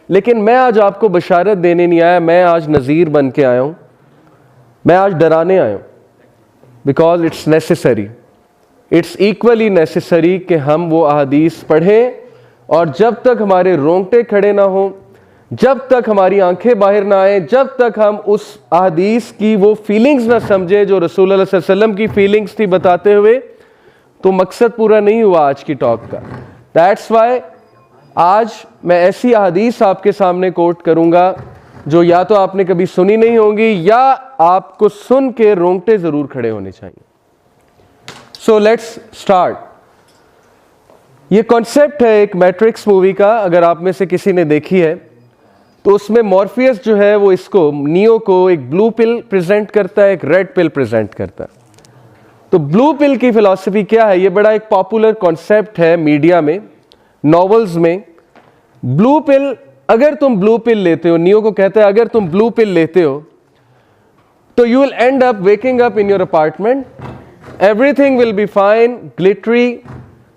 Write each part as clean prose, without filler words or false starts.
लेकिन मैं आज आपको बशारत देने नहीं आया, मैं आज नज़ीर बन के आया हूँ, मैं आज डराने आया हूँ। Because it's necessary, it's equally necessary कि हम वो अहादीस पढ़ें, और जब तक हमारे रोंगटे खड़े ना हों, जब तक हमारी आंखें बाहर ना आए, जब तक हम उस अहादीस की वो फीलिंग्स ना समझे जो रसूल अल्लाह सल्लल्लाहु अलैहि वसल्लम की फीलिंग्स थी बताते हुए, तो मकसद पूरा नहीं हुआ आज की टॉक का। दैट्स वाई आज मैं ऐसी अहादीस आपके सामने कोट करूंगा जो या तो आपने कभी सुनी नहीं होंगी या आपको सुन के रोंगटे जरूर खड़े होने चाहिए। So let's start. ये कॉन्सेप्ट है एक मैट्रिक्स मूवी का, अगर आप में से किसी ने देखी है तो उसमें मॉर्फियस जो है वो इसको, नियो को एक ब्लू पिल प्रेजेंट करता है, एक रेड पिल प्रेजेंट करता है। तो ब्लू पिल की फिलॉसफी क्या है? ये बड़ा एक पॉपुलर कॉन्सेप्ट है मीडिया में, नॉवेल्स में। ब्लू पिल, अगर तुम ब्लू पिल लेते हो, नियो को कहता है अगर तुम ब्लू पिल लेते हो तो you will end up waking up in your apartment, everything will be fine, glittery,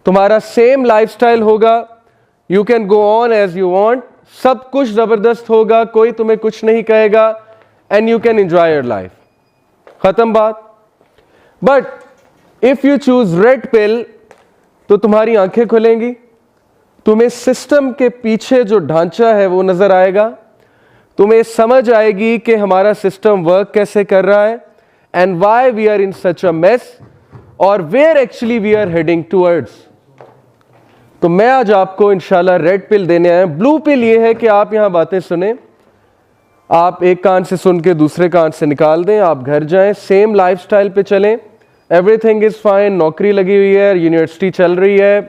तुम्हारा सेम लाइफस्टाइल होगा, you can go on as you want, सब कुछ जबरदस्त होगा, कोई तुम्हें कुछ नहीं कहेगा, and you can enjoy your life, खत्म बात। But if you choose red pill तो तुम्हारी आंखें खुलेंगी, तुम्हें सिस्टम के पीछे जो ढांचा है वो नजर आएगा, तुम्हें समझ आएगी कि हमारा सिस्टम वर्क कैसे कर रहा है, and why we are in such a mess, और where actually we are heading towards. तो मैं आज आपको इंशाल्लाह रेड पिल देने आया। ब्लू पिल ये है कि आप यहां बातें सुने, आप एक कान से सुन के दूसरे कान से निकाल दें, आप घर जाएं, सेम लाइफस्टाइल पे चलें, एवरीथिंग इज फाइन, नौकरी लगी हुई है, यूनिवर्सिटी चल रही है,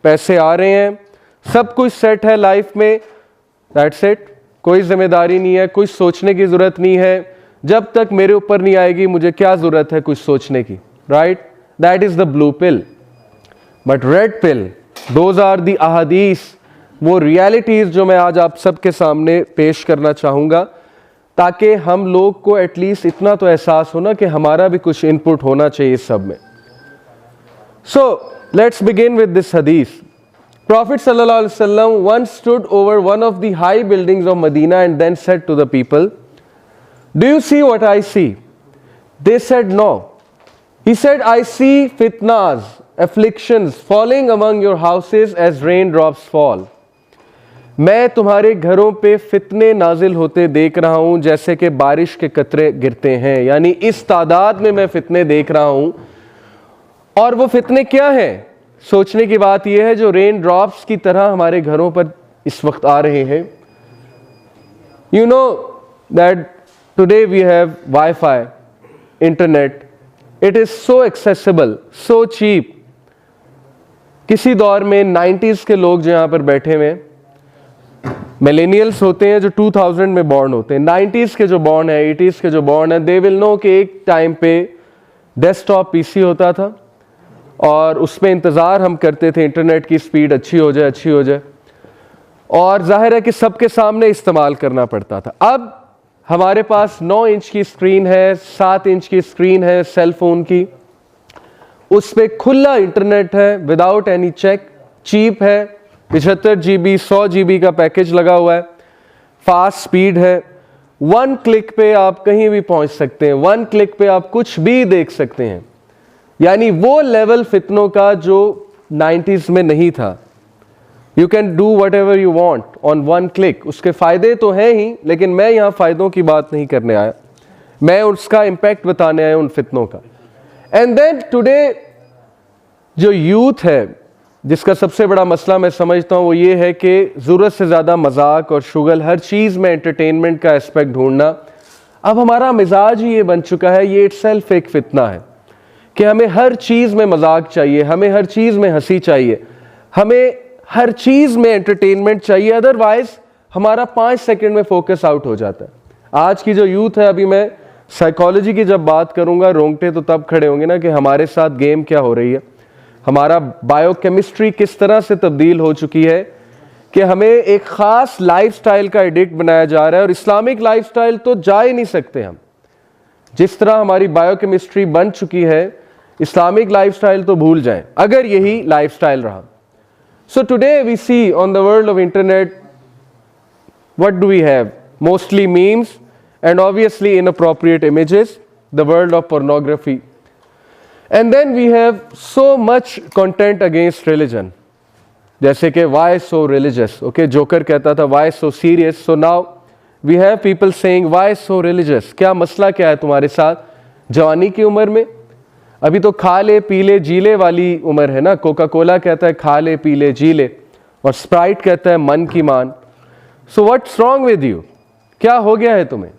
पैसे आ रहे हैं, सब कुछ सेट है लाइफ में, दैट्स इट, कोई जिम्मेदारी नहीं है, कुछ सोचने की जरूरत नहीं है, जब तक मेरे ऊपर नहीं आएगी मुझे क्या जरूरत है कुछ सोचने की, right? That is the blue pill. But red pill, those are the अहादीस, वो रियलिटीज जो मैं आज आप सबके सामने पेश करना चाहूंगा, ताकि हम लोग को एटलीस्ट इतना तो एहसास हो ना कि हमारा भी कुछ इनपुट होना चाहिए इस सब में। So let's begin with this हदीस। Prophet sallallahu alaihi wasallam once stood over one of the high buildings of Medina and then said to the people, "Do you see what I see?" They said, "No." He said, "I see fitnas, afflictions falling among your houses as raindrops fall." मैं तुम्हारे घरों पे फितने नाजिल होते देख रहा हूं जैसे कि बारिश के कतरे गिरते हैं, यानी इस तादाद में मैं फितने देख रहा हूं। और वो फितने क्या हैं? सोचने की बात यह है, जो रेन ड्रॉप्स की तरह हमारे घरों पर इस वक्त आ रहे हैं। You know that today we have wifi, internet, it is so accessible, so cheap. किसी दौर में 90s के लोग जो यहां पर बैठे हुए, मिलेनियल्स होते हैं जो 2000 में बॉर्न होते हैं, 90s के जो बॉर्न है, 80s के जो बॉर्न है, दे विल नो कि एक टाइम पे डेस्कटॉप पीसी होता था और उसमें इंतज़ार हम करते थे इंटरनेट की स्पीड अच्छी हो जाए, अच्छी हो जाए, और जाहिर है कि सबके सामने इस्तेमाल करना पड़ता था। अब हमारे पास 9 इंच की स्क्रीन है, 7 इंच की स्क्रीन है सेल फोन की, उस पर खुला इंटरनेट है विदाउट एनी चेक, चीप है, 75 GB 100 GB का पैकेज लगा हुआ है, फास्ट स्पीड है, 1 क्लिक पे आप कहीं भी पहुंच सकते हैं, 1 क्लिक पे आप कुछ भी देख सकते हैं। यानी वो लेवल फितनों का जो 90s में नहीं था। You can do what ever you want on 1 click. उसके फायदे तो हैं ही, लेकिन मैं यहां फायदों की बात नहीं करने आया, मैं उसका इंपैक्ट बताने आया उन फितनों का। एंड देन टुडे जो यूथ है, जिसका सबसे बड़ा मसला मैं समझता हूं वो ये है कि जरूरत से ज्यादा मजाक और शुगल, हर चीज में एंटरटेनमेंट का एस्पेक्ट ढूंढना, अब हमारा मिजाज ही ये बन चुका है। ये इटसेल्फ एक फितना है कि हमें हर चीज में मजाक चाहिए, हमें हर चीज में हंसी चाहिए, हमें हर चीज में एंटरटेनमेंट चाहिए, अदरवाइज हमारा 5 सेकंड में फोकस आउट हो जाता है। आज की जो यूथ है, अभी मैं साइकोलॉजी की जब बात करूंगा, रोंगटे तो तब खड़े होंगे ना कि हमारे साथ गेम क्या हो रही है, हमारा बायोकेमिस्ट्री किस तरह से तब्दील हो चुकी है कि हमें एक खास लाइफस्टाइल का एडिक्ट बनाया जा रहा है। और इस्लामिक लाइफस्टाइल तो जा ही नहीं सकते हम, जिस तरह हमारी बायोकेमिस्ट्री बन चुकी है, इस्लामिक लाइफस्टाइल तो भूल जाएं अगर यही लाइफस्टाइल रहा। So today we see on the world of internet what do we have? Mostly memes and obviously inappropriate images, the world of pornography. And then we have so much content against religion. जैसे कि why so religious? Okay, joker कहता था why so serious? So now we have people saying why so religious? क्या मसला क्या है तुम्हारे साथ? जवानी की उम्र में अभी तो खा ले पी ले जी ले वाली उम्र है ना. कोका कोला कहता है खा ले पी ले जी ले और स्प्राइट कहता है मन की मान. So what's wrong with you? क्या हो गया है तुम्हें?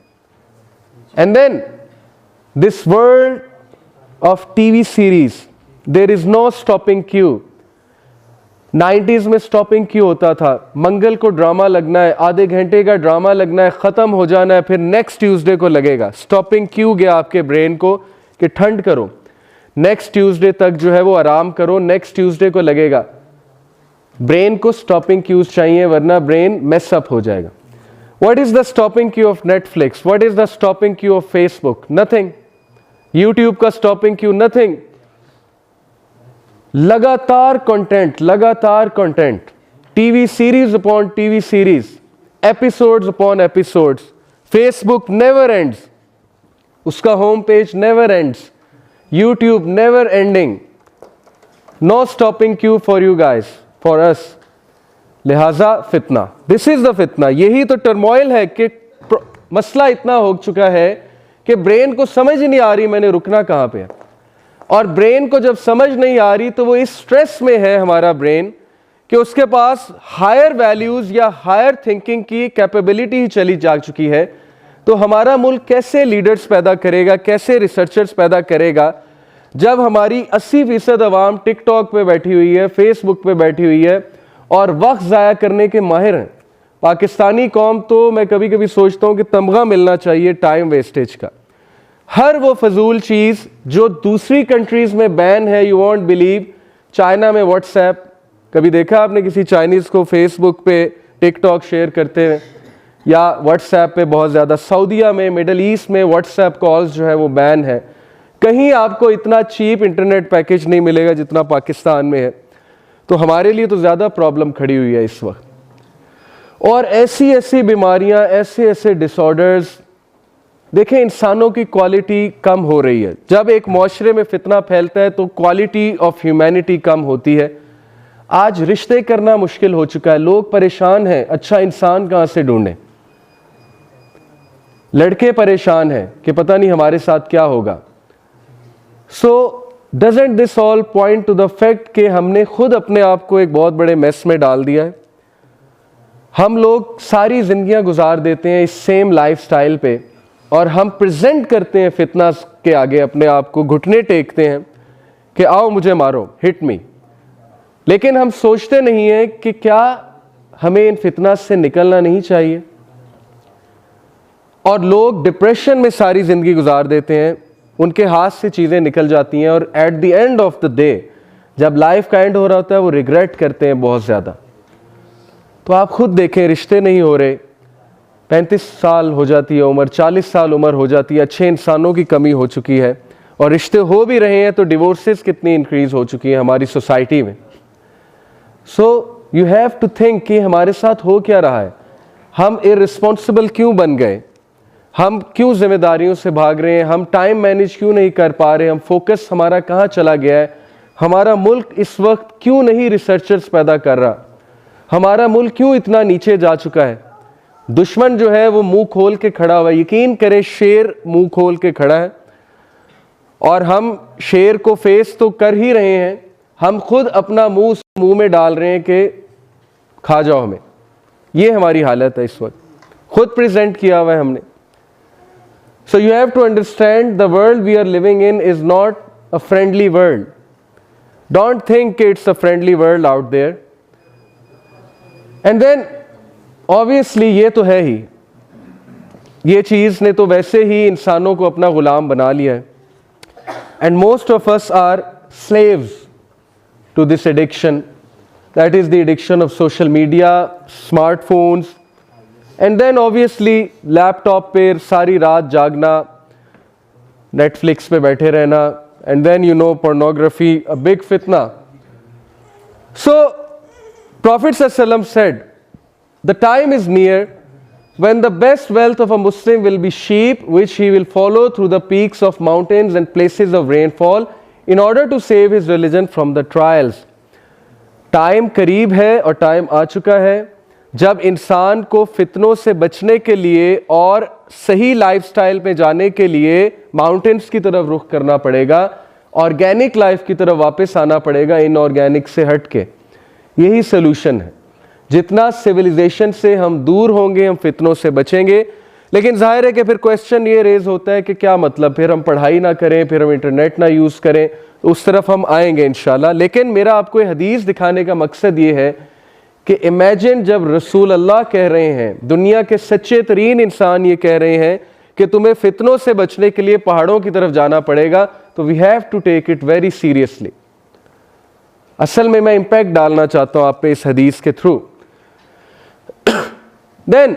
And then this world of TV series, there is no stopping queue. 90s में स्टॉपिंग क्यू होता था. मंगल को ड्रामा लगना है, आधे घंटे का ड्रामा लगना है, खत्म हो जाना है, फिर नेक्स्ट ट्यूसडे को लगेगा. स्टॉपिंग क्यू गया आपके ब्रेन को कि ठंड करो, नेक्स्ट ट्यूसडे तक जो है वो आराम करो, नेक्स्ट ट्यूसडे को लगेगा. ब्रेन को स्टॉपिंग क्यूज चाहिए वरना ब्रेन मेस अप हो जाएगा. What is the stopping cue of Netflix? What is the stopping cue of Facebook? Nothing. YouTube का स्टॉपिंग क्यू? नथिंग. लगातार content, TV series upon TV series, episodes upon episodes. Facebook never ends, उसका home page never ends. YouTube never ending. No stopping cue for you guys, for us. लिहाजा फितना, this is the फितना. यही तो turmoil है कि मसला इतना हो चुका है कि ब्रेन को समझ ही नहीं आ रही मैंने रुकना कहां पे है. और ब्रेन को जब समझ नहीं आ रही तो वो इस स्ट्रेस में है हमारा ब्रेन कि उसके पास हायर वैल्यूज या हायर थिंकिंग की कैपेबिलिटी ही चली जा चुकी है. तो हमारा मुल्क कैसे लीडर्स पैदा करेगा, कैसे रिसर्चर्स पैदा करेगा जब हमारी 80% अवाम टिकटॉक पे बैठी हुई है, फेसबुक पे बैठी हुई है और वक्त ज़ाया करने के माहिर हैं. पाकिस्तानी कौम तो मैं कभी कभी सोचता हूँ कि तमगा मिलना चाहिए टाइम वेस्टेज का. हर वो फजूल चीज़ जो दूसरी कंट्रीज़ में बैन है, यू वॉन्ट बिलीव. चाइना में व्हाट्सएप, कभी देखा आपने किसी चाइनीज़ को फेसबुक पे टिकटॉक शेयर करते हैं या व्हाट्सएप पे बहुत ज़्यादा. सऊदीया में, मिडल ईस्ट में व्हाट्सएप कॉल्स जो है वो बैन है. कहीं आपको इतना चीप इंटरनेट पैकेज नहीं मिलेगा जितना पाकिस्तान में है. तो हमारे लिए तो ज़्यादा प्रॉब्लम खड़ी हुई है इस वक्त. और ऐसी ऐसी बीमारियां, ऐसे ऐसे डिसऑर्डर्स. देखें, इंसानों की क्वालिटी कम हो रही है. जब एक माशरे में फितना फैलता है तो क्वालिटी ऑफ ह्यूमैनिटी कम होती है. आज रिश्ते करना मुश्किल हो चुका है, लोग परेशान हैं. अच्छा इंसान कहां से ढूंढें? लड़के परेशान हैं कि पता नहीं हमारे साथ क्या होगा. सो doesn't this all point two the fact कि हमने खुद अपने आप को एक बहुत बड़े मेस में डाल दिया है. हम लोग सारी जिंदगियां गुजार देते हैं इस सेम लाइफस्टाइल पे और हम प्रेजेंट करते हैं फितना के आगे अपने आप को, घुटने टेकते हैं कि आओ मुझे मारो, हिट मी. लेकिन हम सोचते नहीं हैं कि क्या हमें इन फितना से निकलना नहीं चाहिए. और लोग डिप्रेशन में सारी जिंदगी गुजार देते हैं, उनके हाथ से चीज़ें निकल जाती हैं और at the end of the day जब लाइफ का एंड हो रहा होता है वो रिग्रेट करते हैं बहुत ज़्यादा. तो आप खुद देखें, रिश्ते नहीं हो रहे, 35 साल हो जाती है उम्र, 40 साल उम्र हो जाती है, अच्छे इंसानों की कमी हो चुकी है. और रिश्ते हो भी रहे हैं तो डिवोर्सेस कितनी इंक्रीज हो चुकी हैं हमारी सोसाइटी में. So you have to think कि हमारे साथ हो क्या रहा है. हम इररिस्पॉन्सिबल क्यों बन गए? हम क्यों जिम्मेदारियों से भाग रहे हैं? हम टाइम मैनेज क्यों नहीं कर पा रहे? हम फोकस हमारा कहाँ चला गया है? हमारा मुल्क इस वक्त क्यों नहीं रिसर्चर्स पैदा कर रहा? हमारा मुल्क क्यों इतना नीचे जा चुका है? दुश्मन जो है वो मुंह खोल के खड़ा हुआ है. यकीन करे, शेर मुंह खोल के खड़ा है और हम शेर को फेस तो कर ही रहे हैं, हम खुद अपना मुंह में डाल रहे हैं कि खा जाओ हमें. ये हमारी हालत है इस वक्त, खुद प्रेजेंट किया हुआ है हमने. So you have to understand the world we are living in is not a friendly world. Don't think it's a friendly world out there. And then obviously ये तो है ही, ये चीज़ ने तो वैसे ही इंसानों को अपना गुलाम बना लिया है. And most of us are slaves to this addiction. That is the addiction of social media, smartphones. And then obviously laptop पे सारी रात जागना, नेटफ्लिक्स पे बैठे रहना, and then you know pornography, a big fitna. So prophet सल्लल्लाहु अलैहि वसल्लम said the time is near when the best wealth of a Muslim will be sheep, which he will follow through the peaks of mountains and places of rainfall in order to save his religion from the trials. Time करीब है और time आ चुका है जब इंसान को फितनों से बचने के लिए और सही लाइफस्टाइल में जाने के लिए माउंटेन्स की तरफ रुख करना पड़ेगा, ऑर्गेनिक लाइफ की तरफ वापस आना पड़ेगा, इनऑर्गेनिक से हट के। यही सोल्यूशन है। जितना सिविलाइजेशन से हम दूर होंगे हम फितनों से बचेंगे। लेकिन जाहिर है कि फिर क्वेश्चन ये रेज होता है कि क्या मतलब, फिर हम पढ़ाई ना करें, फिर हम इंटरनेट ना यूज़ करें, तो उस तरफ हम आएंगे इंशाल्लाह। लेकिन मेरा आपको ये हदीस दिखाने का मकसद ये है कि इमेजिन जब रसूल अल्लाह कह रहे हैं, दुनिया के सच्चे तरीन इंसान ये कह रहे हैं कि तुम्हें फितनों से बचने के लिए पहाड़ों की तरफ जाना पड़ेगा, तो we have to take it very seriously. असल में मैं इंपैक्ट डालना चाहता हूं आप पे इस हदीस के थ्रू। Then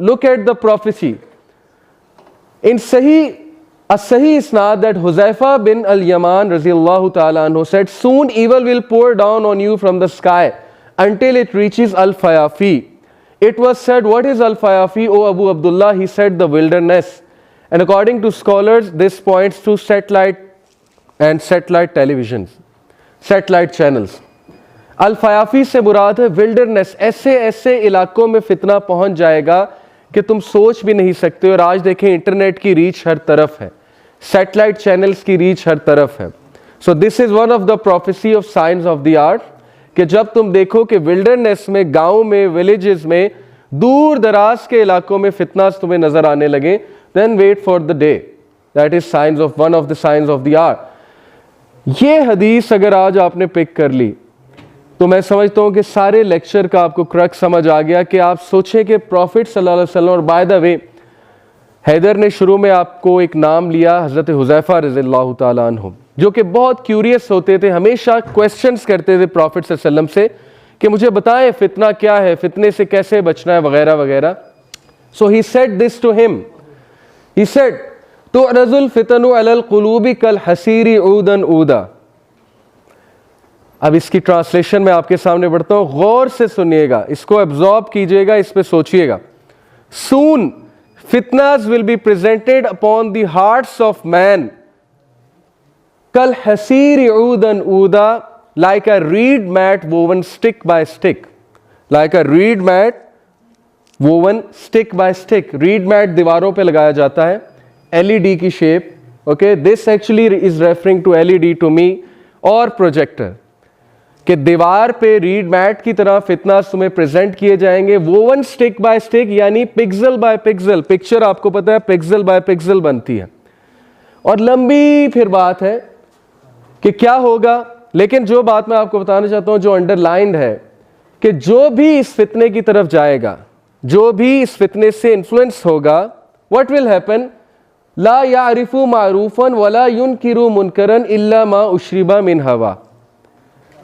look at the prophecy. In Sahih Isnad that Huzaifa bin al-Yaman Raziyallahu ta'ala anhu said, soon evil will pour down on you from the sky until it reaches Al-Fayafi. It was said, what is Al-Fayafi, O Abu Abdullah? He said, the wilderness. And according to scholars, this points to satellite and satellite televisions, satellite channels. अल-फयाफी से मुराद है wilderness. ऐसे ऐसे इलाकों में फितना पहुंच जाएगा कि तुम सोच भी नहीं सकते। और आज देखें इंटरनेट की रीच हर तरफ है, सैटेलाइट चैनल्स की रीच हर तरफ है। So this is one of the prophecy of science of the art कि जब तुम देखो कि विल्डरनेस में, गाँव में, विलेजेस में, दूर दराज के इलाकों में फितना तुम्हें नजर आने लगे, then wait for the day. That is signs of one of the science of the art. ये हदीस अगर आज आपने पिक कर ली तो मैं समझता हूं कि सारे लेक्चर का आपको क्रक समझ आ गया कि आप सोचें कि प्रॉफिट सल्लल्लाहु अलैहि वसल्लम, और बाय द वे हैदर ने शुरू में आपको एक नाम लिया, हज़रत हुज़ैफ़ा रज़ियल्लाहु ताला अन्हु, जो कि बहुत क्यूरियस होते थे, हमेशा क्वेश्चंस करते थे प्रॉफिट सल्लल्लाहु अलैहि वसल्लम से कि मुझे बताएं फितना क्या है, फितने से कैसे बचना है, वगैरह वगैरह। So he said this to him, he said तुअरज़ुल फितनु अलल क़ुलूबि कल हसीरी ऊदन ऊदा। अब इसकी ट्रांसलेशन मैं आपके सामने पढ़ता हूं, गौर से सुनिएगा, इसको एब्जॉर्ब कीजिएगा, इस पे सोचिएगा। सून फितनास will be presented upon the hearts of man कल हसीर ऊदन ऊदा, like a reed mat woven stick by stick, like a reed mat woven stick by stick. Reed mat दीवारों पे लगाया जाता है, एलईडी की shape. Okay, this actually is referring to LED to me और प्रोजेक्टर, कि दीवार पे रीड मैट की तरह फितना तुम्हें प्रेजेंट किए जाएंगे, वोवन स्टिक बाय स्टिक, यानी पिक्सल बाय पिक्सल। पिक्चर आपको पता है पिक्सल बाय पिक्सल बनती है, और लंबी फिर बात है कि क्या होगा। लेकिन जो बात मैं आपको बताना चाहता हूं, जो अंडरलाइंड है, कि जो भी इस फितने की तरफ जाएगा, जो भी इस फितने से इन्फ्लुएंस होगा, व्हाट विल हैपन, ला यारिफु मारूफन वला युनकिरु मुनकरन इल्ला मा उशरिबा मिन हवा,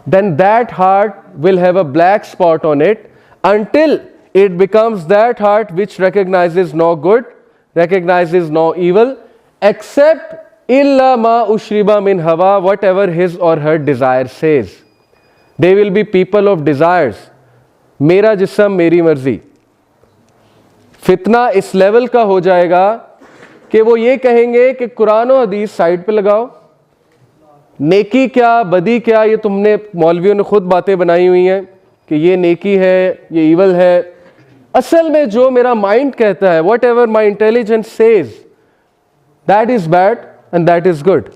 then that heart will have a black spot on it until it becomes that heart which recognizes no good, recognizes no evil, except illa ma ushriba min hawa, whatever his or her desire says. They will be people of desires, मेरा जिस्म मेरी मर्जी। फितना इस level का हो जाएगा कि वो ये कहेंगे कि कुरान और हदीस साइड पे लगाओ, नेकी क्या बदी क्या ये तुमने मौलवियों ने खुद बातें बनाई हुई हैं कि ये नेकी है, ये ईवल है। असल में जो मेरा माइंड कहता है, what ever my intelligence says, that is bad and that is good.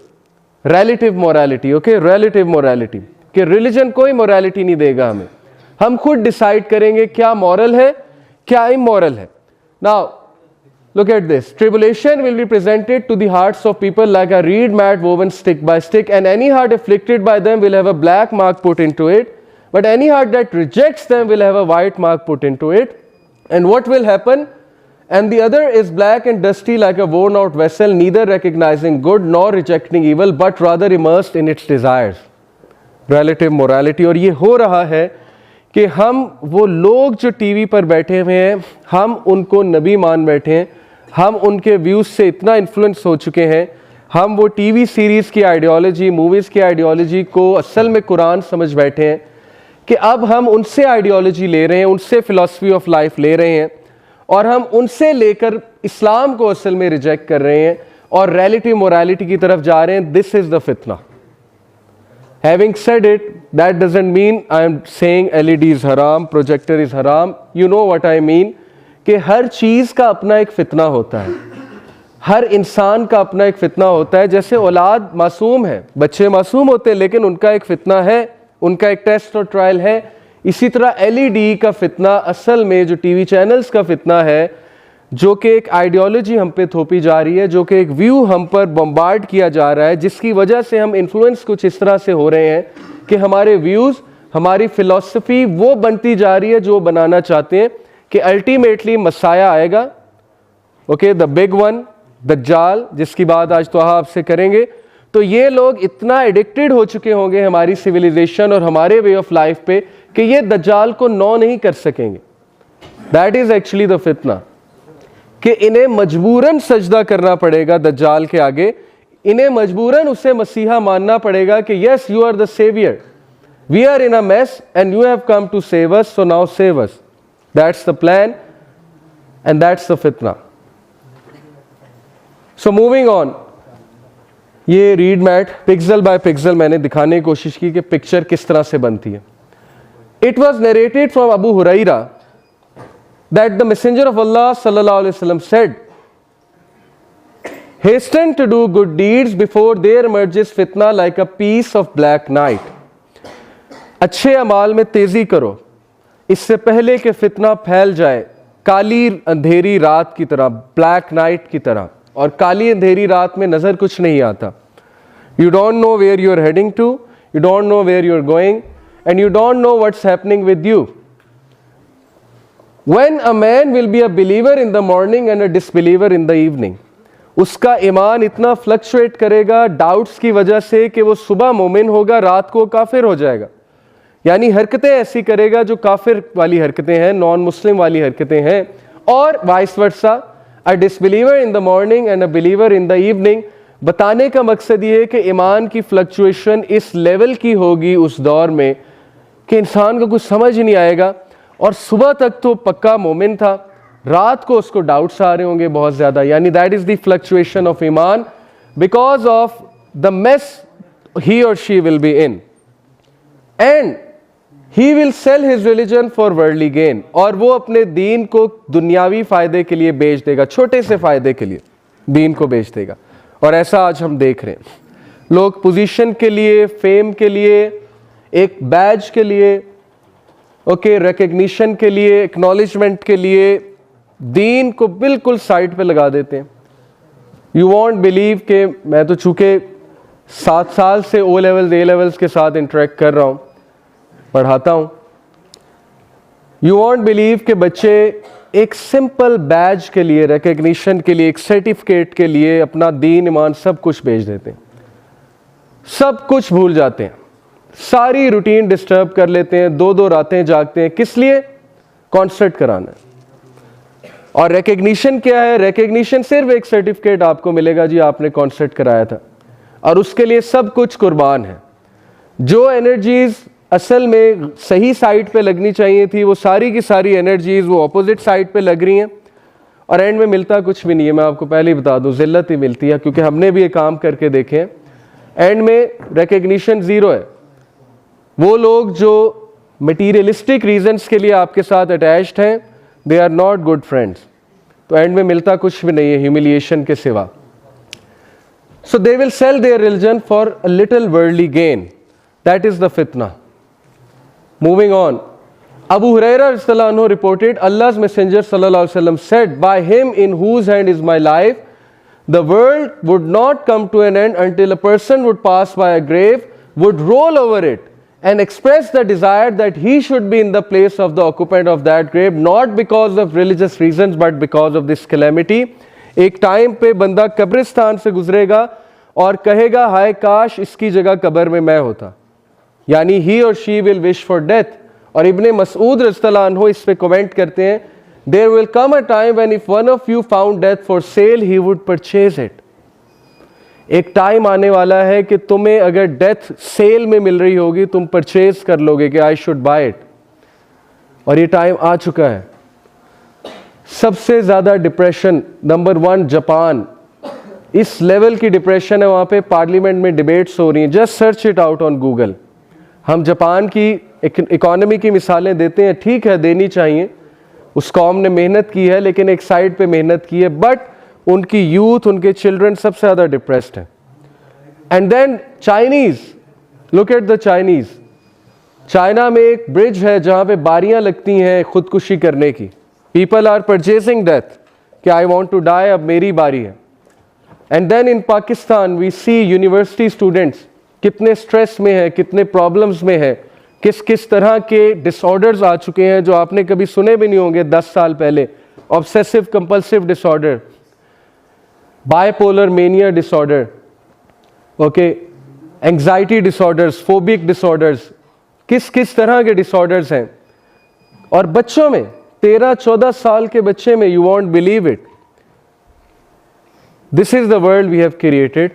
Relative morality, okay, relative morality, कि रिलीजन कोई मोरालिटी नहीं देगा हमें, हम खुद डिसाइड करेंगे क्या मॉरल है, क्या इमोरल है। Now look at this. Tribulation will be presented to the hearts of people like a reed mat woven stick by stick, and any heart afflicted by them will have a black mark put into it, but any heart that rejects them will have a white mark put into it. And what will happen? And the other is black and dusty like a worn out vessel, neither recognizing good nor rejecting evil, but rather immersed in its desires. Relative morality। और ये हो रहा है कि हम वो लोग जो टीवी पर बैठे हुए हैं, हम उनको नबी मान बैठे हैं, हम उनके व्यूज़ से इतना इन्फ्लुएंस हो चुके हैं, हम वो टीवी सीरीज़ की आइडियोलॉजी, मूवीज़ की आइडियोलॉजी को असल में कुरान समझ बैठे हैं कि अब हम उनसे आइडियोलॉजी ले रहे हैं, उनसे फ़िलासफ़ी ऑफ लाइफ ले रहे हैं। और हम उनसे लेकर इस्लाम को असल में रिजेक्ट कर रहे हैं और रिलेटिव मोरालिटी की तरफ जा रहे हैं। दिस इज द फितना। Having said it, that doesn't mean I am saying LED is haram, projector is haram. You know what I mean? कि हर चीज़ का अपना एक फितना होता है, हर इंसान का अपना एक फितना होता है। जैसे औलाद मासूम है, बच्चे मासूम होते हैं, लेकिन उनका एक फितना है, उनका एक टेस्ट और ट्रायल है। इसी तरह LED का फितना असल में जो टीवी चैनल्स का फितना है, जो कि एक आइडियोलॉजी हम पे थोपी जा रही है, जो कि एक व्यू हम पर बम्बार्ड किया जा रहा है, जिसकी वजह से हम इन्फ्लुएंस कुछ इस तरह से हो रहे हैं कि हमारे व्यूज़, हमारी फ़िलॉसफी वो बनती जा रही है जो बनाना चाहते हैं कि अल्टीमेटली मसाया आएगा, ओके, द बिग वन, दज्जाल, जिसकी बात आज तो आपसे करेंगे। तो ये लोग इतना एडिक्टेड हो चुके होंगे हमारी सिविलाइजेशन और हमारे वे ऑफ लाइफ पे कि ये दज्जाल को नो नहीं कर सकेंगे। दैट इज़ एक्चुअली द फितना, कि इन्हें मजबूरन सजदा करना पड़ेगा दज्जाल के आगे, इन्हें मजबूरन उसे मसीहा मानना पड़ेगा कि yes you are the saviour, we are in a mess and you have come to save us, so now save us. That's the plan and that's the फितना। सो मूविंग ऑन, ये reed mat pixel by pixel मैंने दिखाने की कोशिश की कि picture किस तरह से बनती है। It was narrated from Abu Hurairah that the messenger of Allah sallallahu alaihi wasallam said, hasten to do good deeds before there emerges fitna like a piece of black night. अच्छे अमाल में तेजी करो इससे पहले कि फितना फैल जाए काली अंधेरी रात की तरह, ब्लैक नाइट की तरह। और काली अंधेरी रात में नजर कुछ नहीं आता। You don't know where you are heading to, you don't know where you are going, and you don't know what's happening with you. When a man will be a believer in the morning and a disbeliever in the evening, उसका ईमान इतना fluctuate करेगा doubts की वजह से कि वो सुबह मोमिन होगा, रात को काफिर हो जाएगा। यानी हरकतें ऐसी करेगा जो काफिर वाली हरकतें हैं, नॉन मुस्लिम वाली हरकतें हैं, और vice versa, a disbeliever in the morning and a believer in the evening. बताने का मकसद ये है कि ईमान की फ्लक्चुएशन इस लेवल की होगी उस दौर में कि इंसान को कुछ समझ ही नहीं आएगा, और सुबह तक तो पक्का मोमिन था, रात को उसको डाउट्स आ रहे होंगे बहुत ज़्यादा। यानी that is the fluctuation of ईमान because of the mess he और she will be in, and he will sell his religion for worldly gain. और वो अपने दीन को दुनियावी फ़ायदे के लिए बेच देगा, छोटे से फ़ायदे के लिए दीन को बेच देगा। और ऐसा आज हम देख रहे हैं, लोग पोजीशन के लिए, फेम के लिए, एक बैज के लिए, ओके, रिकग्निशन के लिए, एक्नॉलेजमेंट के लिए दीन को बिल्कुल साइड पे लगा देते हैं। यू वॉन्ट बिलीव कि मैं तो चूँकि 7 साल से ओ लेवल्स ए लेवल्स के साथ इंटरेक्ट कर रहा हूँ, पढ़ाता हूँ, यू वॉन्ट बिलीव कि बच्चे एक सिंपल बैज के लिए, रिकग्निशन के लिए, एक सर्टिफिकेट के लिए अपना दीन ईमान सब कुछ बेच देते हैं, सब कुछ भूल जाते हैं, सारी रूटीन डिस्टर्ब कर लेते हैं, 2-2 रातें जागते हैं। किस लिए? कॉन्सर्ट कराना है। और रिकग्निशन क्या है? रिकग्निशन सिर्फ एक सर्टिफिकेट आपको मिलेगा, जी आपने कॉन्सर्ट कराया था, और उसके लिए सब कुछ कुर्बान है। जो एनर्जीज असल में सही साइड पे लगनी चाहिए थी, वो सारी की सारी एनर्जीज वो अपोजिट साइड पे लग रही हैं, और एंड में मिलता कुछ भी नहीं है। मैं आपको पहले ही बता दूं, जिल्लत ही मिलती है, क्योंकि हमने भी ये काम करके देखे हैं। एंड में रिकग्निशन ज़ीरो है। वो लोग जो मटीरियलिस्टिक रीजंस के लिए आपके साथ अटैच्ड हैं, they are not good friends. तो एंड में मिलता कुछ भी नहीं है ह्यूमिलिएशन के सिवा। So they will sell their religion for a little worldly gain, that is the फितना। Moving on, Abu Hurairah radhiyallahu anhu reported, Allah's Messenger sallallahu alaihi wasallam said, by him in whose hand is my life, the world would not come to an end until a person would pass by a grave, would roll over it and express the desire that he should be in the place of the occupant of that grave, not because of religious reasons but because of this calamity. एक time पे बंदा कब्रिस्तान से गुजरेगा और कहेगा, हाय काश इसकी जगह कब्र में मैं होता। यानी he or she will wish for death. और इब्ने मसूद रज़ियल्लाहु अन्हु इस पे कमेंट करते हैं, there will come a time when if one of you found death for sale, he would purchase it. एक टाइम आने वाला है कि तुम्हें अगर डेथ सेल में मिल रही होगी, तुम परचेज कर लोगे कि आई शुड बाय इट। और ये टाइम आ चुका है। सबसे ज़्यादा डिप्रेशन नंबर 1 जापान, इस लेवल की डिप्रेशन है वहाँ पे, पार्लियामेंट में डिबेट्स हो रही हैं, just search it out on Google. हम जापान की इकोनॉमी की मिसालें देते हैं, ठीक है देनी चाहिए, उस कौम ने मेहनत की है लेकिन एक साइड पे मेहनत की है, बट उनकी यूथ, उनके चिल्ड्रन सबसे ज़्यादा डिप्रेस्ड है। And then Chinese, look at the Chinese, China में एक ब्रिज है जहाँ पे बारियाँ लगती हैं खुदकुशी करने की, पीपल आर परचेजिंग डेथ कि आई वॉन्ट टू डाई, अब मेरी बारी है। And then in Pakistan we see university students कितने स्ट्रेस में है, कितने प्रॉब्लम्स में है, किस किस तरह के डिसऑर्डर्स आ चुके हैं जो आपने कभी सुने भी नहीं होंगे 10 साल पहले। Obsessive compulsive disorder, bipolar mania disorder, okay, anxiety disorders, phobic disorders, किस किस तरह के डिसऑर्डर्स हैं। और बच्चों में 13-14 साल के बच्चे में, you won't believe it, this is the world we have created,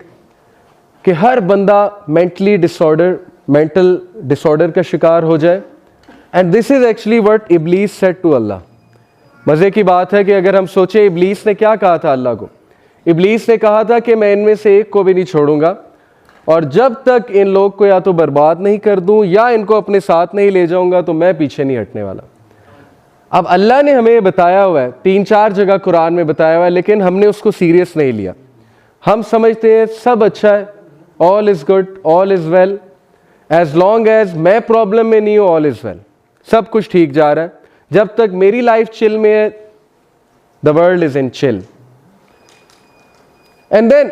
कि हर बंदा मेंटल डिसऑर्डर का शिकार हो जाए। And this is actually what इब्लीस सेड टू अल्लाह। मज़े की बात है कि अगर हम सोचें इब्लीस ने क्या कहा था अल्लाह को, इब्लीस ने कहा था कि मैं इनमें से एक को भी नहीं छोड़ूंगा, और जब तक इन लोग को या तो बर्बाद नहीं कर दूं या इनको अपने साथ नहीं ले जाऊंगा तो मैं पीछे नहीं हटने वाला। अब अल्लाह ने हमें बताया हुआ है, 3-4 जगह कुरान में बताया हुआ है, लेकिन हमने उसको सीरियस नहीं लिया। हम समझते हैं सब अच्छा है, all is good, all is well, as long as मैं प्रॉब्लम में नहीं हूं, ऑल इज वेल, सब कुछ ठीक जा रहा है। जब तक मेरी लाइफ चिल में है, the world is in chill. And then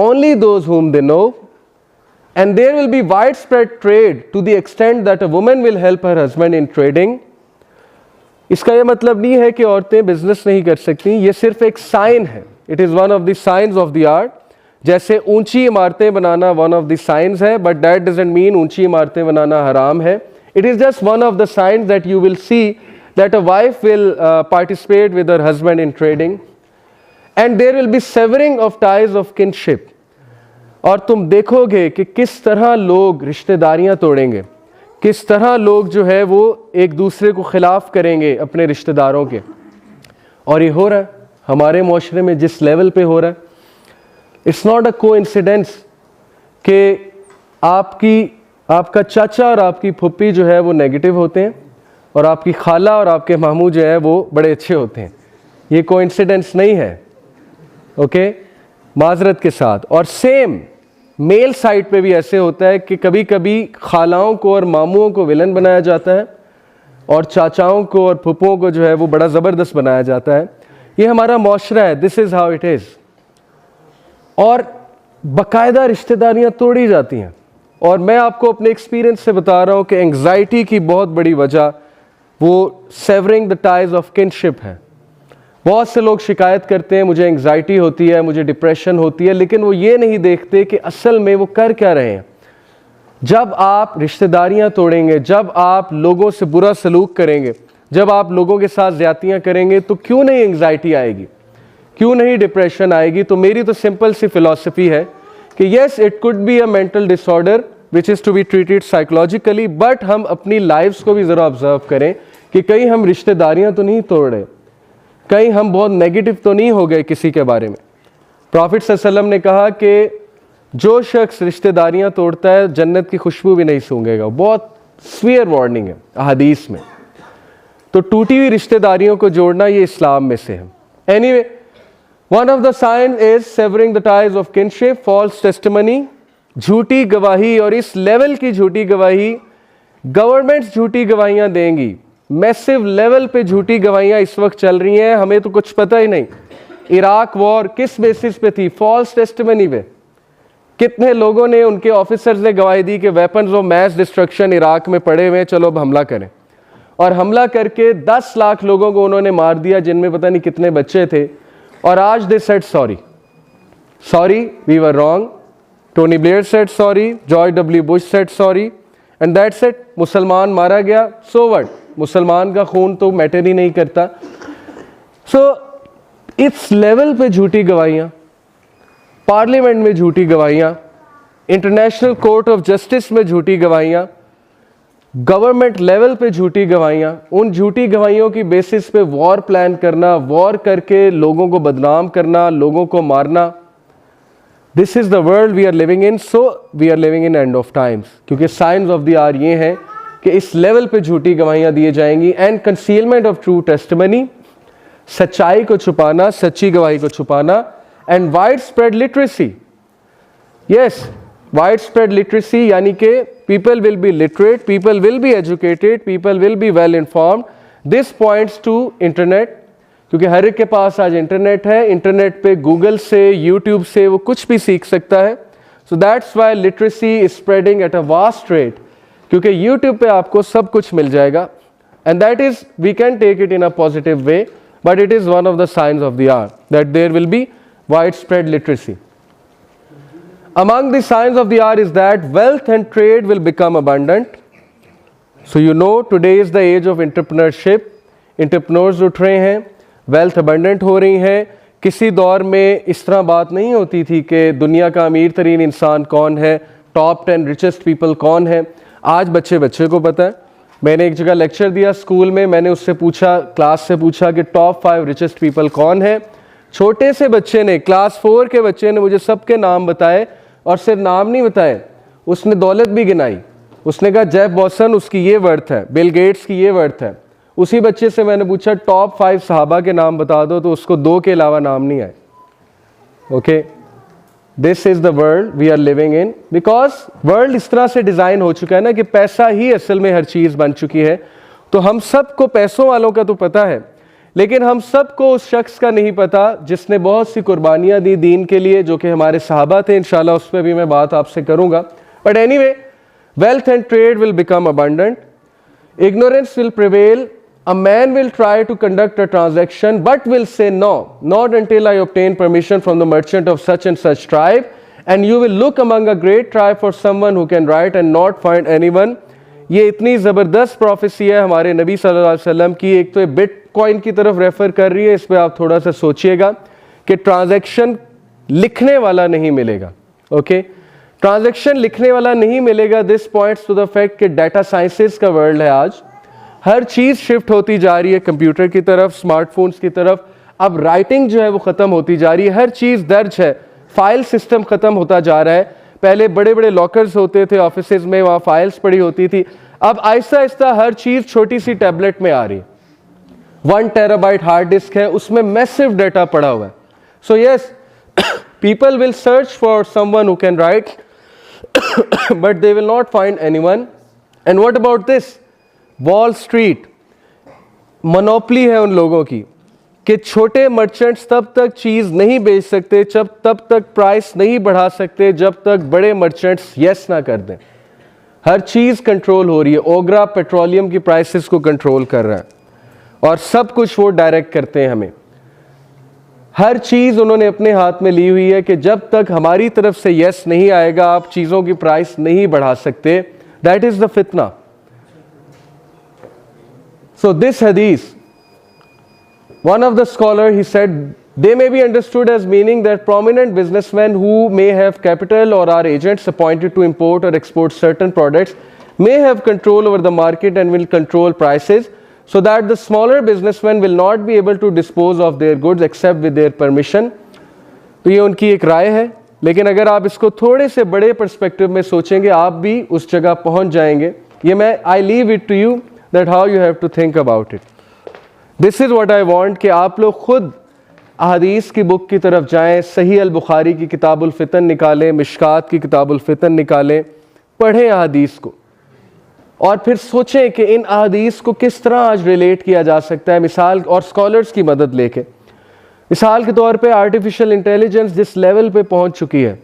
only those whom they know, and there will be widespread trade to the extent that a woman will help her husband in trading. इसका यह मतलब नहीं है कि औरतें business नहीं कर सकती, ये सिर्फ एक साइन है। It is one of the science of the art. जैसे ऊंची इमारतें बनाना वन ऑफ द साइंस है, बट दैट डजंट मीन ऊंची इमारतें बनाना हराम है। It is just one of the science that you will see that a wife will participate with her husband in trading, and there will be severing of ties of kinship. और तुम देखोगे कि किस तरह लोग रिश्तेदारियां तोड़ेंगे, किस तरह लोग जो है वो एक दूसरे को खिलाफ करेंगे अपने रिश्तेदारों के। और ये हो रहा है हमारे मुआशरे में, जिस लेवल पे हो रहा है, इट्स नॉट अ कोइंसिडेंस कि आपका चाचा और आपकी फुप्पी जो है वो नेगेटिव होते हैं और आपकी खाला और आपके मामू जो है वो बड़े अच्छे होते हैं। ये कोइंसिडेंस नहीं है, ओके, माजरत के साथ। और सेम मेल साइड पे भी ऐसे होता है कि कभी कभी खालाओं को और मामुओं को विलन बनाया जाता है और चाचाओं को और फुप्पों को जो है वो बड़ा ज़बरदस्त बनाया जाता है। ये हमारा मुआशरा है, this is how it is. और बाकायदा रिश्तेदारियाँ तोड़ी जाती हैं। और मैं आपको अपने एक्सपीरियंस से बता रहा हूँ कि एंग्जाइटी की बहुत बड़ी वजह वो savouring the ties of kinship है। बहुत से लोग शिकायत करते हैं मुझे एंग्जाइटी होती है, मुझे डिप्रेशन होती है, लेकिन वो ये नहीं देखते कि असल में वो कर क्या रहे हैं। जब आप रिश्तेदारियां तोड़ेंगे, जब आप लोगों से बुरा सलूक करेंगे, जब आप लोगों के साथ ज्यादतियां करेंगे, तो क्यों नहीं एंग्जाइटी आएगी, क्यों नहीं डिप्रेशन आएगी। तो मेरी तो सिंपल सी फिलॉसफी है कि yes it could be a mental disorder which is to be treated psychologically, but हम अपनी लाइफ्स को भी ज़रा ऑब्जर्व करें कि कहीं हम रिश्तेदारियां तो नहीं तोड़ रहे, कहीं हम बहुत नेगेटिव तो नहीं हो गए किसी के बारे में। प्रॉफिट सल्लल्लाहु अलैहि वसल्लम ने कहा कि जो शख्स रिश्तेदारियां तोड़ता है जन्नत की खुशबू भी नहीं सूंघेगा। बहुत स्वीयर वार्निंग है हदीस में। तो टूटी हुई रिश्तेदारियों को जोड़ना ये इस्लाम में से है। Anyway, one of the sign is severing the ties of kinship, false testimony, झूठी गवाही। और इस लेवल की झूठी गवाही गवर्नमेंट्स झूठी गवाहियां देंगी, मैसिव लेवल पे झूठी गवाहियां इस वक्त चल रही हैं, हमें तो कुछ पता ही नहीं। इराक वॉर किस बेसिस पे थी? फॉल्स टेस्टिमनी पे। कितने लोगों ने, उनके ऑफिसर्स ने गवाही दी कि weapons of mass destruction Iraq में पड़े हुए हैं, चलो अब हमला करें। और हमला करके 10 लाख लोगों को उन्होंने मार दिया, जिनमें पता नहीं कितने बच्चे थे। और आज they said sorry, we were wrong. Tony Blair said sorry, George W Bush said sorry, and that's it. मुसलमान मारा गया, सो व्हाट, मुसलमान का खून तो मैटर ही नहीं करता। सो इस लेवल पे झूठी गवाहियां, पार्लियामेंट में झूठी गवाहियां, इंटरनेशनल कोर्ट ऑफ जस्टिस में झूठी गवाहियां, गवर्नमेंट लेवल पे झूठी गवाहियाँ, उन झूठी गवाहियों की बेसिस पे वॉर प्लान करना, वॉर करके लोगों को बदनाम करना, लोगों को मारना। This is the world we are living in, so we are living in end of times, क्योंकि साइंस ऑफ द आर ये हैं कि इस लेवल पे झूठी गवाहियाँ दी जाएंगी। And concealment of true testimony, सच्चाई को छुपाना, सच्ची गवाही को छुपाना। And wide spread literacy, yes wide spread literacy, यानी कि people will be literate, people will be educated, people will be well informed. This points to internet, क्योंकि हर एक के पास आज इंटरनेट है, इंटरनेट पे गूगल से, यूट्यूब से वो कुछ भी सीख सकता है। So that's why literacy is spreading at a vast rate, क्योंकि यूट्यूब पे आपको सब कुछ मिल जाएगा। And that is, we can take it in a positive way, but it is one of the signs of the hour that there will be widespread literacy. Among the signs of the hour is that wealth and trade will become abundant. So you know today is the age of entrepreneurship. Entrepreneurs उठ रहे हैं, wealth abundant हो रही है। किसी दौर में इस तरह बात नहीं होती थी कि दुनिया का अमीर तरीन इंसान कौन है, टॉप 10 रिचेस्ट पीपल कौन है। आज बच्चे को पता है। मैंने एक जगह लेक्चर दिया स्कूल में, मैंने उससे पूछा, क्लास से पूछा कि टॉप 5 रिचेस्ट पीपल कौन है। छोटे से बच्चे ने, क्लास 4 के बच्चे ने मुझे सबके नाम बताए, और सिर्फ नाम नहीं बताए, उसने दौलत भी गिनाई। उसने कहा जेफ बॉसन उसकी ये वर्थ है, बिल गेट्स की ये वर्थ है। उसी बच्चे से मैंने पूछा टॉप 5 सहाबा के नाम बता दो, तो उसको 2 के अलावा नाम नहीं आए। Okay, this is the world we are living in, because world इस तरह से डिजाइन हो चुका है ना कि पैसा ही असल में हर चीज बन चुकी है। तो हम सबको पैसों वालों का तो पता है, लेकिन हम सबको उस शख्स का नहीं पता जिसने बहुत सी कुर्बानियां दी दीन के लिए, जो कि हमारे सहाबा थे। इंशाल्लाह उस पर भी मैं बात आपसे करूंगा। But anyway, wealth and trade will become abundant, ignorance will prevail, a man will try to conduct a transaction but will say no, not until I obtain permission from the merchant of such and such tribe, and you will look among a great tribe for someone who can write and not find anyone. ये इतनी ज़बरदस्त prophecy है हमारे नबी सल्लल्लाहु अलैहि वसल्लम की। एक तो ये बिटकॉइन की तरफ रेफर कर रही है, इस पर आप थोड़ा सा सोचिएगा कि ट्रांजैक्शन लिखने वाला नहीं मिलेगा। ओके, ट्रांजैक्शन लिखने वाला नहीं मिलेगा। This points to the fact कि डाटा साइंसेस का वर्ल्ड है आज, हर चीज़ शिफ्ट होती जा रही है कंप्यूटर की तरफ, स्मार्टफोन्स की तरफ। अब राइटिंग जो है वो ख़त्म होती जा रही है, हर चीज़ दर्ज है, फाइल सिस्टम ख़त्म होता जा रहा है। पहले बड़े बड़े लॉकर्स होते थे ऑफिसेज में, वहाँ फाइल्स पड़ी होती थी। अब आहिस्ता आहिस्ता हर चीज़ छोटी सी टैबलेट में आ रही है। 1 टेराबाइट हार्ड डिस्क है, उसमें मैसिव डाटा पड़ा हुआ है। So yes, people will search for someone who can right but they will not find anyone. And what about this? Wall street monopoly है उन लोगों की कि छोटे मर्चेंट्स तब तक चीज़ नहीं बेच सकते, तब तक प्राइस नहीं बढ़ा सकते जब तक बड़े मर्चेंट्स यस ना कर दें। हर चीज़ कंट्रोल हो रही है। ओग्रा पेट्रोलियम की प्राइसेस को कंट्रोल कर रहा है, और सब कुछ वो डायरेक्ट करते हैं हमें। हर चीज़ उन्होंने अपने हाथ में ली हुई है कि जब तक हमारी तरफ से यस नहीं आएगा, आप चीज़ों की प्राइस नहीं बढ़ा सकते। दैट इज़ द फितना। सो दिस हदीस, one of the scholar, he said, they may be understood as meaning that prominent businessmen who may have capital or are agents appointed to import or export certain products may have control over the market and will control prices, so that the smaller businessmen will not be able to dispose of their goods except with their permission. तो ये उनकी एक राय है, लेकिन अगर आप इसको थोड़े से बड़े पर्सपेक्टिव में सोचेंगे, आप भी उस जगह पहुंच जाएंगे। ये मैं I leave it to you that how you have to think about it. This is what I want कि आप लोग खुद अहादीस की बुक की तरफ जाएं, सही अल बुखारी की किताबुल फितन निकालें, मिशकात की किताबुल फितन निकालें, पढ़ें अहादीस को, और फिर सोचें कि इन अहादीस को किस तरह आज रिलेट किया जा सकता है। मिसाल, और स्कॉलर्स की मदद लेके, मिसाल के तौर पे आर्टिफिशियल इंटेलिजेंस जिस लेवल पे पहुंच चुकी है,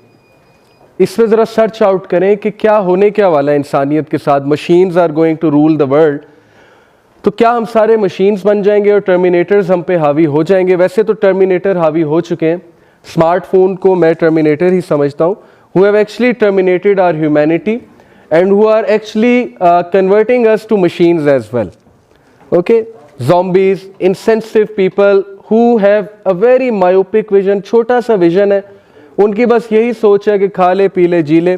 इस पर ज़रा सर्च आउट करें कि क्या होने क्या वाला है इंसानियत के साथ। Machines are going to rule the world. तो क्या हम सारे मशीन्स बन जाएंगे और टर्मिनेटर्स हम पे हावी हो जाएंगे? वैसे तो टर्मिनेटर हावी हो चुके हैं। स्मार्टफोन को मैं टर्मिनेटर ही समझता हूँ, who have actually terminated our humanity and who are actually converting us to machines as well. Okay, zombies, insensitive people who have a very myopic vision, छोटा सा विजन है उनकी, बस यही सोच है कि खा ले पी ले जी ले,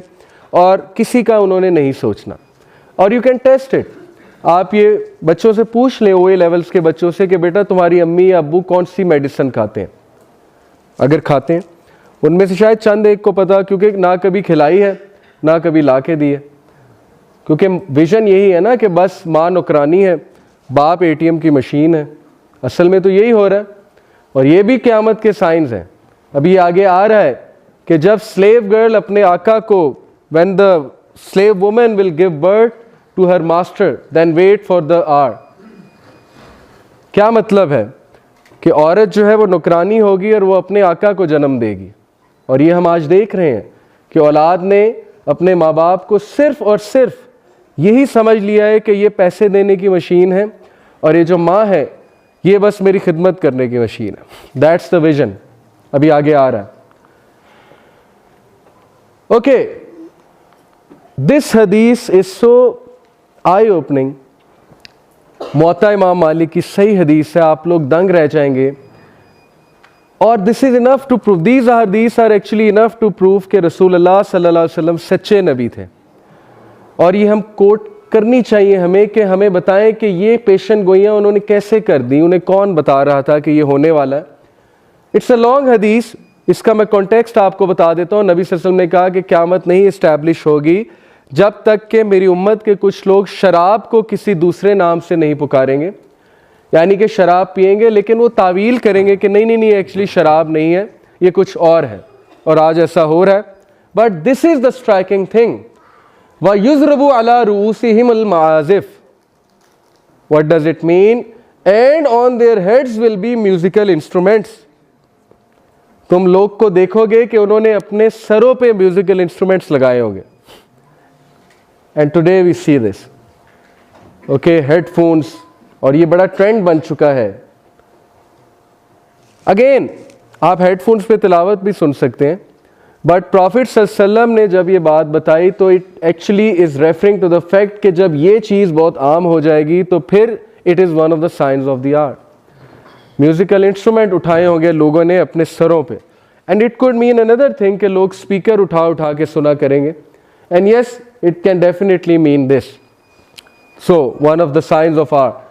और किसी का उन्होंने नहीं सोचना। और यू कैन टेस्ट इट। आप ये बच्चों से पूछ लें, OA लेवल्स के बच्चों से, कि बेटा तुम्हारी अम्मी या अब्बू कौन सी मेडिसिन खाते हैं। अगर खाते हैं, उनमें से शायद चंद एक को पता, क्योंकि ना कभी खिलाई है ना कभी ला के दी है। क्योंकि विजन यही है ना कि बस माँ नौकरानी है, बाप ATM की मशीन है। असल में तो यही हो रहा है, और ये भी क़यामत के साइंस हैं। अभी आगे आ रहा है कि जब स्लेव गर्ल अपने आका को, when the slave woman will give birth to her master, then wait for the hour. क्या मतलब है कि औरत जो है वो नौकरानी होगी और वो अपने आका को जन्म देगी। और ये हम आज देख रहे हैं कि औलाद ने अपने माँ बाप को सिर्फ और सिर्फ यही समझ लिया है कि ये पैसे देने की मशीन है, और ये जो माँ है ये बस मेरी खिदमत करने की मशीन है। That's the vision. अभी आगे आ रहा है। ओके, दिस हदीस इज सो आई ओपनिंग। मुअत्ता इमाम मालिक की सही हदीस है, आप लोग दंग रह जाएंगे। और this is enough to prove, these हदीस are actually enough to prove कि रसूलुल्लाह सल्लल्लाहु अलैहि वसल्लम सच्चे नबी थे। और ये हम कोट करनी चाहिए हमें, कि हमें बताएं कि ये पेशन गोइयाँ उन्होंने कैसे कर दी, उन्हें कौन बता रहा था कि ये होने वाला है। इट्स अ लॉन्ग हदीस, इसका मैं कॉन्टेक्स्ट आपको बता देता हूँ। नबी सल्लल्लाहु अलैहि वसल्लम ने कहा कि क़यामत नहीं इस्टेब्लिश होगी जब तक कि मेरी उम्मत के कुछ लोग शराब को किसी दूसरे नाम से नहीं पुकारेंगे। यानी कि शराब पिएंगे लेकिन वो तावील करेंगे कि नहीं नहीं नहीं, एक्चुअली शराब नहीं है, ये कुछ और है। और आज ऐसा हो रहा है। But this is the striking thing, व युज़रबु अला रूसिहिमुल माज़िफ। What does it mean? And on their heads will be musical instruments. तुम लोग को देखोगे कि उन्होंने अपने सरों पे म्यूजिकल इंस्ट्रूमेंट्स लगाए होंगे। And today we see this, okay, headphones, और ये बड़ा ट्रेंड बन चुका है। अगेन आप हेडफोन्स पे तिलावत भी सुन सकते हैं, बट प्रॉफिट सल्लल्लाहु अलैहि वसल्लम ने जब ये बात बताई तो it actually is referring to the fact कि जब ये चीज़ बहुत आम हो जाएगी तो फिर it is one of the science of the art. Musical instrument उठाए होंगे लोगों ने अपने सरों पे। And it could mean another thing कि लोग स्पीकर उठा उठा के सुना करेंगे। And yes, it can definitely mean this. So one of the science of art.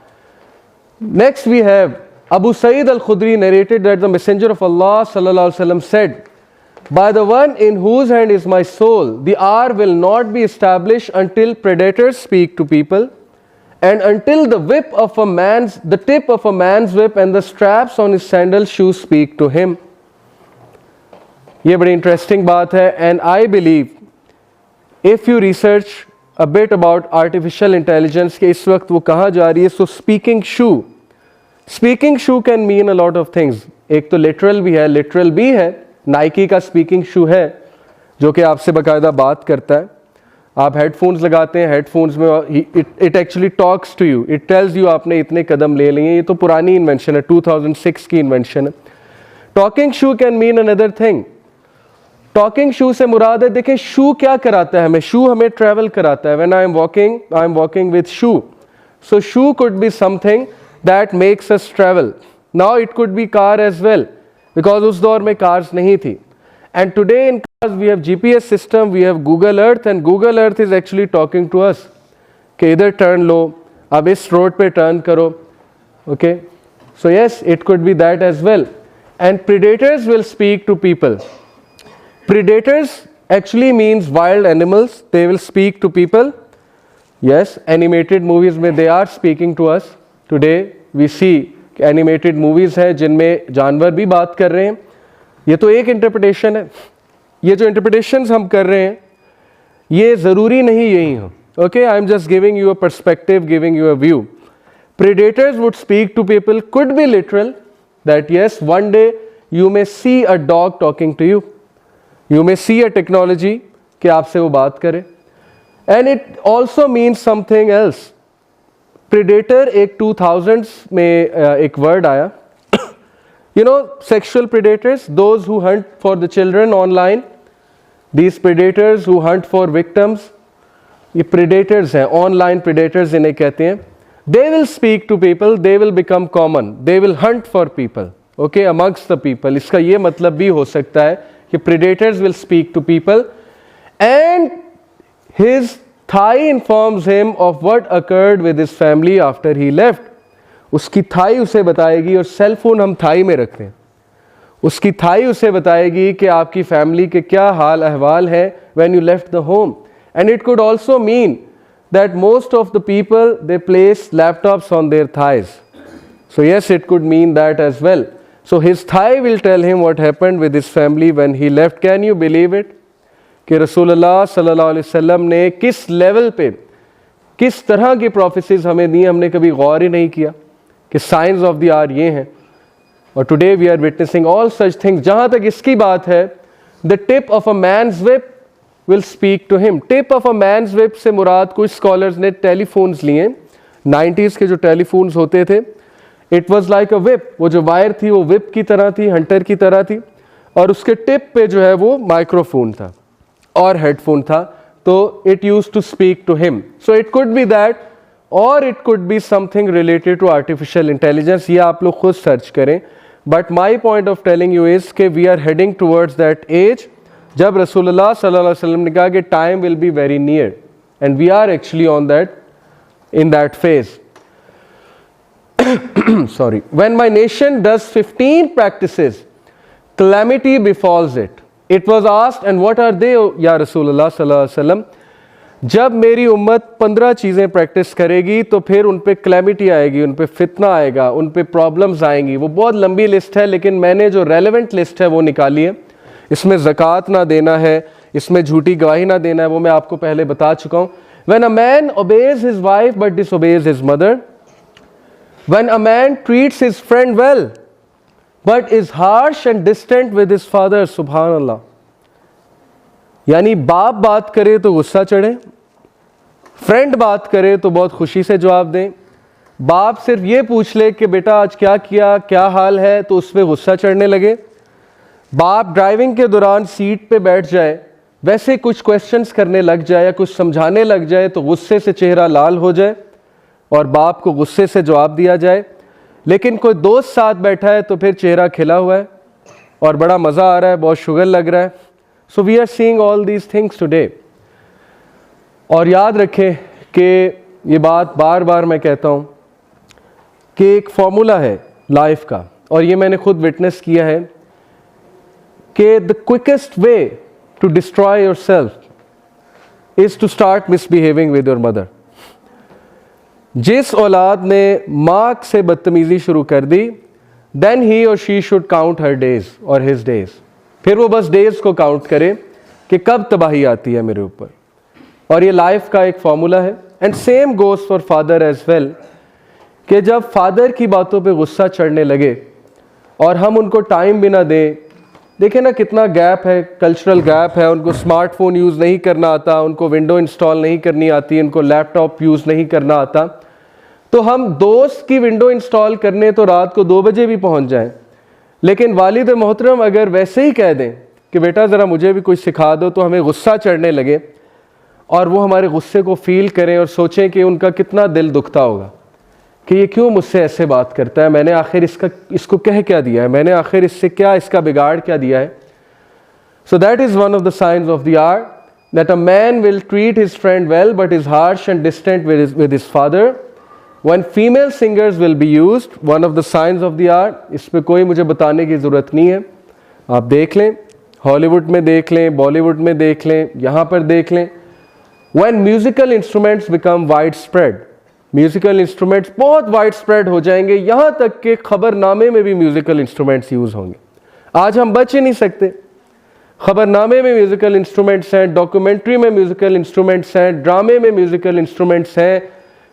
Next we have Abu Sa'id al-Khudri narrated that the Messenger of Allah sallallahu alaihi wasallam said, "By the one in whose hand is my soul, the hour will not be established until predators speak to people, and until the tip of a man's whip and the straps on his sandal shoes speak to him." ये बड़ी interesting बात है। And I believe if you research a bit about artificial intelligence कि इस वक्त वो कहाँ जा रही है। So speaking shoe can mean a lot of things। एक तो literal भी है, literal भी है। नाइकी का speaking shoe है जो कि आपसे बाकायदा बात करता है। आप हेडफोन्स लगाते हैं, हेडफोन्स में it actually talks to you, it tells you आपने इतने कदम ले लिए। ये तो पुरानी इन्वेंशन है, 2006 की इन्वेंशन है। Talking shoe can mean another thing। Talking shoe से मुराद है, देखें शू क्या कराता है हमें, शू हमें ट्रैवल कराता है। When I am walking with shoe, so shoe could be something that makes us travel. Now it could be car as well, because उस दौर में कार्स नहीं थी। And today in cars we have GPS system, we have Google Earth, and Google Earth is actually talking to us कि इधर turn लो, अब इस road पे टर्न करो। Okay, so yes, it could be that as well. And predators will speak to people. Predators actually means wild animals. They will speak to people. Yes, animated movies में they are speaking to us. Today we see animated movies है जिनमें जानवर भी बात कर रहे हैं। ये तो एक इंटरप्रिटेशन है। ये जो इंटरप्रिटेशंस हम कर रहे हैं ये ज़रूरी नहीं यही हो। Okay, I am just giving you a perspective, giving you a view. Predators would speak to people, could be literal, that yes, one day you may see a dog talking to you. You may see a technology कि आपसे वो बात करे। And it also means something else. Predator एक 2000s में एक word आया। You know, sexual predators, those who hunt for the children online, these predators who hunt for victims, ये predators हैं, online predators इन्हें कहते हैं। They will speak to people, they will become common, they will hunt for people, okay, amongst the people। इसका ये मतलब भी हो सकता है कि predators will speak to people, and his thigh informs him of what occurred with his family after he left. उसकी thigh उसे बताएगी, और सेल फोन हम थाई में रखते हैं, उसकी थाई उसे बताएगी कि आपकी फैमिली के क्या हाल अहवाल है when you left the home. And it could also mean that most of the people they place laptops on their thighs, so yes, it could mean that as well. So his thigh will tell him what happened with his family when he left. Can you believe it कि रसूलुल्लाह सल्लल्लाहु अलैहि वसल्लम ने किस level पे किस तरह की प्रोफेसीज हमें दी, हमने कभी गौर ही नहीं किया कि साइंस ऑफ द आवर ये हैं। और today we are witnessing all such things. जहाँ तक इसकी बात है, the tip of a man's whip will speak to him. Tip of a man's whip से मुराद कुछ स्कॉलर्स ने टेलीफोन्स लिए, 90s के जो टेलीफोन्स होते थे, it was like a whip. वो जो वायर थी वो विप की तरह थी, हंटर की तरह थी, और उसके टिप पे जो है वो माइक्रोफोन था और हेडफोन था, तो it use to speak to him. So it could be that, और it could be something related to artificial intelligence. ये आप लोग खुद सर्च करें, but my point of telling you is के we are heading towards that age जब रसूलुल्लाह सल्लल्लाहु अलैहि वसल्लम ने कहा कि time will be very near, and we are actually on that in that phase. Sorry. When my nation does 15 practices, calamity befalls it. It was asked, and what are they, या रसूलुल्लाह सल्लल्लाहु अलैहि वसल्लम? जब मेरी उम्मत 15 चीज़ें प्रैक्टिस करेगी तो फिर उन पे क्लैमिटी आएगी, उन पे फितना आएगा, उन पे प्रॉब्लम्स आएंगी। वो बहुत लंबी लिस्ट है, लेकिन मैंने जो रेलेवेंट लिस्ट है वो निकाली है। इसमें ज़कात ना देना है, इसमें झूठी गवाही ना देना है, वो मैं आपको पहले बता चुका हूँ। When a man obeys his wife but disobeys his mother, when a man treats his friend well but is harsh and distant with his father, subhan Allah, यानी बाप बात करे तो गुस्सा चढ़े, फ्रेंड बात करे तो बहुत खुशी से जवाब दें, बाप सिर्फ ये पूछ ले कि बेटा आज क्या किया, क्या हाल है, तो उस पर गुस्सा चढ़ने लगे, बाप ड्राइविंग के दौरान सीट पे बैठ जाए, वैसे कुछ क्वेश्चंस करने लग जाए या कुछ समझाने लग जाए तो गुस्से से चेहरा लाल हो जाए और बाप को गुस्से से जवाब दिया जाए। लेकिन कोई दोस्त साथ बैठा है तो फिर चेहरा खिला हुआ है और बड़ा मज़ा आ रहा है, बहुत शुगर लग रहा है। So we are seeing all these things today. और याद रखें कि ये बात बार बार मैं कहता हूँ कि एक फॉर्मूला है लाइफ का, और ये मैंने खुद विटनेस किया है कि the quickest way to destroy yourself is to start misbehaving with your mother. जिस औलाद ने माँ से बदतमीजी शुरू कर दी, then he or she should count her days or his days. फिर वो बस days को काउंट करे कि कब तबाही आती है मेरे ऊपर। और ये लाइफ का एक फॉर्मूला है। And same goes for father as well, कि जब फादर की बातों पे गुस्सा चढ़ने लगे और हम उनको टाइम भी ना दें, देखें ना कितना गैप है, कल्चरल गैप है। उनको स्मार्टफोन यूज़ नहीं करना आता, उनको विंडो इंस्टॉल नहीं करनी आती, उनको लैपटॉप यूज़ नहीं करना आता, तो हम दोस्त की विंडो इंस्टॉल करने तो रात को 2 बजे भी पहुंच जाएं, लेकिन वालिद मोहतरम अगर वैसे ही कह दें कि बेटा ज़रा मुझे भी कुछ सिखा दो, तो हमें गुस्सा चढ़ने लगे और वो हमारे गुस्से को फील करें और सोचें कि उनका कितना दिल दुखता होगा कि ये क्यों मुझसे ऐसे बात करता है, मैंने आखिर इसको कह क्या दिया है, मैंने आखिर इससे क्या इसका बिगाड़ क्या दिया है। So that is one of the science of the hour that a man will treat his friend well but is harsh and distant with his father. When female singers will be used, one of the science of the hour, इस पर कोई मुझे बताने की ज़रूरत नहीं है, आप देख लें, हॉलीवुड में देख लें, बॉलीवुड में देख लें, यहाँ पर देख लें। When musical instruments become wide spread, musical instruments बहुत वाइड स्प्रेड हो जाएंगे, यहाँ तक कि खबरनामे में भी म्यूजिकल इंस्ट्रूमेंट्स यूज़ होंगे। आज हम बच ही नहीं सकते, खबरनामे में म्यूजिकल इंस्ट्रूमेंट्स हैं, डॉक्यूमेंट्री में म्यूजिकल इंस्ट्रूमेंट्स हैं, ड्रामे में म्यूजिकल इंस्ट्रूमेंट्स हैं,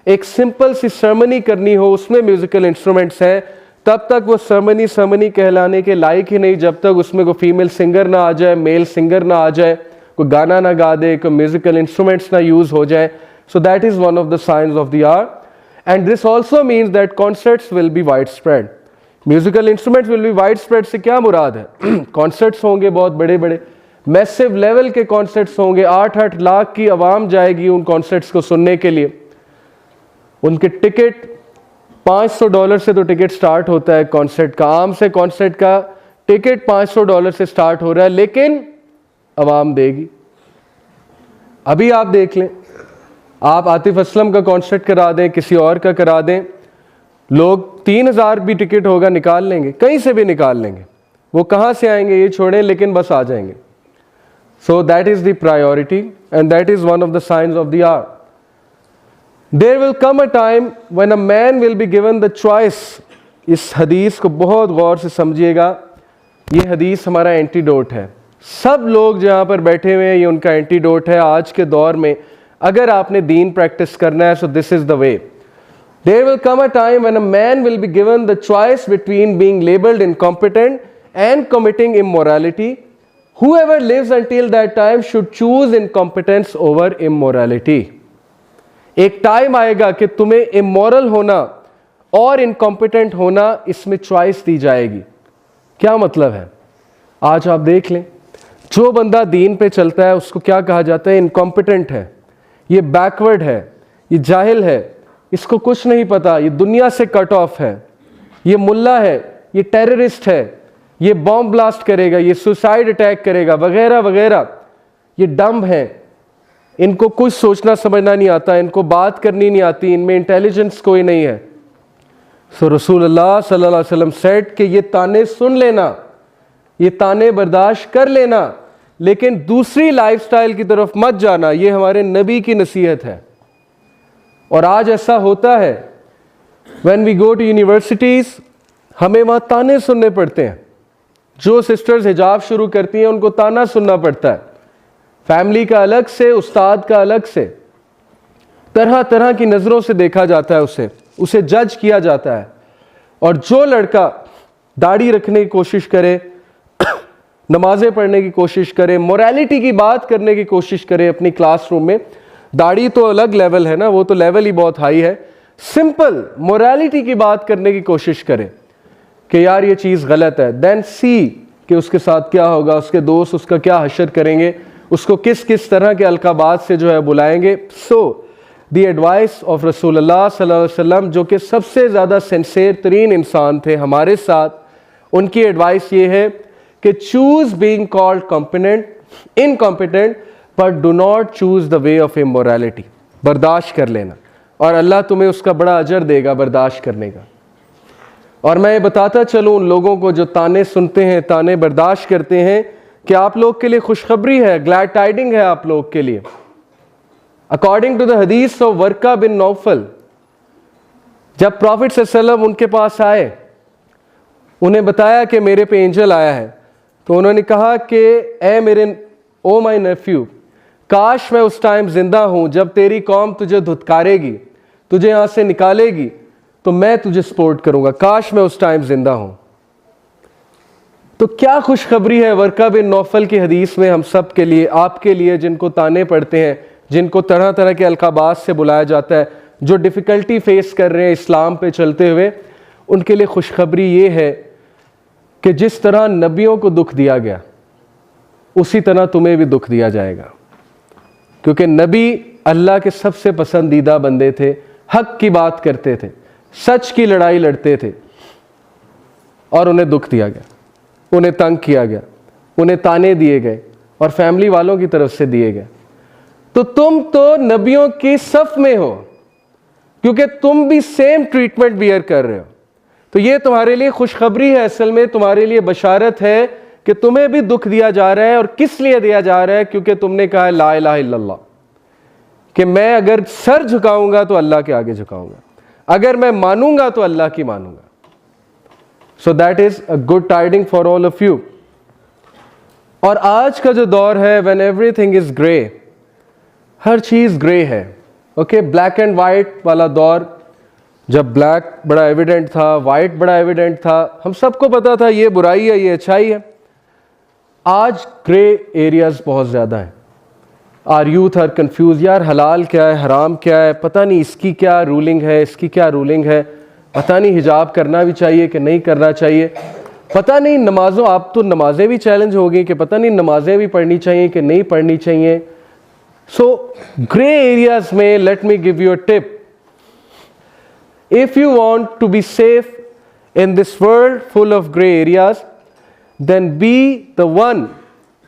एक सिंपल सी सर्मनी करनी हो उसमें म्यूजिकल इंस्ट्रूमेंट्स हैं, तब तक वो सर्मनी कहलाने के लायक ही नहीं जब तक उसमें कोई फीमेल सिंगर ना आ जाए, मेल सिंगर ना आ जाए, कोई गाना ना गा दे, कोई म्यूजिकल इंस्ट्रूमेंट्स ना यूज़ हो जाए। So that is one of the signs of the hour, and this also means that concerts will be widespread. Musical instruments will be widespread से क्या मुराद है? Concerts होंगे बहुत बड़े बड़े, massive level के concerts होंगे, 8-8 लाख की आवाम जाएगी उन concerts को सुनने के लिए। उनके टिकट $500 से तो टिकट स्टार्ट होता है कॉन्सर्ट का, आम से कॉन्सर्ट का टिकट $500 से स्टार्ट हो रहा है, लेकिन आवाम देगी। अभी आप देख लें आप आतिफ असलम का कॉन्सर्ट करा दें, किसी और का करा दें, लोग 3000 भी टिकट होगा निकाल लेंगे, कहीं से भी निकाल लेंगे, वो कहाँ से आएंगे ये छोड़ें, लेकिन बस आ जाएंगे. So that is the priority and that is one of the signs of the hour. There will come a time when a man will be given the choice. इस हदीस को बहुत गौर से समझिएगा, ये हदीस हमारा एंटीडोट है. सब लोग जहाँ पर बैठे हुए हैं ये उनका एंटीडोट है आज के दौर में. अगर आपने दीन प्रैक्टिस करना है, so this is the way. There will come a time when a man will be given the choice between being labeled incompetent and committing immorality. Whoever lives until that time should choose incompetence over immorality. एक time आएगा कि तुम्हें immoral होना और incompetent होना, इसमें choice दी जाएगी. क्या मतलब है? आज आप देख लें, जो बंदा दीन पे चलता है उसको क्या कहा जाता है? इनकॉम्पिटेंट है, ये बैकवर्ड है, ये जाहिल है, इसको कुछ नहीं पता, ये दुनिया से कट ऑफ है, ये मुल्ला है, ये टेररिस्ट है, ये बॉम्ब ब्लास्ट करेगा, ये सुसाइड अटैक करेगा, वगैरह वगैरह. ये डम्ब है, इनको कुछ सोचना समझना नहीं आता, इनको बात करनी नहीं आती, इनमें इंटेलिजेंस कोई नहीं है. सो रसूलुल्लाह सल्लल्लाहु अलैहि वसल्लम सेड कि ये ताने सुन लेना, ये ताने बर्दाश्त कर लेना, लेकिन दूसरी लाइफस्टाइल की तरफ मत जाना. ये हमारे नबी की नसीहत है. और आज ऐसा होता है, when we go to universities, हमें वहां ताने सुनने पड़ते हैं. जो सिस्टर्स हिजाब शुरू करती हैं उनको ताना सुनना पड़ता है, फैमिली का अलग से, उस्ताद का अलग से, तरह तरह की नज़रों से देखा जाता है, उसे जज किया जाता है. और जो लड़का दाढ़ी रखने की कोशिश करे, नमाजें पढ़ने की कोशिश करे, मोरालिटी की बात करने की कोशिश करे अपनी क्लासरूम में, दाढ़ी तो अलग लेवल है ना, वो तो लेवल ही बहुत हाई है, सिंपल मोरालिटी की बात करने की कोशिश करे कि यार ये चीज़ गलत है, देन सी कि उसके साथ क्या होगा, उसके दोस्त उसका क्या हशर करेंगे, उसको किस किस तरह के अलकाबात से जो है बुलाएंगे. सो द एडवाइस ऑफ रसूलुल्लाह सल्लल्लाहु अलैहि वसल्लम, जो कि सबसे ज़्यादा सिंसेयर तरीन इंसान थे हमारे साथ, उनकी एडवाइस ये है कि choose being called competent, incompetent, but do not choose the way of immorality. बर्दाश्त कर लेना और अल्लाह तुम्हें उसका बड़ा अजर देगा बर्दाश्त करने का. और मैं ये बताता चलूँ उन लोगों को जो ताने सुनते हैं, ताने बर्दाश्त करते हैं, कि आप लोग के लिए खुशखबरी है, ग्लैड टाइडिंग है आप लोग के लिए. अकॉर्डिंग टू द हदीस ऑफ वर्का बिन नौफल, जब प्रॉफिट सल्लल्लाहु अलैहि वसल्लम उनके पास आए, उन्हें बताया कि मेरे पे एंजल आया है, तो उन्होंने कहा कि ए मेरे, ओ माय नेफ्यू, काश मैं उस टाइम जिंदा हूं जब तेरी कौम तुझे धुतकारेगी, तुझे यहां से निकालेगी, तो मैं तुझे सपोर्ट करूंगा, काश मैं उस टाइम जिंदा हूं. तो क्या खुशखबरी है वर्का बिन नौफल की हदीस में हम सब के लिए, आपके लिए, जिनको ताने पड़ते हैं, जिनको तरह तरह के अलकाबात से बुलाया जाता है, जो डिफ़िकल्टी फेस कर रहे हैं इस्लाम पे चलते हुए, उनके लिए खुशखबरी ये है कि जिस तरह नबियों को दुख दिया गया उसी तरह तुम्हें भी दुख दिया जाएगा. क्योंकि नबी अल्लाह के सबसे पसंदीदा बंदे थे, हक की बात करते थे, सच की लड़ाई लड़ते थे, और उन्हें दुख दिया गया, उन्हें तंग किया गया, उन्हें ताने दिए गए और फैमिली वालों की तरफ से दिए गए. तो तुम तो नबियों की सफ में हो, क्योंकि तुम भी सेम ट्रीटमेंट बियर कर रहे हो. तो ये तुम्हारे लिए खुशखबरी है, असल में तुम्हारे लिए बशारत है कि तुम्हें भी दुख दिया जा रहा है. और किस लिए दिया जा रहा है? क्योंकि तुमने कहा ला इलाहा इल्लल्लाह, कि मैं अगर सर झुकाऊंगा तो अल्लाह के आगे झुकाऊंगा, अगर मैं मानूंगा तो अल्लाह की मानूंगा. सो that is a good tidying for all of you. और आज का जो दौर है, व्हेन एवरीथिंग इज ग्रे, हर चीज ग्रे है, ओके, ब्लैक एंड वाइट वाला दौर, जब ब्लैक बड़ा एविडेंट था, वाइट बड़ा एविडेंट था, हम सबको पता था ये बुराई है, ये अच्छाई है. आज ग्रे एरियाज बहुत ज़्यादा हैं. आर यूथ आर कंफ्यूज, यार हलाल क्या है, हराम क्या है, पता नहीं इसकी क्या रूलिंग है, इसकी क्या रूलिंग है, पता नहीं हिजाब करना भी चाहिए कि नहीं करना चाहिए, पता नहीं नमाजों, आप तो नमाजें भी चैलेंज हो गई कि पता नहीं नमाजें भी पढ़नी चाहिए कि नहीं पढ़नी चाहिए. सो ग्रे एरियाज में let me give you a tip. If you want to be safe in this world full of gray areas, then be the one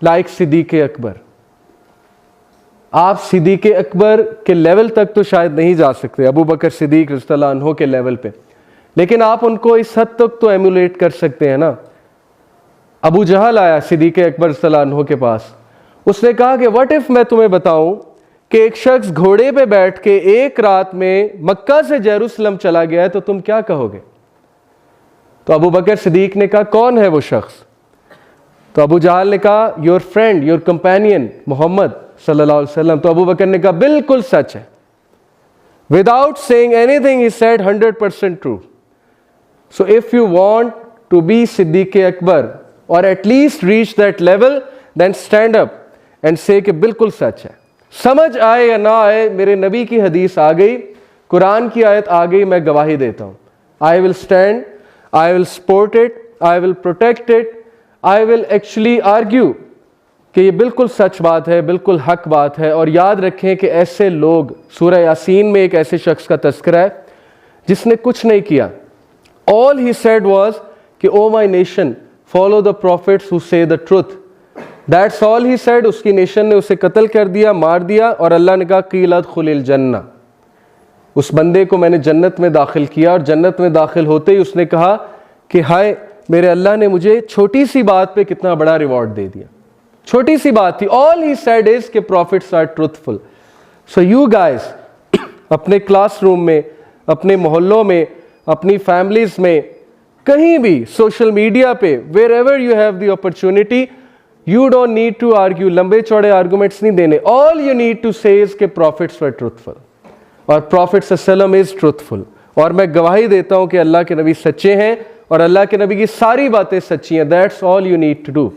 like Siddiq Akbar. आप सिद्दीक़ अकबर के लेवल तक तो शायद नहीं जा सकते, अबू बकर सिद्दीक़ रज़ियल्लाहु अन्हु के लेवल पे, लेकिन आप उनको इस हद तक तो एमुलेट कर सकते हैं ना। अबू जहल आया सिद्दीक़ अकबर रज़ियल्लाहु अन्हु के पास, उसने कहा कि व्हाट इफ मैं तुम्हें बताऊं कि एक शख्स घोड़े पे बैठ के एक रात में मक्का से जेरूसलम चला गया है, तो तुम क्या कहोगे? तो अबू बकर सिद्दीक ने कहा कौन है वो शख्स? तो अबू जहल ने कहा your friend, your companion Muhammad सल्लल्लाहु अलैहि वसल्लम। तो अबू बकर ने कहा बिल्कुल सच है। Without saying anything he said 100% true. So if you want to be Siddiq Akbar और at least reach that level, then stand up and say कि बिल्कुल सच है। समझ आए या ना आए, मेरे नबी की हदीस आ गई, कुरान की आयत आ गई, मैं गवाही देता हूं। I will stand, I will support it, I will protect it, I will actually argue कि ये बिल्कुल सच बात है, बिल्कुल हक बात है। और याद रखें कि ऐसे लोग, सूरह यासीन में एक ऐसे शख्स का तस्करा है जिसने कुछ नहीं किया। ऑल ही सेड वाज कि O my nation follow the prophets who say the truth. That's all he said. उसकी नेशन ने उसे कत्ल कर दिया, मार दिया, और अल्लाह ने कहा क़ील उदख़ुलिल जन्नह, उस बंदे को मैंने जन्नत में दाखिल किया। और जन्नत में दाखिल होते ही उसने कहा कि हाय मेरे अल्लाह ने मुझे छोटी सी बात पे कितना बड़ा रिवॉर्ड दे दिया। छोटी सी बात थी। ऑल ही सेड इज कि prophets are truthful. So you guys अपने क्लासरूम में, अपने मोहल्लों में, अपनी फैमिलीज में, कहीं भी, सोशल मीडिया पे, wherever you have the opportunity, you don't need to argue, लंबे चौड़े आर्गूमेंट्स नहीं देने। All you need to say is के प्रॉफिट्स वर ट्रूथफुल और प्रॉफिट सल्लल्लाहु अलैहि वसल्लम इज ट्रूथफुल। और मैं गवाही देता हूं कि अल्लाह के नबी सच्चे हैं और अल्लाह के नबी की सारी बातें सच्ची हैं। That's all you need to do.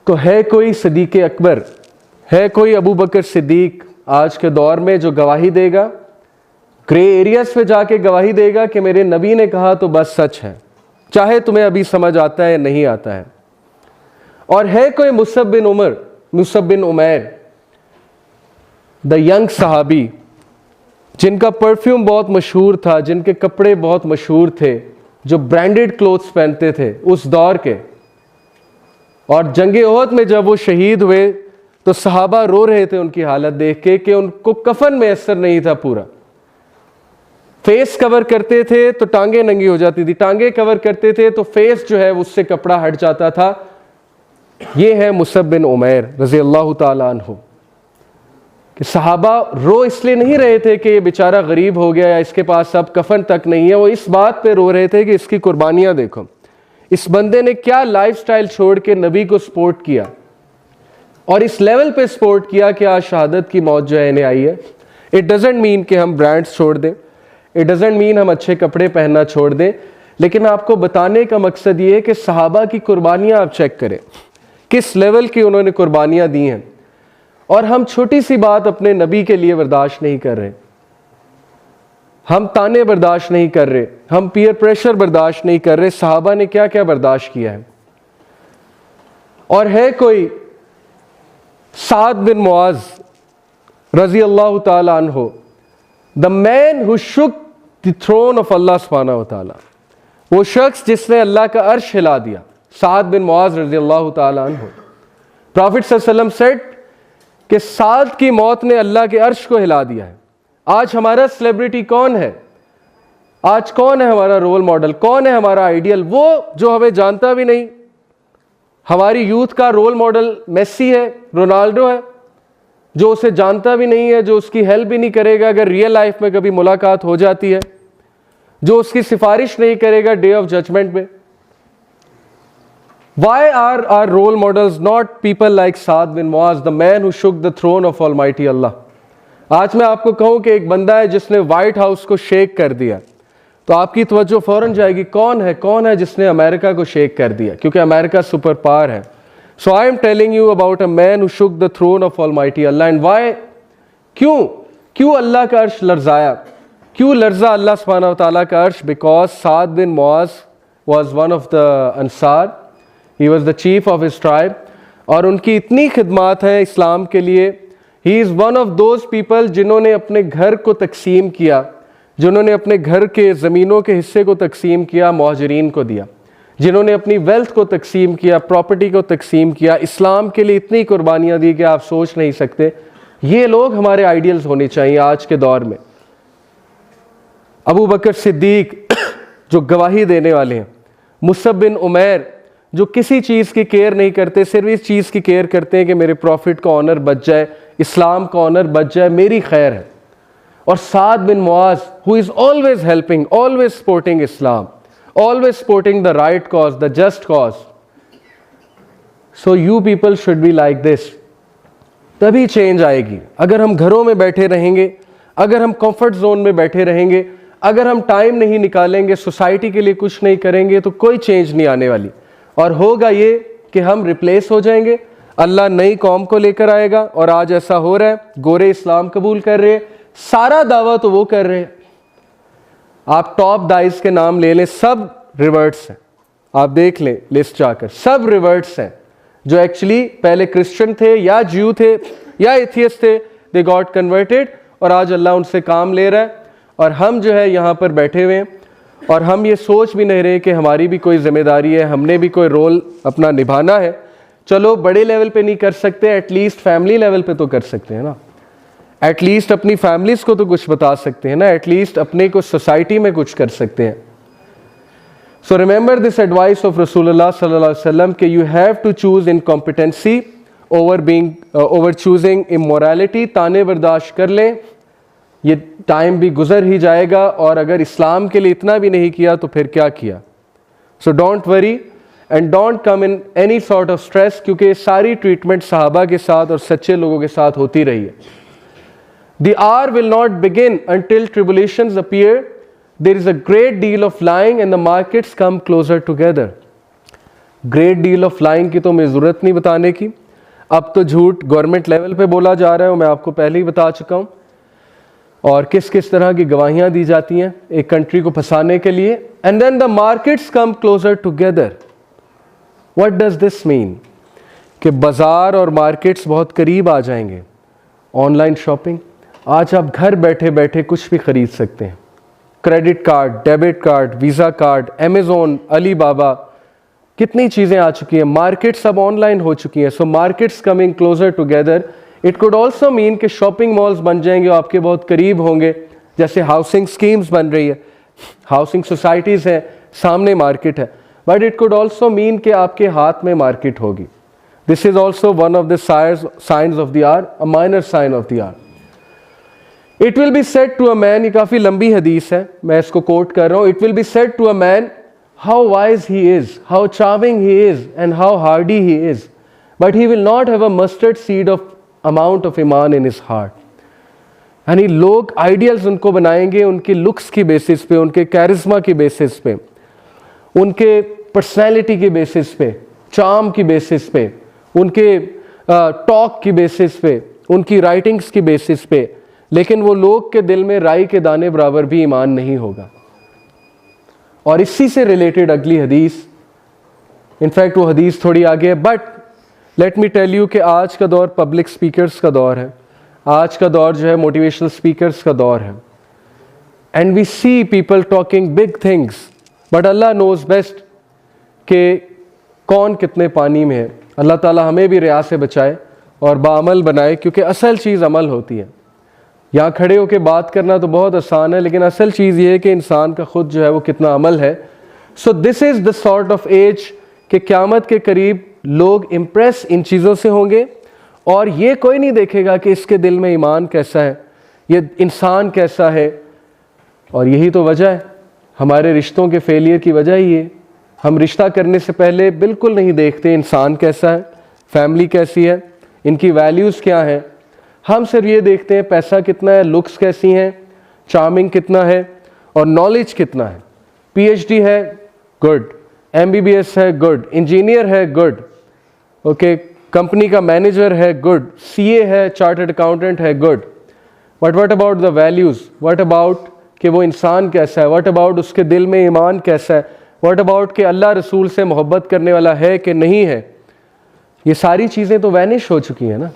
तो है कोई सिद्दीक़ अकबर, है कोई अबू बकर सिद्दीक आज के दौर में जो गवाही देगा, ग्रे एरियाज पे जाके गवाही देगा कि मेरे नबी ने कहा तो बस सच है, चाहे तुम्हें अभी समझ आता है या नहीं आता है? और है कोई मुसअब बिन उमर, मुसअब बिन उमैर, द यंग सहाबी, जिनका परफ्यूम बहुत मशहूर था, जिनके कपड़े बहुत मशहूर थे, जो ब्रांडेड क्लोथ्स पहनते थे उस दौर के, और जंगे ओहद में जब वो शहीद हुए तो सहाबा रो रहे थे उनकी हालत देख के कि उनको कफन में असर नहीं था पूरा। फेस कवर करते थे तो टांगे नंगी हो जाती थी, टांगे कवर करते थे तो फेस जो है उससे कपड़ा हट जाता था। ये है मुसअब बिन उमैर रज़ियल्लाहु ताला अन्हु। कि सहाबा रो इसलिए नहीं रहे थे कि ये बेचारा गरीब हो गया या इसके पास अब कफन तक नहीं है, वो इस बात पे रो रहे थे कि इसकी कुर्बानियां देखो, इस बंदे ने क्या लाइफस्टाइल छोड़ के नबी को सपोर्ट किया और इस लेवल पे सपोर्ट किया कि आज शहादत की मौत जो है इन्हें आई है। इट डजेंट मीन कि हम ब्रांड्स छोड़ दें, इट डजेंट मीन हम अच्छे कपड़े पहनना छोड़ दें, लेकिन आपको बताने का मकसद ये है कि सहाबा की कुर्बानियां आप चेक करें, किस लेवल की उन्होंने कुर्बानियां दी हैं। और हम छोटी सी बात अपने नबी के लिए बर्दाश्त नहीं कर रहे, हम ताने बर्दाश्त नहीं कर रहे, हम पीयर प्रेशर बर्दाश्त नहीं कर रहे। सहाबा ने क्या क्या बर्दाश्त किया है। और है कोई साद बिन मुआज रजी अल्लाह ताला अन्हु, the man who shook the throne of Allah सुब्हानहू व तआला, वो शख्स जिसने अल्लाह का अर्श हिला दिया, साद बिन मुआज रजी अल्लाह ताला अन्हु। प्रॉफिट सल्लल्लाहु अलैहि वसल्लम सेड कि साद की मौत ने अल्लाह के अर्श को हिला दिया है। आज हमारा सेलिब्रिटी कौन है? आज कौन है हमारा रोल मॉडल? कौन है हमारा आइडियल? वो जो हमें जानता भी नहीं। हमारी यूथ का रोल मॉडल मेसी है, रोनाल्डो है, जो उसे जानता भी नहीं है, जो उसकी हेल्प भी नहीं करेगा अगर रियल लाइफ में कभी मुलाकात हो जाती है, जो उसकी सिफारिश नहीं करेगा डे ऑफ जजमेंट में। Why are our role models not people like Saad bin Muaz, the man who shook the throne of Almighty Allah? आज मैं आपको कहूं कि एक बंदा है जिसने व्हाइट हाउस को शेक कर दिया, तो आपकी तवज्जो फौरन जाएगी कौन है जिसने अमेरिका को शेक कर दिया, क्योंकि अमेरिका सुपर पावर है। So I am telling you about a man who shook the throne of almighty Allah. And why? क्यों अल्लाह का अर्श लर्जाया? क्यों लर्जा अल्लाह सुब्हानहू व तआला का अर्श? Because Saad bin Muaz was one of the Ansar, he was the chief of his tribe, और उनकी इतनी खिदमात है इस्लाम के लिए। He is one of those people जिन्होंने अपने घर को तकसीम किया, जिन्होंने अपने घर के ज़मीनों के हिस्से को तकसीम किया, मुहाजिरीन को दिया। जिन्होंने अपनी वेल्थ को तकसीम किया, प्रॉपर्टी को तकसीम किया, इस्लाम के लिए इतनी कुर्बानियाँ दी कि आप सोच नहीं सकते। ये लोग हमारे आइडियल्स होने चाहिए आज के दौर में। अबू बकर सिद्दीक जो गवाही देने वाले हैं, मुसअब बिन उमैर जो किसी चीज़ की केयर नहीं करते, सिर्फ इस चीज़ की केयर करते हैं कि मेरे प्रॉफिट का ऑनर बच जाए, इस्लाम का ऑनर बच जाए, मेरी खैर है। और Saad bin Muaz who is always helping, always supporting Islam, always supporting the right cause, the just cause. So you people should be like this, तभी चेंज आएगी। अगर हम घरों में बैठे रहेंगे, अगर हम कंफर्ट जोन में बैठे रहेंगे, अगर हम टाइम नहीं निकालेंगे, सोसाइटी के लिए कुछ नहीं करेंगे, तो कोई चेंज नहीं आने वाली। और होगा ये कि हम रिप्लेस हो जाएंगे, अल्लाह नई कौम को लेकर आएगा। और आज ऐसा हो रहा है, गोरे इस्लाम कबूल कर रहे हैं, सारा दावा तो वो कर रहे हैं। आप टॉप दाइस के नाम ले लें, सब रिवर्ट्स हैं, आप देख लें लिस्ट जाकर, सब रिवर्ट्स हैं जो एक्चुअली पहले क्रिश्चियन थे या ज्यू थे या एथियस्ट थे, दे गॉट कन्वर्टेड, और आज अल्लाह उनसे काम ले रहा है। और हम जो है यहाँ पर बैठे हुए हैं और हम ये सोच भी नहीं रहे कि हमारी भी कोई जिम्मेदारी है, हमने भी कोई रोल अपना निभाना है। चलो बड़े लेवल पे नहीं कर सकते, एटलीस्ट फैमिली लेवल पे तो कर सकते हैं ना, एटलीस्ट अपनी फैमिलीज को तो कुछ बता सकते हैं ना, एटलीस्ट अपने को सोसाइटी में कुछ कर सकते हैं। So remember this advice of रसूलुल्लाह सल्लल्लाहु अलैहि वसल्लम कि you have to choose incompetency over choosing immorality. ताने बर्दाश्त कर लें, ये टाइम भी गुजर ही जाएगा, और अगर इस्लाम के लिए इतना भी नहीं किया तो फिर क्या किया। So don't worry and don't come in any sort of stress, क्योंकि ये सारी ट्रीटमेंट सहाबा के साथ और सच्चे लोगों के साथ होती रही है। The hour will not begin until tribulations appear. There is a great deal of lying and the markets come closer together. Great deal of lying की तो मैं ज़रूरत नहीं बताने की। अब तो झूठ गवर्नमेंट लेवल पे बोला जा रहा है, मैं आपको पहले ही बता चुका हूँ, और किस किस तरह की गवाहियाँ दी जाती हैं एक कंट्री को फंसाने के लिए। And then the markets come closer together. What does this mean? कि बाज़ार और मार्केट्स बहुत करीब आ जाएंगे। ऑनलाइन शॉपिंग, आज आप घर बैठे बैठे कुछ भी खरीद सकते हैं। Credit card, debit card, visa card, Amazon, Alibaba, कितनी चीज़ें आ चुकी हैं। मार्केट्स अब ऑनलाइन हो चुकी हैं। सो markets coming closer together. It could also mean कि शॉपिंग मॉल्स बन जाएंगे, आपके बहुत करीब होंगे, जैसे हाउसिंग स्कीम्स बन रही है, हाउसिंग सोसाइटीज़ हैं, सामने मार्केट है। But it could also mean कि आपके हाथ में मार्केट होगी। This is also one of the science of the hour, a minor sign of the hour. It will be said to a man, ये काफ़ी लंबी हदीस है, मैं इसको कोट कर रहा हूँ। It will be said to a man how wise he is, how charming he is and how hardy he is, but he will not have a mustard seed of amount of ईमान in his heart. यानी लोग ideals उनको बनाएंगे उनकी looks की basis पे, उनके charisma की बेसिस पे, उनके पर्सनैलिटी की बेसिस पे, चार्म की बेसिस पे, उनके टॉक की बेसिस पे, उनकी राइटिंग्स की बेसिस पे, लेकिन वो लोग के दिल में राई के दाने बराबर भी ईमान नहीं होगा। और इसी से रिलेटेड अगली हदीस, इनफैक्ट वो हदीस थोड़ी आगे है, but let me tell you कि आज का दौर पब्लिक स्पीकर्स का दौर है, आज का दौर जो है मोटिवेशनल स्पीकर्स का दौर है। And we see people talking big things, but Allah knows best कि कौन कितने पानी में है। अल्लाह ताला हमें भी रिया से बचाए और बाअमल बनाए, क्योंकि असल चीज़ अमल होती है। यहाँ खड़े होकर बात करना तो बहुत आसान है, लेकिन असल चीज़ ये है कि इंसान का खुद जो है वो कितना अमल है। So this is the sort of age कि क़यामत के करीब लोग इम्प्रेस इन चीज़ों से होंगे, और ये कोई नहीं देखेगा कि इसके दिल में ईमान कैसा है, ये इंसान कैसा है। और यही तो वजह है हमारे रिश्तों के फेलियर की वजह ही है। हम रिश्ता करने से पहले बिल्कुल नहीं देखते इंसान कैसा है, फैमिली कैसी है, इनकी वैल्यूज़ क्या हैं। हम सिर्फ ये देखते हैं पैसा कितना है, लुक्स कैसी हैं, चार्मिंग कितना है और नॉलेज कितना है। पीएचडी है, गुड, एमबीबीएस है, गुड, इंजीनियर है, गुड, ओके, कंपनी का मैनेजर है, गुड, सीए है, चार्टर्ड अकाउंटेंट है, good. But what about the values, what about कि वो इंसान कैसा है, व्हाट अबाउट उसके दिल में ईमान कैसा है, व्हाट अबाउट कि अल्लाह रसूल से मोहब्बत करने वाला है कि नहीं है। ये सारी चीज़ें तो वैनिश हो चुकी हैं ना।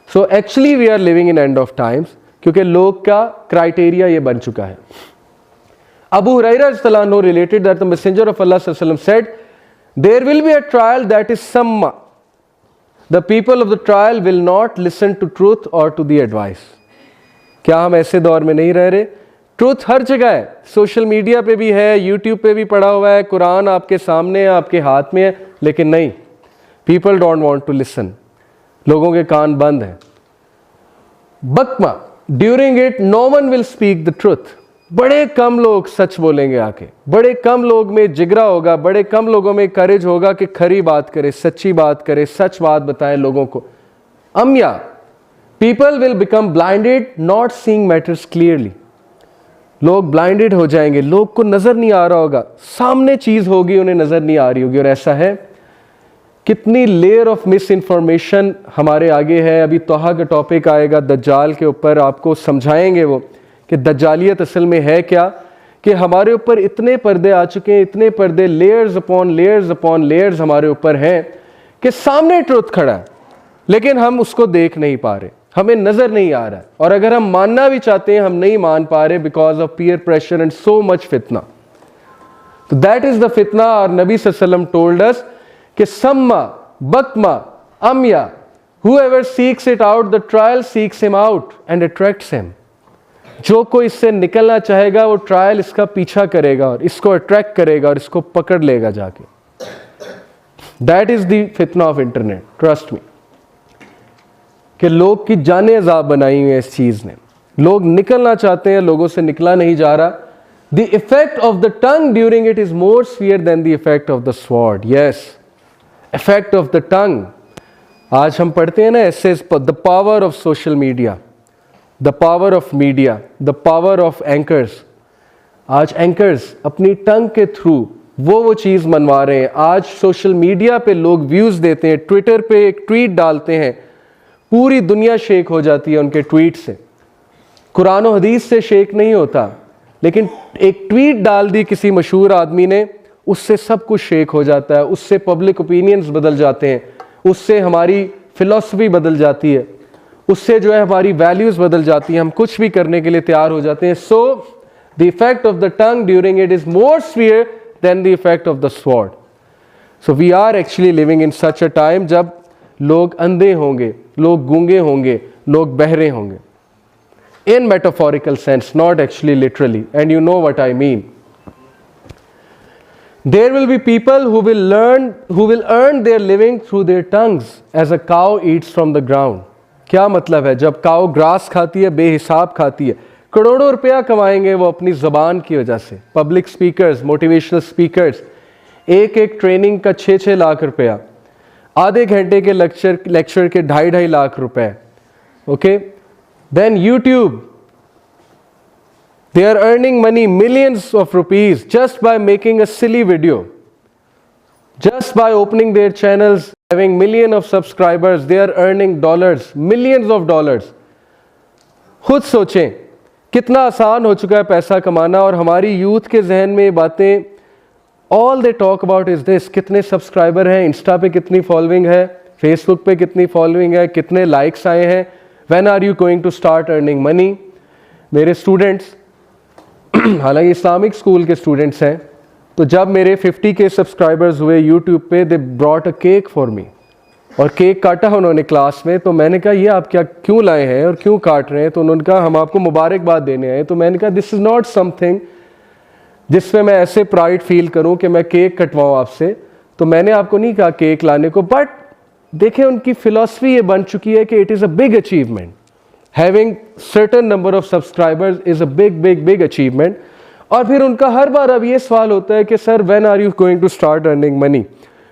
So actually we are living in end of times, क्योंकि लोग का क्राइटेरिया ये बन चुका है। अबू हुरैरा रज़ियल्लाहु अन्हु related that the messenger of Allah सल्लल्लाहु अलैहि वसल्लम said There will be a trial that is samma. The people of the trial will not listen to truth or to the advice. क्या हम ऐसे दौर में नहीं रह रहे? ट्रूथ हर जगह है, सोशल मीडिया पे भी है, यूट्यूब पे भी पड़ा हुआ है, कुरान आपके सामने है, आपके हाथ में है, लेकिन नहीं, people don't want to listen, लोगों के कान बंद हैं. बकमा, during it no one will speak the truth. बड़े कम लोग सच बोलेंगे आके, बड़े कम लोग में जिगरा होगा, बड़े कम लोगों में करेज होगा कि खरी बात करे, सच्ची बात करे, सच बात बताए लोगों को. अम्या, people will become blinded not seeing matters clearly. लोग ब्लाइंडेड हो जाएंगे, लोग को नजर नहीं आ रहा होगा, सामने चीज होगी उन्हें नजर नहीं आ रही होगी. और ऐसा है, कितनी लेयर ऑफ मिस इन्फॉर्मेशन हमारे आगे है. अभी तोहा का टॉपिक आएगा दज्जाल के ऊपर, आपको समझाएंगे वो कि दज्जालियत असल में है क्या, कि हमारे ऊपर इतने पर्दे आ चुके हैं, इतने पर्दे, layers upon layers upon layers हमारे ऊपर हैं कि सामने ट्रुथ खड़ा है लेकिन हम उसको देख नहीं पा रहे, हमें नजर नहीं आ रहा है. और अगर हम मानना भी चाहते हैं हम नहीं मान पा रहे because of peer pressure and so much फितना. तो दैट इज द फितना. और नबी सल्लल्लाहु अलैहि वसल्लम टोल्ड अस कि सम्मा Bakma Amya, whoever seeks it out, the trial seeks him out and attracts him. जो कोई इससे निकलना चाहेगा वो ट्रायल इसका पीछा करेगा और इसको अट्रैक्ट करेगा और इसको पकड़ लेगा जाके. दैट इज द फितना ऑफ इंटरनेट, ट्रस्ट मी. कि लोग की जाने अजाब बनाई हुई है इस चीज ने. लोग निकलना चाहते हैं, लोगों से निकला नहीं जा रहा. The effect of the tongue during it is more severe than the effect of the sword. Yes, effect of the tongue. आज हम पढ़ते हैं ना ऐसे, the power of social media, the power of media, the power of anchors. आज anchors अपनी tongue के through वो चीज मनवा रहे हैं. आज सोशल मीडिया पे लोग व्यूज देते हैं, ट्विटर पे एक ट्वीट डालते हैं, पूरी दुनिया शेक हो जाती है उनके ट्वीट से. कुरान और हदीस से शेक नहीं होता, लेकिन एक ट्वीट डाल दी किसी मशहूर आदमी ने, उससे सब कुछ शेक हो जाता है, उससे पब्लिक ओपिनियंस बदल जाते हैं, उससे हमारी फिलॉसफी बदल जाती है, उससे जो है हमारी वैल्यूज बदल जाती हैं, हम कुछ भी करने के लिए तैयार हो जाते हैं. So the effect of the tongue during it is more severe than the effect of the sword. So we are actually living in such a time जब लोग अंधे होंगे, लोग गूंगे होंगे, लोग बहरे होंगे. In metaphorical sense, not actually literally, and you know what I mean. There will be people who will earn their living through their tongues as a cow eats from the ground. क्या मतलब है? जब काऊ grass खाती है, बेहिसाब खाती है, करोड़ों रुपया कमाएंगे वो अपनी जबान की वजह से. पब्लिक स्पीकर्स, मोटिवेशनल स्पीकर्स, एक एक ट्रेनिंग का 6-6 लाख रुपया, आधे घंटे के लेक्चर के 2.5 लाख रुपए. Okay, then YouTube, they are earning money, millions of rupees, just by making a silly video, just by opening their channels, having millions of subscribers, they are earning dollars, millions of dollars. खुद सोचें कितना आसान हो चुका है पैसा कमाना. और हमारी यूथ के जहन में ये बातें, all they talk about is this, कितने सब्सक्राइबर हैं, इंस्टा पे कितनी फॉलोइंग है, फेसबुक पे कितनी फॉलोइंग है, कितने लाइक्स आए हैं, when are you going to start earning money. मेरे स्टूडेंट्स हालांकि इस्लामिक स्कूल के स्टूडेंट्स हैं, तो जब मेरे 50K सब्सक्राइबर्स हुए यूट्यूब पे, they brought a cake for me, और केक काटा उन्होंने क्लास में. तो मैंने कहा ये आप क्या क्यों लाए हैं और क्यों काट रहे हैं? तो उन्होंने कहा हम आपको मुबारकबाद देने आए. तो मैंने कहा दिस इज़ नॉट समथिंग जिसमें मैं ऐसे प्राइड फील करूं कि मैं केक कटवाऊं आपसे. तो मैंने आपको नहीं कहा केक लाने को, बट देखें उनकी फिलॉसफी ये बन चुकी है कि it is a big achievement. Having certain number of subscribers is a big big big achievement. और फिर उनका हर बार अब ये सवाल होता है कि sir when are you going to start earning money,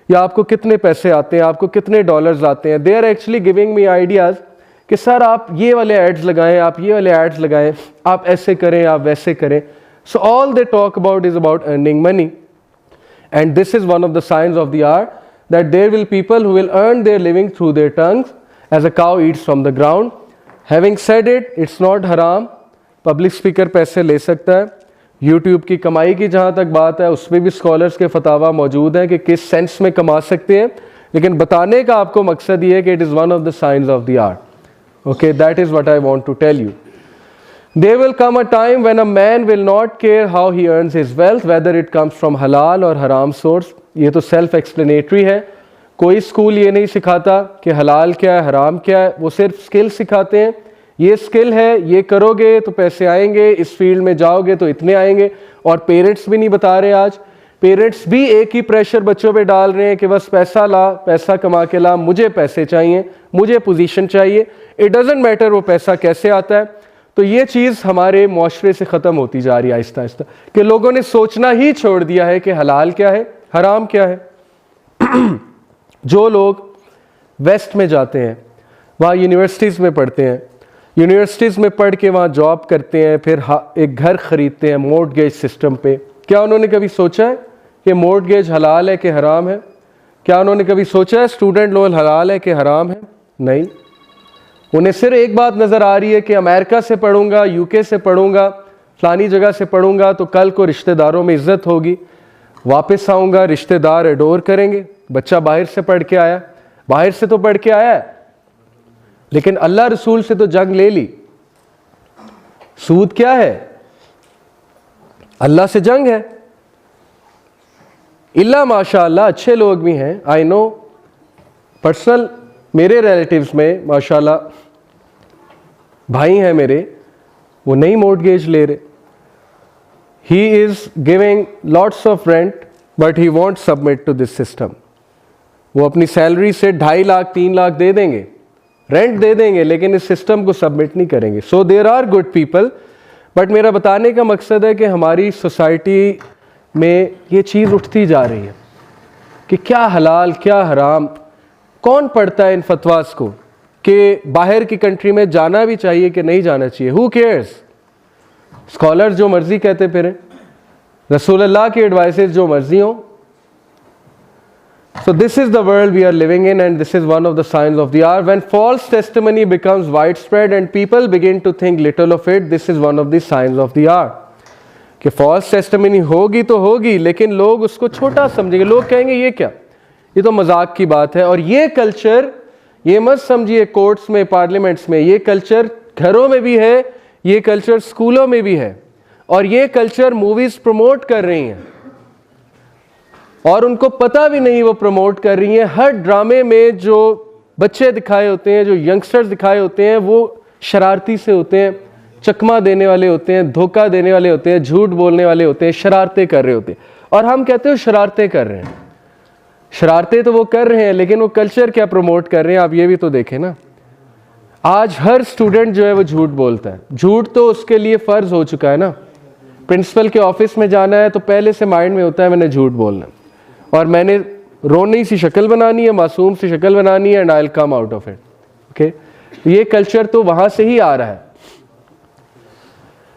या आपको कितने पैसे आते हैं, आपको कितने डॉलर्स आते हैं. They are actually giving me ideas कि सर आप ये वाले एड्स लगाएं, आप ये वाले एड्स लगाएं, आप ऐसे करें, आप वैसे करें. So all they talk about is about earning money. And this is one of the science of the hour that there will people who will earn their living through their tongues as a cow eats from the ground. Having said it, it's not haram. Public speaker पैसे ले सकता है. YouTube की कमाई की जहाँ तक बात है, उसमें भी स्कॉलर्स के फतावा मौजूद हैं कि किस सेंस में कमा सकते हैं, लेकिन बताने का आपको मकसद ये है कि it is one of the signs of the art. Okay, that is what I want to tell you. There will come a time when a man will not care how he earns his wealth, whether it comes from halal or haram source. ये तो self explanatory है। कोई school ये नहीं सिखाता कि हलाल क्या है हराम क्या है, वो सिर्फ स्किल सिखाते हैं। ये स्किल है, ये करोगे तो पैसे आएंगे, इस फील्ड में जाओगे तो इतने आएंगे। और पेरेंट्स भी नहीं बता रहे, आज पेरेंट्स भी एक ही प्रेशर बच्चों पे डाल रहे हैं कि बस पैसा ला, पैसा कमा के ला, मुझे पैसे चाहिए, मुझे पोजीशन चाहिए, इट डजंट मैटर वो पैसा कैसे आता है। तो ये चीज़ हमारे मुआशरे से ख़त्म होती जा रही है आहिस्ता आहिस्ता, कि लोगों ने सोचना ही छोड़ दिया है कि हलाल क्या है हराम क्या है। जो लोग वेस्ट में जाते हैं, वहाँ यूनिवर्सिटीज़ में पढ़ते हैं, यूनिवर्सिटीज़ में पढ़ के वहाँ जॉब करते हैं, फिर एक घर ख़रीदते हैं मॉर्टगेज सिस्टम पे, क्या उन्होंने कभी सोचा है कि मॉर्टगेज हलाल है कि हराम है? क्या उन्होंने कभी सोचा है स्टूडेंट लोन हलाल है कि हराम है? नहीं। उन्हें सिर्फ एक बात नज़र आ रही है कि अमेरिका से पढ़ूंगा, यूके से पढ़ूंगा, फलानी जगह से पढ़ूंगा तो कल को रिश्तेदारों में इज्जत होगी, वापस आऊँगा रिश्तेदार एडोर करेंगे, बच्चा बाहर से पढ़ के आया। बाहर से तो पढ़ के आया है, लेकिन अल्लाह रसूल से तो जंग ले ली। सूद क्या है? अल्लाह से जंग है। इल्ला माशाअल्लाह अच्छे लोग भी हैं, आई नो पर्सनल, मेरे रिलेटिव्स में माशाअल्लाह भाई हैं मेरे, वो नहीं मॉर्टगेज ले रहे। He is giving lots of rent but he won't submit to this system. वो अपनी सैलरी से 2.5 लाख 3 लाख दे देंगे, रेंट दे देंगे, लेकिन इस सिस्टम को सबमिट नहीं करेंगे। So there are good people, but मेरा बताने का मकसद है कि हमारी सोसाइटी में ये चीज़ उठती जा रही है कि क्या हलाल क्या हराम। कौन पढ़ता है इन फतवास को कि बाहर की कंट्री में जाना भी चाहिए कि नहीं जाना चाहिए? Who cares? स्कॉलर जो मर्जी कहते फिरें, रसूलुल्लाह की एडवाइसेस जो मर्जी हो। So this is the world we are living in, and this is one of the signs of the hour. When false testimony becomes widespread and people begin to think little of it, this is one of the signs of the hour. कि false testimony होगी तो होगी, लेकिन लोग उसको छोटा समझेंगे। लोग कहेंगे ये क्या, ये तो मजाक की बात है। और ये कल्चर, ये मत समझिए कोर्ट्स में पार्लियामेंट्स में, ये कल्चर घरों में भी है, ये कल्चर स्कूलों में भी है, और ये कल्चर मूवीज प्रमोट कर रही हैं और उनको पता भी नहीं वो प्रमोट कर रही हैं। हर ड्रामे में जो बच्चे दिखाए होते हैं, जो यंगस्टर्स दिखाए होते हैं, वो शरारती से होते हैं, चकमा देने वाले होते हैं, धोखा देने वाले होते हैं, झूठ बोलने वाले होते हैं, शरारतें कर रहे होते हैं। और हम कहते हैं शरारतें कर रहे हैं। शरारतें तो वो कर रहे हैं, लेकिन वो कल्चर क्या प्रमोट कर रहे हैं आप ये भी तो देखें ना। आज हर स्टूडेंट जो है वो झूठ बोलता है। झूठ तो उसके लिए फ़र्ज हो चुका है ना। प्रिंसिपल के ऑफिस में जाना है तो पहले से माइंड में होता है मैंने झूठ बोलना, और मैंने रोनी सी शक्ल बनानी है, मासूम सी शक्ल बनानी है, and I will come out of it. Okay, ये कल्चर तो वहां से ही आ रहा है।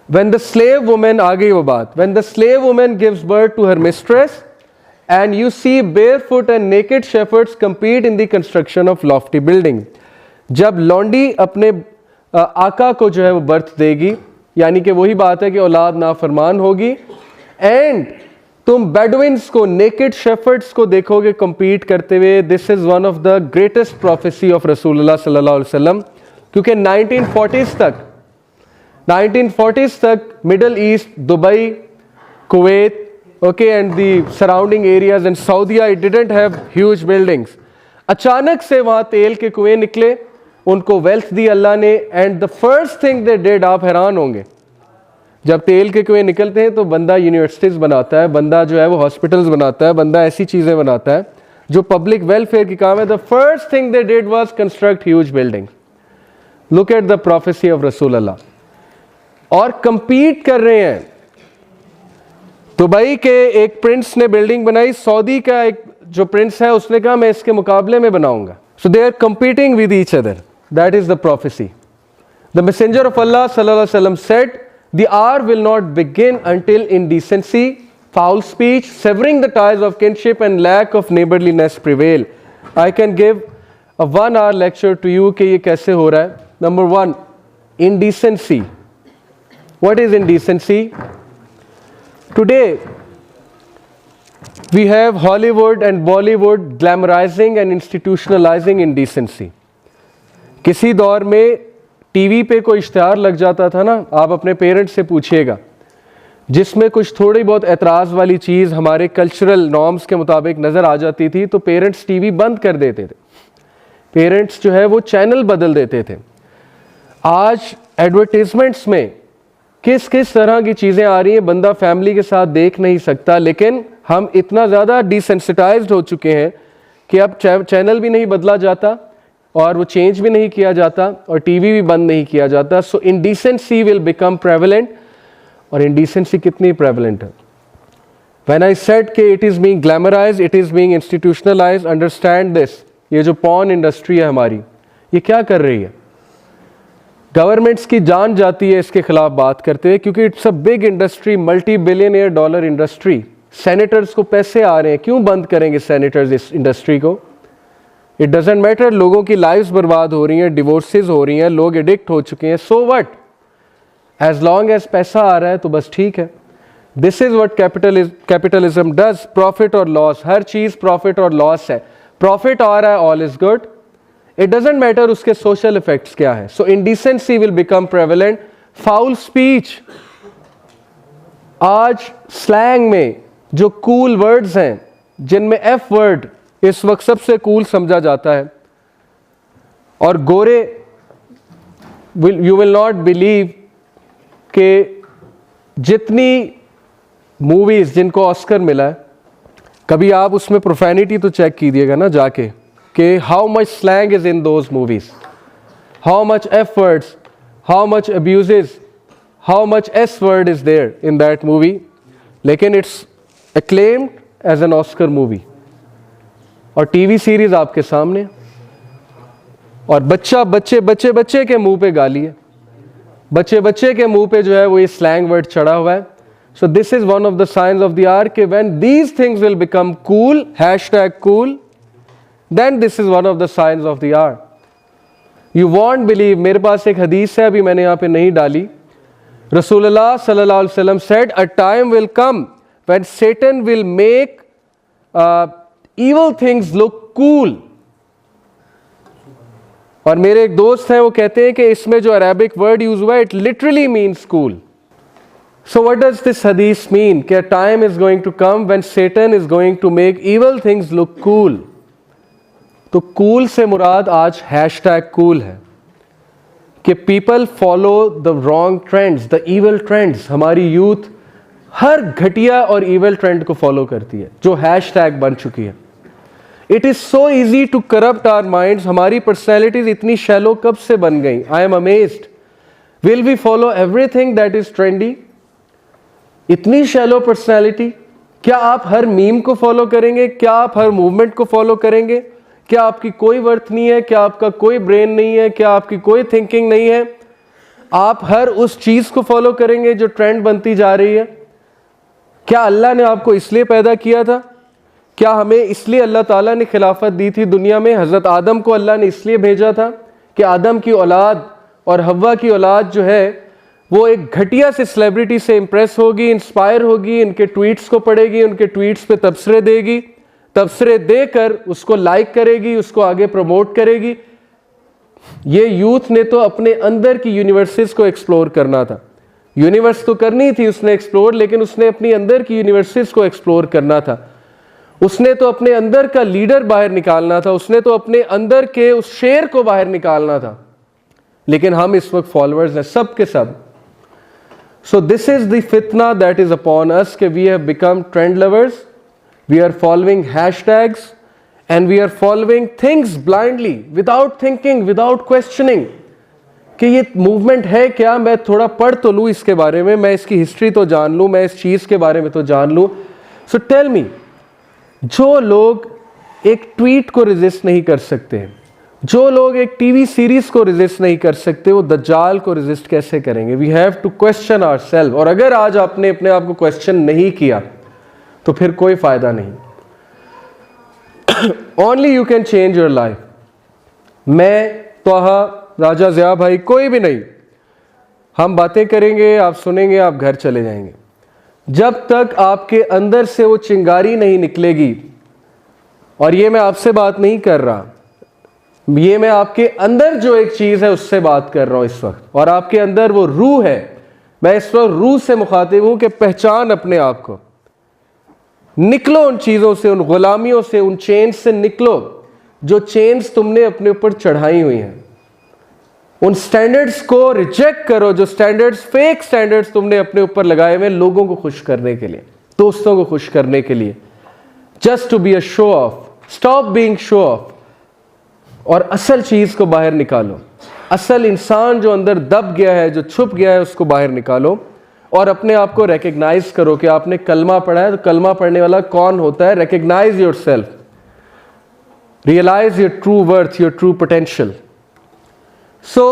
When the slave woman, आ गई वो बात, when the slave woman gives birth to her mistress and you see barefoot and naked shepherds compete in the construction of lofty building, जब लौंडी अपने आका को जो है वो बर्थ देगी, यानी कि वही बात है कि औलाद नाफरमान होगी, एंड तुम बेडविन्स को, नेकेड शेफर्ड्स को देखोगे कंपीट करते हुए। This is one of the greatest prophecy of रसूलुल्लाह सल्लल्लाहु अलैहि वसल्लम, क्योंकि 1940s तक Middle East, Dubai, Kuwait, okay, and the surrounding areas and Saudia, it didn't have huge buildings. अचानक से वहां तेल के कुएं निकले, उनको वेल्थ दी अल्लाह ने, and the first thing they did, आप हैरान होंगे, जब तेल के कुएं निकलते हैं तो बंदा यूनिवर्सिटीज़ बनाता है, बंदा जो है वो हॉस्पिटल्स बनाता है, बंदा ऐसी चीज़ें बनाता है जो पब्लिक वेलफेयर की काम है। The first thing they did was construct huge building. Look at the prophecy of रसूलुल्लाह। और कंपीट कर रहे हैं। दुबई के एक प्रिंस ने बिल्डिंग बनाई, सऊदी का एक जो प्रिंस है उसने कहा मैं इसके मुकाबले में बनाऊंगा। So they are competing with each other. That is the prophecy. The messenger of Allah सल्लल्लाहु अलैहि वसल्लम said, the hour will not begin until indecency, foul speech, severing the ties of kinship and lack of neighborliness prevail. I can give a 1 hour lecture to you कि ये कैसे हो रहा है। Number 1, indecency. What is indecency? Today we have Hollywood and Bollywood glamorizing and institutionalizing indecency. किसी दौर में TV पे कोई इश्तिहार लग जाता था ना, आप अपने पेरेंट्स से पूछिएगा, जिसमें कुछ थोड़ी बहुत एतराज़ वाली चीज़ हमारे कल्चरल नॉर्म्स के मुताबिक नज़र आ जाती थी तो पेरेंट्स टीवी बंद कर देते थे, पेरेंट्स जो है वो चैनल बदल देते थे। आज एडवर्टीजमेंट्स में किस किस तरह की चीज़ें आ रही हैं बंदा फैमिली के साथ देख नहीं सकता, लेकिन हम इतना ज़्यादा डिसेंसिटाइज्ड हो चुके हैं कि अब चैनल भी नहीं बदला जाता और वो चेंज भी नहीं किया जाता और टीवी भी बंद नहीं किया जाता। सो इंडिसेंसी विल बिकम प्रेवलेंट। और इंडिसेंसी कितनी प्रेवलेंट है? व्हेन आई सेड कि it is being glamorised, it is being institutionalised, understand this. ये जो पॉर्न इंडस्ट्री है हमारी, ये क्या कर रही है? गवर्नमेंट्स की जान जाती है इसके खिलाफ बात करते हुए, क्योंकि it's a big industry, multi billionaire dollar industry. Senators को पैसे आ रहे हैं, क्यों बंद करेंगे सेनेटर्स इस इंडस्ट्री को? इट डजेंट मैटर, लोगों की लाइफ्स बर्बाद हो रही हैं, डिवोर्सेस हो रही हैं, लोग एडिक्ट हो चुके हैं, so what? As long as पैसा आ रहा है तो बस ठीक है। This is what capitalism does. Profit और लॉस, हर चीज प्रॉफिट और लॉस है। प्रॉफिट आ रहा है, all is good, it doesn't matter उसके सोशल इफेक्ट्स क्या है। So indecency will become prevalent. Foul speech, आज स्लैंग में जो कूल वर्ड्स हैं, जिनमें एफ वर्ड इस वक्त सबसे कूल समझा जाता है, और गोरे, यू विल नॉट बिलीव कि जितनी मूवीज जिनको ऑस्कर मिला है, कभी आप उसमें प्रोफैनिटी तो चेक कीजिएगा ना जाके कि how much slang is in those movies, how much F words, how much abuses, how much S word is there in that movie, लेकिन it's acclaimed as an Oscar movie। और टीवी सीरीज आपके सामने, और बच्चे के मुंह पे गाली है, बच्चे के मुंह पे जो है वो ये स्लैंग वर्ड चढ़ा हुआ है। So this is one of the science of the hour कि when these things will become cool, #cool, then this is one of the science of the hour. You won't believe, मेरे पास एक हदीस है, अभी मैंने यहां पे नहीं डाली। रसूलुल्लाह सल्लल्लाहु अलैहि वसल्लम said, a time will come when Satan will make evil things look cool। और मेरे एक दोस्त हैं, वो कहते हैं कि इसमें जो अरेबिक वर्ड यूज हुआ है, it literally means cool. So what does this हदीस मीन? कि time is going to come when Satan is going to make evil things look cool। तो कूल से मुराद आज #cool है कि people follow the wrong trends, the evil trends. हमारी youth हर घटिया और इवल ट्रेंड को फॉलो करती है जो हैशटैग बन चुकी है। It is so easy to corrupt our minds. हमारी पर्सनैलिटीज इतनी शैलो कब से बन गई? I am amazed. Will we follow everything that is trendy? इतनी शैलो पर्सनैलिटी। क्या आप हर मीम को फॉलो करेंगे? क्या आप हर मूवमेंट को फॉलो करेंगे? क्या आपकी कोई वर्थ नहीं है? क्या आपका कोई ब्रेन नहीं है? क्या आपकी कोई थिंकिंग नहीं है? आप हर उस चीज को फॉलो करेंगे जो ट्रेंड बनती जा रही है? क्या अल्लाह ने आपको इसलिए पैदा किया था? क्या हमें इसलिए अल्लाह ताला ने खिलाफत दी थी दुनिया में? हज़रत आदम को अल्लाह ने इसलिए भेजा था कि आदम की औलाद और हव्वा की औलाद जो है वो एक घटिया से सेलिब्रिटी से इंप्रेस होगी, इंस्पायर होगी, इनके ट्वीट्स को पढ़ेगी, उनके ट्वीट्स पे तबसरे देगी, तबसरे देकर उसको लाइक करेगी, उसको आगे प्रमोट करेगी। ये यूथ ने तो अपने अंदर की यूनिवर्सिटीज को एक्सप्लोर करना था। यूनिवर्स तो करनी थी उसने एक्सप्लोर, लेकिन उसने अपनी अंदर की यूनिवर्सिटीज को एक्सप्लोर करना था। उसने तो अपने अंदर का लीडर बाहर निकालना था, उसने तो अपने अंदर के उस शेर को बाहर निकालना था। लेकिन हम इस वक्त फॉलोअर्स हैं, सब के सब। सो दिस इज द फितना दैट इज अपॉन अस कि we have become trend lovers, we are following hashtags and we are following things blindly, without thinking, without questioning कि ये मूवमेंट है क्या, मैं थोड़ा पढ़ तो लूँ इसके बारे में, मैं इसकी हिस्ट्री तो जान लूँ, मैं इस चीज़ के बारे में तो जान लूँ। सो टेल मी, जो लोग एक ट्वीट को रेजिस्ट नहीं कर सकते, जो लोग एक टीवी सीरीज को रेजिस्ट नहीं कर सकते, वो दज्जाल को रेजिस्ट कैसे करेंगे? We have to question ourself. और अगर आज आपने अपने आप को क्वेश्चन नहीं किया तो फिर कोई फायदा नहीं। Only you can change your life. मैं, तोहा, राजा ज़िया भाई, कोई भी नहीं, हम बातें करेंगे, आप सुनेंगे, आप घर चले जाएंगे। जब तक आपके अंदर से वो चिंगारी नहीं निकलेगी, और ये मैं आपसे बात नहीं कर रहा, ये मैं आपके अंदर जो एक चीज है उससे बात कर रहा हूं इस वक्त, और आपके अंदर वो रूह है मैं इस वक्त रूह से मुखातिब हूं कि पहचान अपने आप को, निकलो उन चीज़ों से, उन गुलामियों से, उन चेन्स से निकलो जो चेन्स तुमने अपने ऊपर चढ़ाई हुई हैं। उन स्टैंडर्ड्स को रिजेक्ट करो जो स्टैंडर्ड्स, फेक स्टैंडर्ड्स तुमने अपने ऊपर लगाए हुए लोगों को खुश करने के लिए, दोस्तों को खुश करने के लिए, just to be a show off. Stop being show off और असल चीज को बाहर निकालो। असल इंसान जो अंदर दब गया है, जो छुप गया है, उसको बाहर निकालो और अपने आप को रिकग्नाइज करो कि आपने कलमा पढ़ा है, तो कलमा पढ़ने वाला कौन होता है? Recognise your self, realise your true worth, your true potential. So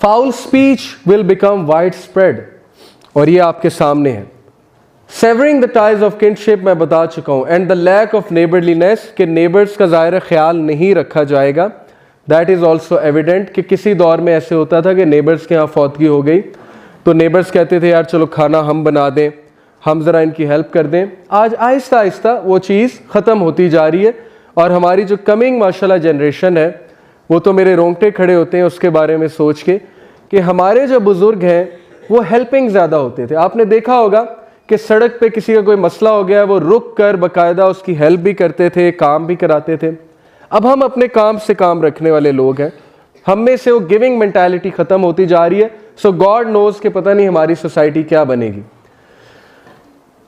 foul speech will become wide spread, और ये आपके सामने है। Severing the ties of kinship मैं बता चुका हूं, and the lack of neighbourliness, के नेबर्स का ज़ाहिर ख्याल नहीं रखा जाएगा। दैट इज ऑल्सो एविडेंट कि किसी दौर में ऐसे होता था कि नेबर्स के यहाँ फौतगी हो गई तो नेबर्स कहते थे यार चलो खाना हम बना दें, हम ज़रा इनकी हेल्प कर दें। आज आहिस्ता आहिस्ता वो चीज़ ख़त्म होती जा रही है, और हमारी जो कमिंग माशाल्लाह जनरेशन है वो तो मेरे रोंगटे खड़े होते हैं उसके बारे में सोच के कि हमारे जो बुज़ुर्ग हैं वो हेल्पिंग ज़्यादा होते थे। आपने देखा होगा कि सड़क पे किसी का कोई मसला हो गया, वो रुक कर बाकायदा उसकी हेल्प भी करते थे, काम भी कराते थे। अब हम अपने काम से काम रखने वाले लोग हैं, हम में से वो गिविंग मेंटालिटी ख़त्म होती जा रही है। सो गॉड नोज कि पता नहीं हमारी सोसाइटी क्या बनेगी।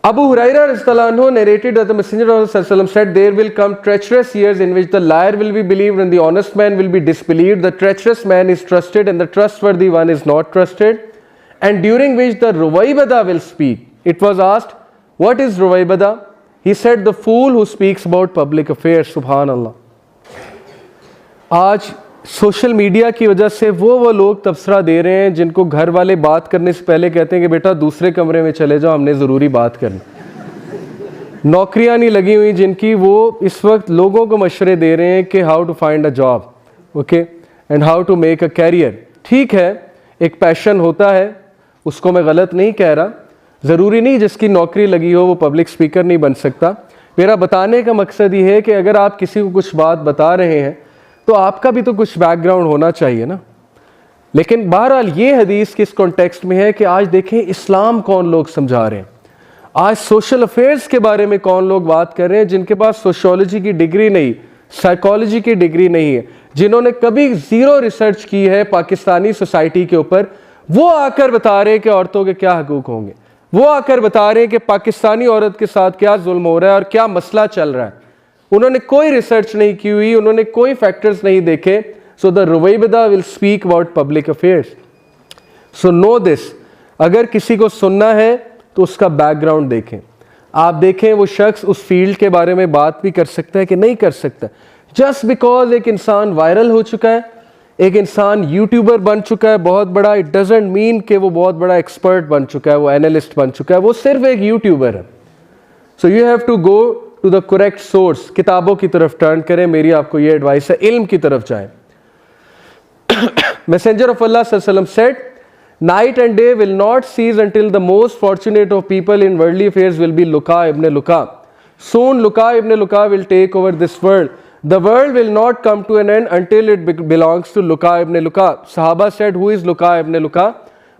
Abu Hurairah radhiyallahu anhu narrated that the Messenger of Allah said, "There will come treacherous years in which the liar will be believed and the honest man will be disbelieved. The treacherous man is trusted and the trustworthy one is not trusted. And during which the Ruwaybada will speak." It was asked, "What is Ruwaybada?" He said, "The fool who speaks about public affairs." Subhanallah. आज social media की वजह से वो लोग तबसरा दे रहे हैं जिनको घर वाले बात करने से पहले कहते हैं कि बेटा दूसरे कमरे में चले जाओ, हमने ज़रूरी बात करनी। नौकरियां नहीं लगी हुई जिनकी, वो इस वक्त लोगों को मशवरे दे रहे हैं कि how to find a job, okay, and how to make a career. ठीक है, एक पैशन होता है, उसको मैं गलत नहीं कह रहा। ज़रूरी नहीं जिसकी नौकरी लगी हो वो पब्लिक स्पीकर नहीं बन सकता। मेरा बताने का मकसद ये है कि अगर आप किसी को कुछ बात बता रहे हैं तो आपका भी तो कुछ बैकग्राउंड होना चाहिए ना। लेकिन बहरहाल ये हदीस किस कॉन्टेक्स्ट में है कि आज देखें इस्लाम कौन लोग समझा रहे हैं, आज सोशल अफेयर्स के बारे में कौन लोग बात कर रहे हैं जिनके पास सोशियोलॉजी की डिग्री नहीं, साइकोलॉजी की डिग्री नहीं है, जिन्होंने कभी ज़ीरो रिसर्च की है पाकिस्तानी सोसाइटी के ऊपर, वो आकर बता रहे हैं कि औरतों के क्या हकूक़ होंगे, वो आकर बता रहे हैं कि पाकिस्तानी औरत के साथ क्या जुल्म हो रहा है और क्या मसला चल रहा है। उन्होंने कोई रिसर्च नहीं की हुई, उन्होंने कोई फैक्टर्स नहीं देखे। सो द रुवैबदा will speak about public affairs. So no this, अगर किसी को सुनना है तो उसका बैकग्राउंड देखें। आप देखें वो शख्स उस फील्ड के बारे में बात भी कर सकता है कि नहीं कर सकता। जस्ट बिकॉज एक इंसान वायरल हो चुका है, एक इंसान यूट्यूबर बन चुका है बहुत बड़ा, इट डजेंट मीन कि वो बहुत बड़ा एक्सपर्ट बन चुका है, वो एनालिस्ट बन चुका है, वो सिर्फ एक यूट्यूबर है। So you have to go to the correct source. किताबों की तरफ टर्न करें, मेरी आपको ये एडवाइस है, इल्म की तरफ जाएं। मैसेंजर ऑफ अल्लाह सल्लल्लाहु अलैहि वसल्लम said, night and day will not cease until the most fortunate of people in worldly affairs will be Luqa ibn Luqa. Soon Luqa ibn Luqa will take over this world. The world will not come to an end until it belongs to Luqa ibn Luqa. Sahaba said, who is Luqa ibn Luqa?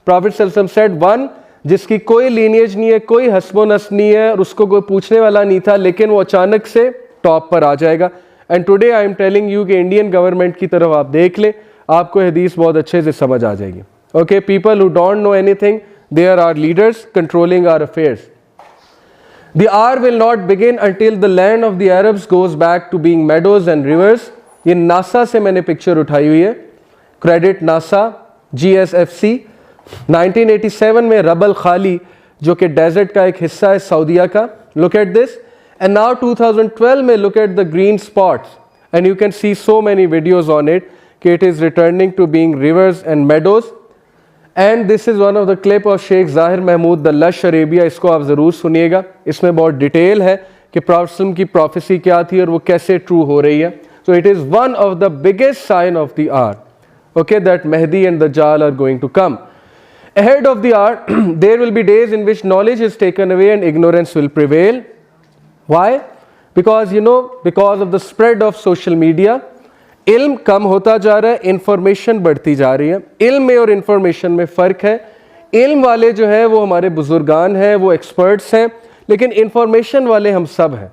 Prophet sallallahu alaihi wasallam said, one जिसकी कोई lineage नहीं है, कोई हस्बो नस नहीं है और उसको कोई पूछने वाला नहीं था, लेकिन वो अचानक से टॉप पर आ जाएगा। And today I am telling you कि इंडियन गवर्नमेंट की तरफ आप देख लें, आपको हदीस बहुत अच्छे से समझ आ जाएगी। Okay, people who don't know anything, they are our leaders controlling our affairs. The hour will not begin until the land of the Arabs goes back to being meadows and rivers. ये NASA से मैंने picture उठाई हुई है, credit NASA, GSFC। 1987 में rubble खाली जो कि डेजर्ट का एक हिस्सा है सऊदीया का, look at this. And now 2012 में look at the green spots and you can see so many videos on it कि it is returning to being rivers and meadows. And this is one of the clip of Sheikh Zahir Mahmood the lush Arabia. इसको आप ज़रूर सुनिएगा, इसमें बहुत detail है कि prophet की प्रोफेसी क्या थी और वो कैसे ट्रू हो रही है। So it is one of the biggest sign of the are, okay, that Mahdi and Dajjal are going to come. Ahead of the hour, there will be days in which knowledge is taken away and ignorance will prevail. Why? Because because of the spread of social media, इल्म कम होता जा रहा है, information बढ़ती जा रही है। इल्म में और इंफॉर्मेशन में फ़र्क है। इल्म वाले जो है वो हमारे बुजुर्गान हैं, वो एक्सपर्ट्स हैं, लेकिन इंफॉर्मेशन वाले हम सब हैं।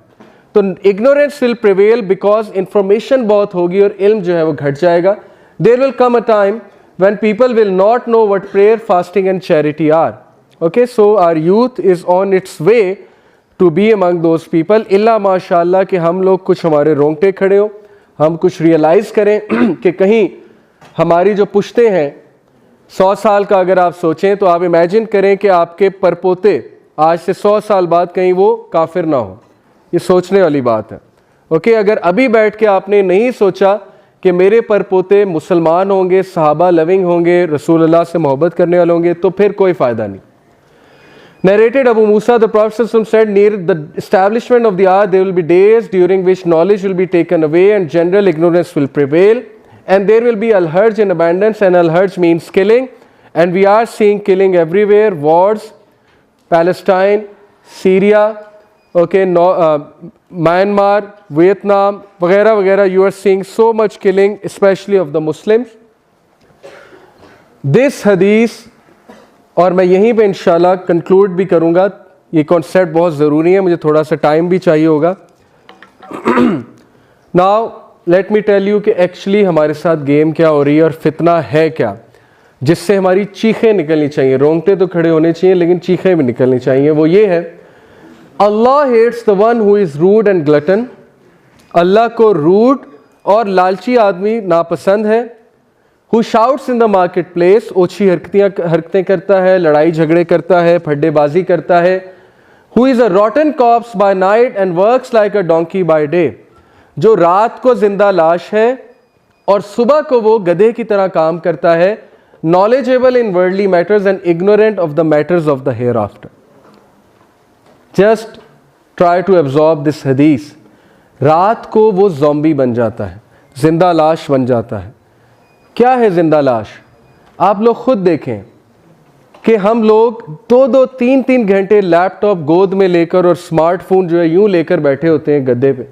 तो ignorance will prevail because information बहुत होगी और इल्म जो है वो घट जाएगा। There will come a time when people will not know what prayer, fasting and charity are. Okay, so our youth is on its way to be among those people. इल्ला माशाअल्लाह कि हम लोग कुछ हमारे रोंगटे खड़े हो, हम कुछ रियलाइज़ करें कि कहीं हमारी जो पुश्ते हैं 100 साल का अगर आप सोचें तो आप इमेजिन करें कि आपके परपोते आज से 100 साल बाद कहीं वो काफिर ना हो। ये सोचने वाली बात है। ओके, अगर अभी बैठ के आपने नहीं सोचा कि मेरे परपोते मुसलमान होंगे, सहाबा लविंग होंगे, रसूलुल्लाह से मोहब्बत करने वाले होंगे, तो फिर कोई फ़ायदा नहीं। Narrated Abu Musa, the Prophet said, near the establishment of the hour, there will be days during which knowledge will be taken away and general ignorance will prevail, and there will be al-harj in abundance, and al-harj means killing, and we are seeing killing everywhere, wars, Palestine, Syria, okay, Myanmar, Vietnam, वगैरह वगैरह, you are seeing so much killing, especially of the Muslims. This hadith, और मैं यहीं पे इंशाल्लाह conclude भी करूँगा, ये कॉन्सेप्ट बहुत ज़रूरी है, मुझे थोड़ा सा टाइम भी चाहिए होगा। Now let me tell you कि एक्चुअली हमारे साथ गेम क्या हो रही है और फितना है क्या, जिससे हमारी चीखें निकलनी चाहिए। रोंगटे तो खड़े होने चाहिए लेकिन चीखें भी निकलनी चाहिए। वो ये है, Allah hates the one who is rude and glutton. Allah को रूड और लालची आदमी नापसंद है। Who shouts in the market place, ओछी हरकतें करता है, लड़ाई झगड़े करता है, फड्डेबाजी करता है। Who is a rotten corpse by night and works like a donkey by day, जो रात को जिंदा लाश है और सुबह को वो गधे की तरह काम करता है। Knowledgeable in worldly matters and ignorant of the matters of the hereafter. Just try to absorb this हदीस। रात को वो ज़ॉम्बी बन जाता है, जिंदा लाश बन जाता है। क्या है जिंदा लाश? आप लोग खुद देखें कि हम लोग 2-2, 3-3 घंटे लैपटॉप गोद में लेकर और स्मार्टफोन जो है यूं लेकर बैठे होते हैं गद्दे पे,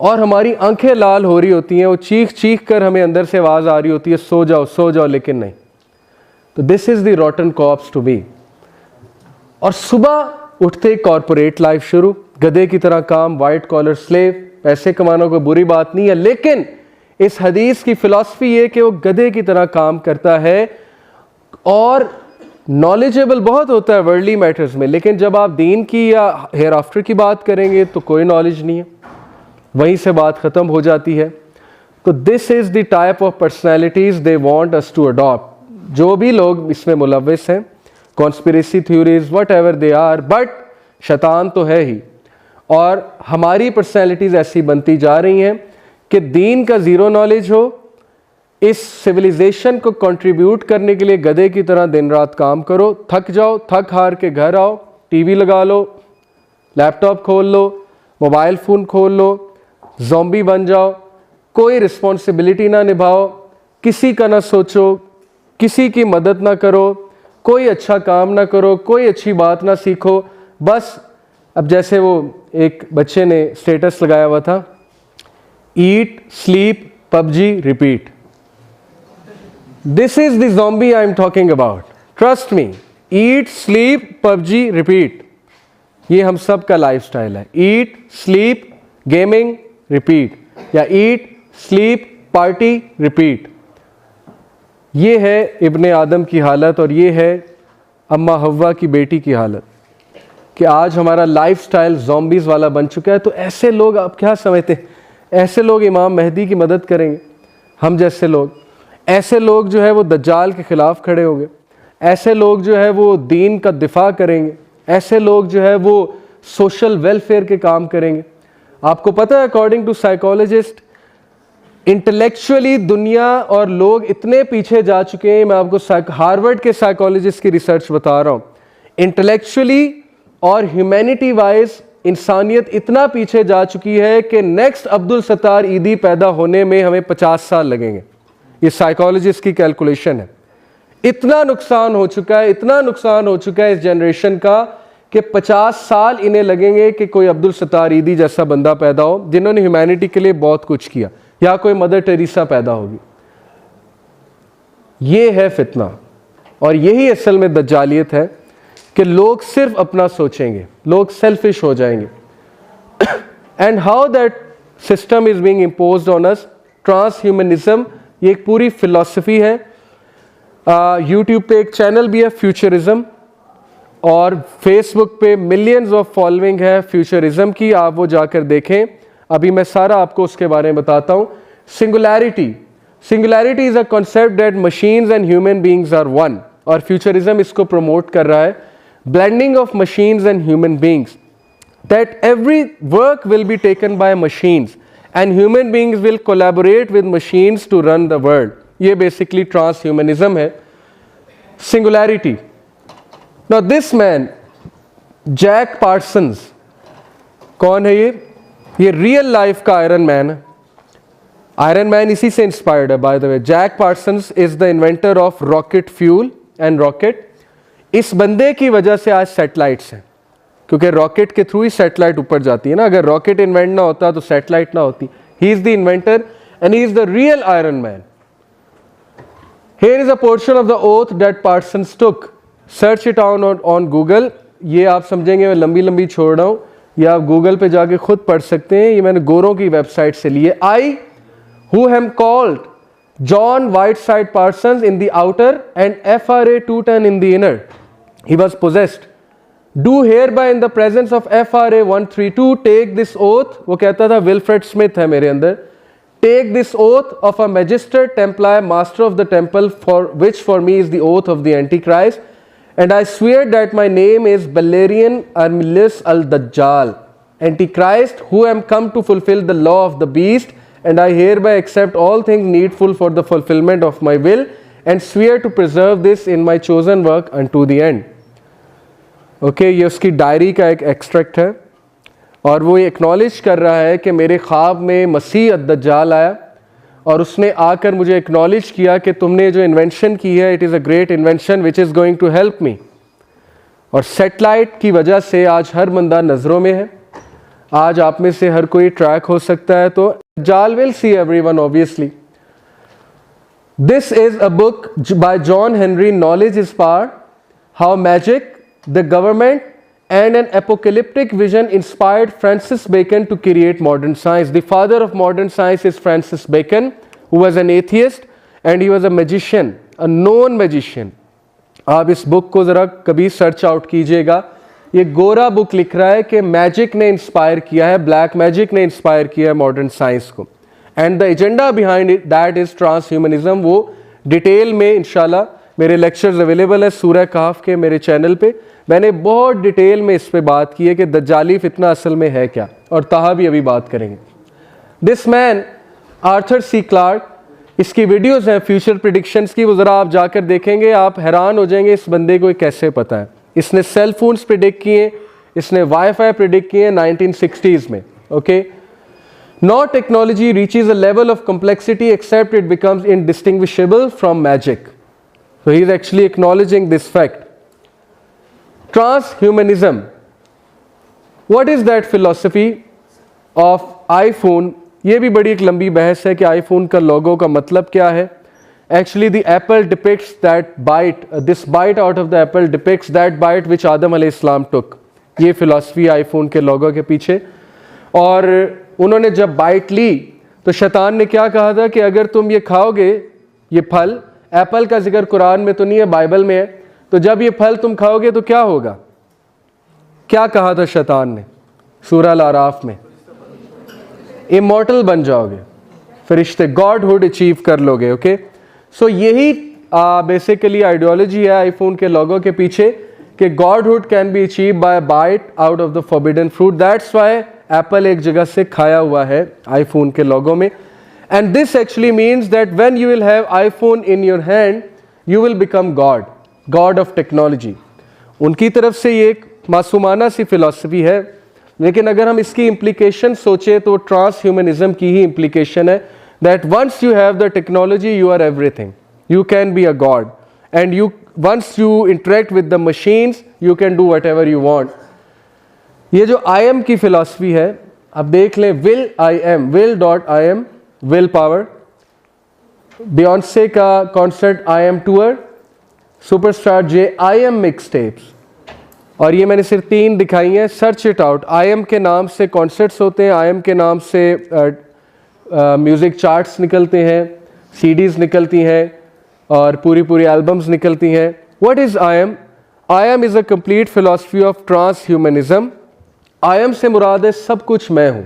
और हमारी आंखें लाल हो रही होती हैं, वो चीख चीख कर हमें अंदर से आवाज़ आ रही होती है सो जाओ, लेकिन नहीं। तो this is the rotten corpse to be. और सुबह उठते कॉरपोरेट लाइफ शुरू, गधे की तरह काम, वाइट कॉलर स्लेव। पैसे कमाना कोई बुरी बात नहीं है, लेकिन इस हदीस की फ़िलॉसफी ये कि वो गधे की तरह काम करता है और नॉलेजेबल बहुत होता है वर्ल्डली मैटर्स में, लेकिन जब आप दीन की या हेयर आफ्टर की बात करेंगे तो कोई नॉलेज नहीं है, वहीं से बात ख़त्म हो जाती है। तो this is the type of personalities they want us to adopt. जो भी लोग इसमें मुलव्वस हैं, conspiracy theories whatever they are, but शैतान तो है ही। और हमारी पर्सनैलिटीज़ ऐसी बनती जा रही हैं कि दीन का ज़ीरो नॉलेज हो, इस सिविलाइजेशन को कंट्रीब्यूट करने के लिए गधे की तरह दिन रात काम करो, थक जाओ, थक हार के घर आओ, टीवी लगा लो, लैपटॉप खोल लो, मोबाइल फ़ोन खोल लो, ज़ॉम्बी बन जाओ, कोई रिस्पॉन्सिबिलिटी ना निभाओ, किसी का ना सोचो, किसी की मदद ना करो, कोई अच्छा काम ना करो, कोई अच्छी बात ना सीखो। बस अब जैसे वो एक बच्चे ने स्टेटस लगाया हुआ था, eat sleep PUBG repeat. This is the zombie I am talking about, trust me. Eat sleep PUBG repeat, ये हम सब का लाइफस्टाइल है। ईट स्लीप गेमिंग रिपीट, या ईट स्लीप पार्टी रिपीट। ये है इब्ने आदम की हालत, और ये है अम्मा हव्वा की बेटी की हालत, कि आज हमारा लाइफस्टाइल ज़ॉम्बीज़ वाला बन चुका है। तो ऐसे लोग, आप क्या समझते हैं, ऐसे लोग इमाम मेहदी की मदद करेंगे? हम जैसे लोग, ऐसे लोग जो है वो दज्जाल के ख़िलाफ़ खड़े होंगे, ऐसे लोग जो है वो दीन का दिफा करेंगे, ऐसे लोग जो है वो सोशल वेलफेयर के काम करेंगे। आपको पता है, अकॉर्डिंग टू साइकोलॉजिस्ट, इंटेलेक्चुअली दुनिया और लोग इतने पीछे जा चुके हैं। मैं आपको हार्वर्ड के साइकोलॉजिस्ट की रिसर्च बता रहा हूँ। इंटेलेक्चुअली और ह्यूमैनिटी वाइज इंसानियत इतना पीछे जा चुकी है कि नेक्स्ट अब्दुल सत्तार ईदी पैदा होने में हमें 50 साल लगेंगे। ये साइकोलॉजिस्ट की कैलकुलेशन है। इतना नुकसान हो चुका है, इतना नुकसान हो चुका है इस जनरेशन का कि 50 साल इन्हें लगेंगे कि कोई अब्दुल सत्तार ईदी जैसा बंदा पैदा हो, जिन्होंने ह्यूमैनिटी के लिए बहुत कुछ किया, या कोई मदर टेरेसा पैदा होगी। ये है फितना। और यही असल में दज्जालियत है कि लोग सिर्फ अपना सोचेंगे, लोग सेल्फिश हो जाएंगे। And how that system is being imposed on us, transhumanism, ये एक पूरी फिलॉसफी है। यूट्यूब पे एक चैनल भी है फ्यूचरिज्म, और फेसबुक पे मिलियंस ऑफ फॉलोइंग है फ्यूचरिज्म की, आप वो जाकर देखें। अभी मैं सारा आपको उसके बारे में बताता हूँ। Singularity, singularity is a concept that machines and human beings are one, और फ्यूचरिज्म इसको प्रमोट कर रहा है। Blending of machines and human beings, that every work will be taken by machines and human beings will collaborate with machines to run the world. ये basically transhumanism है। Singularity, now this man Jack Parsons, कौन है ये real life का Iron Man है। Iron Man इसी से inspired है by the way. Jack Parsons is the inventor of rocket fuel and rocket. इस बंदे की वजह से आज सैटेलाइट्स हैं, क्योंकि रॉकेट के थ्रू ही सैटेलाइट ऊपर जाती है ना। अगर रॉकेट इन्वेंट ना होता तो सैटेलाइट ना होती। He is the inventor and he is the real iron man. Here is a portion of the oath that Parsons took, search it on Google. ये आप समझेंगे मैं लंबी लंबी छोड़ रहा हूं, ये आप गूगल पे जाके खुद पढ़ सकते हैं। ये मैंने गोरों की वेबसाइट से लिए। आई who am called John Whiteside Parsons in the outer and FRA Tooten in the inner, he was possessed, do hereby in the presence of FRA 132 take this oath, वो कहता था विल्फ्रेड स्मिथ है मेरे अंदर, take this oath of a magistrate Templar master of the temple, for which for me is the oath of the Antichrist, and I swear that my name is Valerian Armilius al-Dajjal, Antichrist, who am come to fulfill the law of the beast, and I hereby accept all things needful for the fulfillment of my will and swear to preserve this in my chosen work unto the end. Okay, ये उसकी diary का एक extract है, और वो acknowledge कर रहा है कि मेरे ख्वाब में मसीह अद-दज्जाल आया और उसने आकर मुझे एक्नॉलेज किया कि तुमने जो इन्वेंशन की है, it is a great invention which is going to help me. और सेटेलाइट की वजह से आज हर बंदा नज़रों में है, आज आप में से हर कोई ट्रैक हो सकता है। तो Dajjal will see everyone obviously. This is a book by John Henry, Knowledge is Power, how magic, the government and an apocalyptic vision inspired Francis Bacon to create modern science. The father of modern science is Francis Bacon, who was an atheist and he was a magician, a known magician. आप इस book को ज़रा कभी search out कीजिएगा। ये गोरा book लिख रहा है कि मैजिक ने इंस्पायर किया है, ब्लैक मैजिक ने इंस्पायर किया है मॉडर्न साइंस को, and the agenda behind it that is transhumanism. वो डिटेल में इंशाल्लाह मेरे लेक्चर्स अवेलेबल है सूरह कहफ के मेरे चैनल पे। मैंने बहुत डिटेल में इस पे बात की है कि दज्जाली फितना असल में है क्या, और ताहा भी अभी बात करेंगे। This man Arthur C Clarke, इसकी वीडियोस हैं फ्यूचर प्रिडिक्शंस की, वो ज़रा आप जाकर देखेंगे, आप हैरान हो जाएंगे इस बंदे को कैसे पता है। इसने सेल फोन्स प्रिडिक्ट किए, इसने वाईफाई प्रिडिक्ट किए 1960s में। Okay, no technology reaches a level of complexity except it becomes indistinguishable from magic. So he is actually acknowledging this fact. Transhumanism, what is that philosophy of iPhone? ये भी बड़ी एक लंबी बहस है कि आईफोन का लोगो का मतलब क्या है। Actually, the apple depicts that bite, this bite out of the apple depicts that bite which Adam alayhi salam took. ये फिलॉसफी आईफोन के लोगो के पीछे। और उन्होंने जब बाइट ली तो शैतान ने क्या कहा था कि अगर तुम ये खाओगे, ये फल, एप्पल का जिक्र कुरान में तो नहीं है, बाइबल में है, तो जब ये फल तुम खाओगे तो क्या होगा? क्या कहा था शैतान ने सूरह अल-आराफ में? इमॉर्टल बन जाओगे, फरिश्ते, गॉडहुड अचीव कर लोगे। ओके, सो यही बेसिकली आइडियोलॉजी है आईफोन के लोगों के पीछे कि godhood can be achieve by bite out of the forbidden fruit. That's why apple एक जगह से खाया हुआ है आईफोन के लोगों में। And this actually means that when you will have iPhone in your hand you will become God, God of technology. उनकी तरफ से ये एक मासूमाना सी फिलॉसफी है, लेकिन अगर हम इसकी इम्प्लीकेशन सोचे तो ट्रांसह्यूमनिज्म की ही इम्प्लीकेशन है that once you have the technology you are everything, you can be a god, and once you interact with the machines you can do whatever you want. ये जो I am की philosophy है, अब देख लें, will I am, will.I am, will power, Beyonce का concert I am tour, superstar Jay I am mix tapes, और ये मैंने सिर्फ 3 दिखाई हैं, search it out. I am के नाम से कॉन्सर्ट्स होते हैं, आई एम के नाम से म्यूज़िक चार्ट्स निकलते हैं, सीडीज़ निकलती हैं और पूरी पूरी एल्बम्स निकलती हैं। What is I am? I am is a complete philosophy of transhumanism. I am से मुराद है सब कुछ मैं हूँ,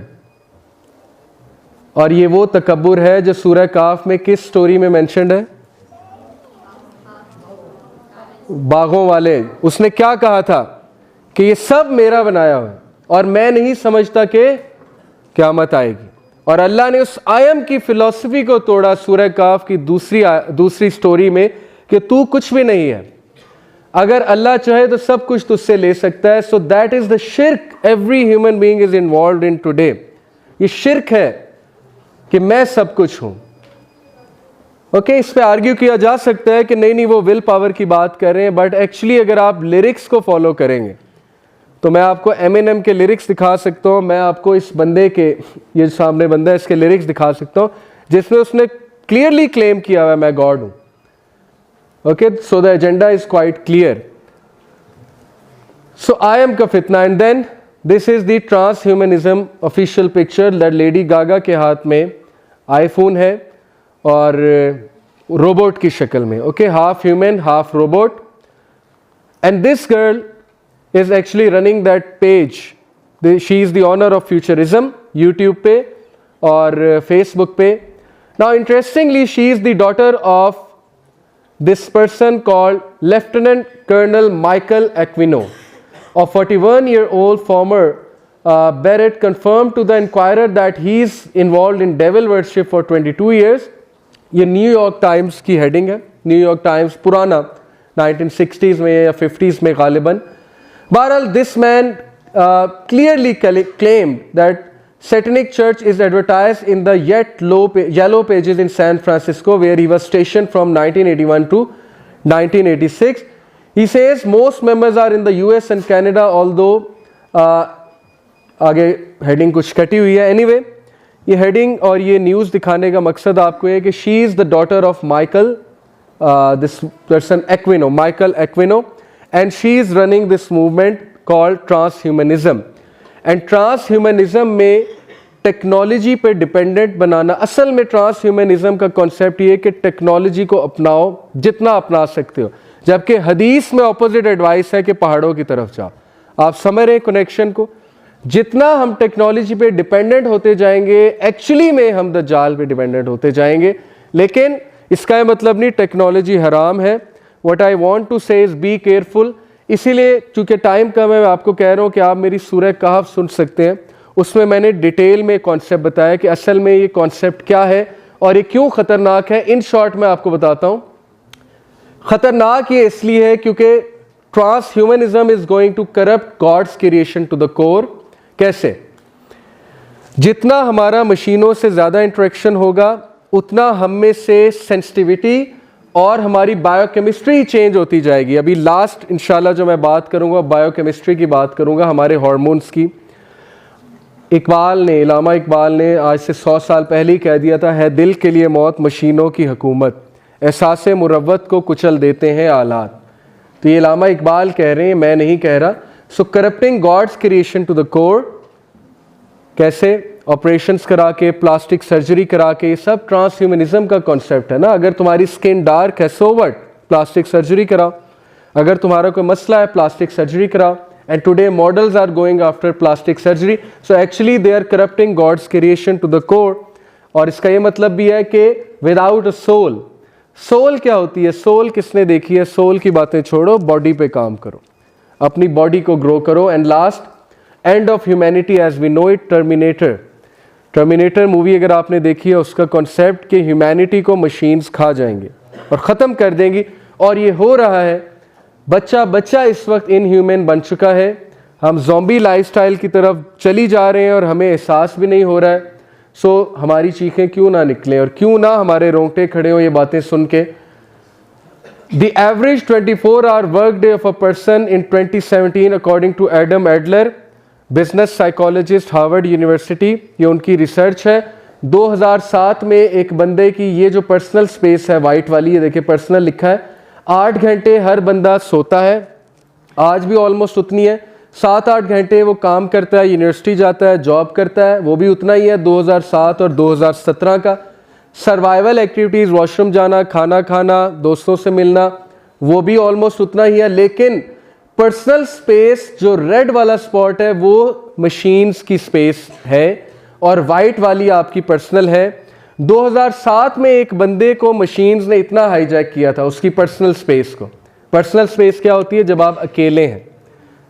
और ये वो तकब्बुर है जो सूरह काफ में किस स्टोरी में मेंशन्ड है? बागों वाले। उसने क्या कहा था कि ये सब मेरा बनाया हुआ है और मैं नहीं समझता कि क़यामत आएगी। और अल्लाह ने उस आयम की फिलॉसफी को तोड़ा सूरह काफ की दूसरी स्टोरी में कि तू कुछ भी नहीं है, अगर अल्लाह चाहे तो सब कुछ तुझसे ले सकता है। सो दैट इज द शिर्क every human being is involved in today. ये शिर्क है कि मैं सब कुछ हूं। ओके, इस पे आर्ग्यू किया जा सकता है कि नहीं वो विल पावर की बात कर रहे हैं, बट एक्चुअली अगर आप लिरिक्स को फॉलो करेंगे तो मैं आपको एमिनेम के लिरिक्स दिखा सकता हूँ, मैं आपको इस बंदे के, ये सामने बंदा है, इसके लिरिक्स दिखा सकता हूँ जिसमें उसने क्लियरली क्लेम किया हुआ मैं गॉड हूँ। Okay, so the agenda is quite clear. So I am का फितना, and then this is the transhumanism official picture that Lady Gaga के हाथ में आईफोन है और रोबोट की शक्ल में। Okay, half human half robot, and this girl is actually running that page. She is the owner of Futurism, YouTube पे और Facebook पे. Now interestingly, she is the daughter of this person called Lieutenant Colonel Michael Aquino, a 41-year-old former Barrett confirmed to the Inquirer that he is involved in devil worship for 22 years. ये New York times की heading है। New York times पुराना 1960s में या 50s में गालिबन। Bharal, this man clearly claimed that Satanic Church is advertised in the yellow pages in San Francisco, where he was stationed from 1981 to 1986. He says most members are in the US and Canada, although आगे heading कुछ कटी हुई है। Anyway, ये heading और ये news दिखाने का मकसद आपको है कि she is the daughter of Michael, this person Aquino, Michael Aquino. And she is running this movement called transhumanism. And transhumanism में टेक्नोलॉजी पे डिपेंडेंट बनाना, असल में ट्रांसह्यूमनिज्म का कॉन्सेप्ट ये है कि टेक्नोलॉजी को अपनाओ जितना अपना सकते हो, जबकि हदीस में ऑपोजिट एडवाइस है कि पहाड़ों की तरफ जाओ। आप समझ रहे हैं कनेक्शन को? जितना हम टेक्नोलॉजी पे डिपेंडेंट होते जाएंगे, एक्चुअली में हम दज्जाल पे डिपेंडेंट होते जाएंगे। लेकिन इसका मतलब नहीं टेक्नोलॉजी हराम है। What I want to say is be careful। इसीलिए चूँकि टाइम कम है, मैं आपको कह रहा हूँ कि आप मेरी सूरह कहफ सुन सकते हैं, उसमें मैंने डिटेल में कॉन्सेप्ट बताया कि असल में ये कॉन्सेप्ट क्या है और ये क्यों ख़तरनाक है। इन शॉर्ट मैं आपको बताता हूँ। ख़तरनाक ये इसलिए है क्योंकि transhumanism is going to corrupt God's creation to the core. कैसे? जितना हमारा मशीनों से ज़्यादा इंटरेक्शन होगा, उतना हम में से सेंसिटिविटी और हमारी बायोकेमिस्ट्री चेंज होती जाएगी। अभी लास्ट इंशाल्लाह जो मैं बात करूंगा बायोकेमिस्ट्री की बात करूंगा, हमारे हार्मोन्स की। इलामा इकबाल ने आज से 100 साल पहले ही कह दिया था, है दिल के लिए मौत मशीनों की हुकूमत, एहसास मुरव्वत को कुचल देते हैं आलात। तो ये इलामा इकबाल कह रहे हैं, मैं नहीं कह रहा। सो corrupting God's creation to the core, कैसे? ऑपरेशंस करा के, प्लास्टिक सर्जरी करा के, ये सब ट्रांसह्यूमनिज्म का कॉन्सेप्ट है ना। अगर तुम्हारी स्किन डार्क है, सो व्हाट, प्लास्टिक सर्जरी कराओ। अगर तुम्हारा कोई मसला है, प्लास्टिक सर्जरी कराओ। And today models are going after plastic surgery. So actually they are corrupting God's creation to the core. और इसका ये मतलब भी है कि विदाउट अ सोल, सोल क्या होती है? सोल किसने देखी है? सोल की बातें छोड़ो, बॉडी पे काम करो, अपनी बॉडी को ग्रो करो। And last, end of humanity as we know it, Terminator movie अगर आपने देखी है, उसका कॉन्सेप्ट कि ह्यूमैनिटी को मशीन्स खा जाएंगे और ख़त्म कर देंगी। और ये हो रहा है। बच्चा इस वक्त इनह्यूमन बन चुका है। हम ज़ॉम्बी लाइफस्टाइल की तरफ चली जा रहे हैं और हमें एहसास भी नहीं हो रहा है। सो हमारी चीखें क्यों ना निकलें और क्यों ना हमारे रोंगटे खड़े हो ये बातें सुन के। The average 24-hour work day of a person in 2017 according to Adam Adler, business psychologist, Harvard University, ये उनकी रिसर्च है। 2007 में एक बंदे की ये जो पर्सनल स्पेस है वाइट वाली, ये देखिए पर्सनल लिखा है, 8 घंटे हर बंदा सोता है, आज भी ऑलमोस्ट उतनी है। 7-8 घंटे वो काम करता है, यूनिवर्सिटी जाता है, जॉब करता है, वो भी उतना ही है 2007 और 2017 का। सर्वाइवल एक्टिविटीज़, वॉशरूम जाना, खाना खाना, दोस्तों से मिलना, वो भी ऑलमोस्ट उतना ही है। लेकिन पर्सनल स्पेस जो रेड वाला स्पॉट है वो मशीन्स की स्पेस है और वाइट वाली आपकी पर्सनल है। 2007 में एक बंदे को मशीन्स ने इतना हाईजैक किया था, उसकी पर्सनल स्पेस को। पर्सनल स्पेस क्या होती है? जब आप अकेले हैं,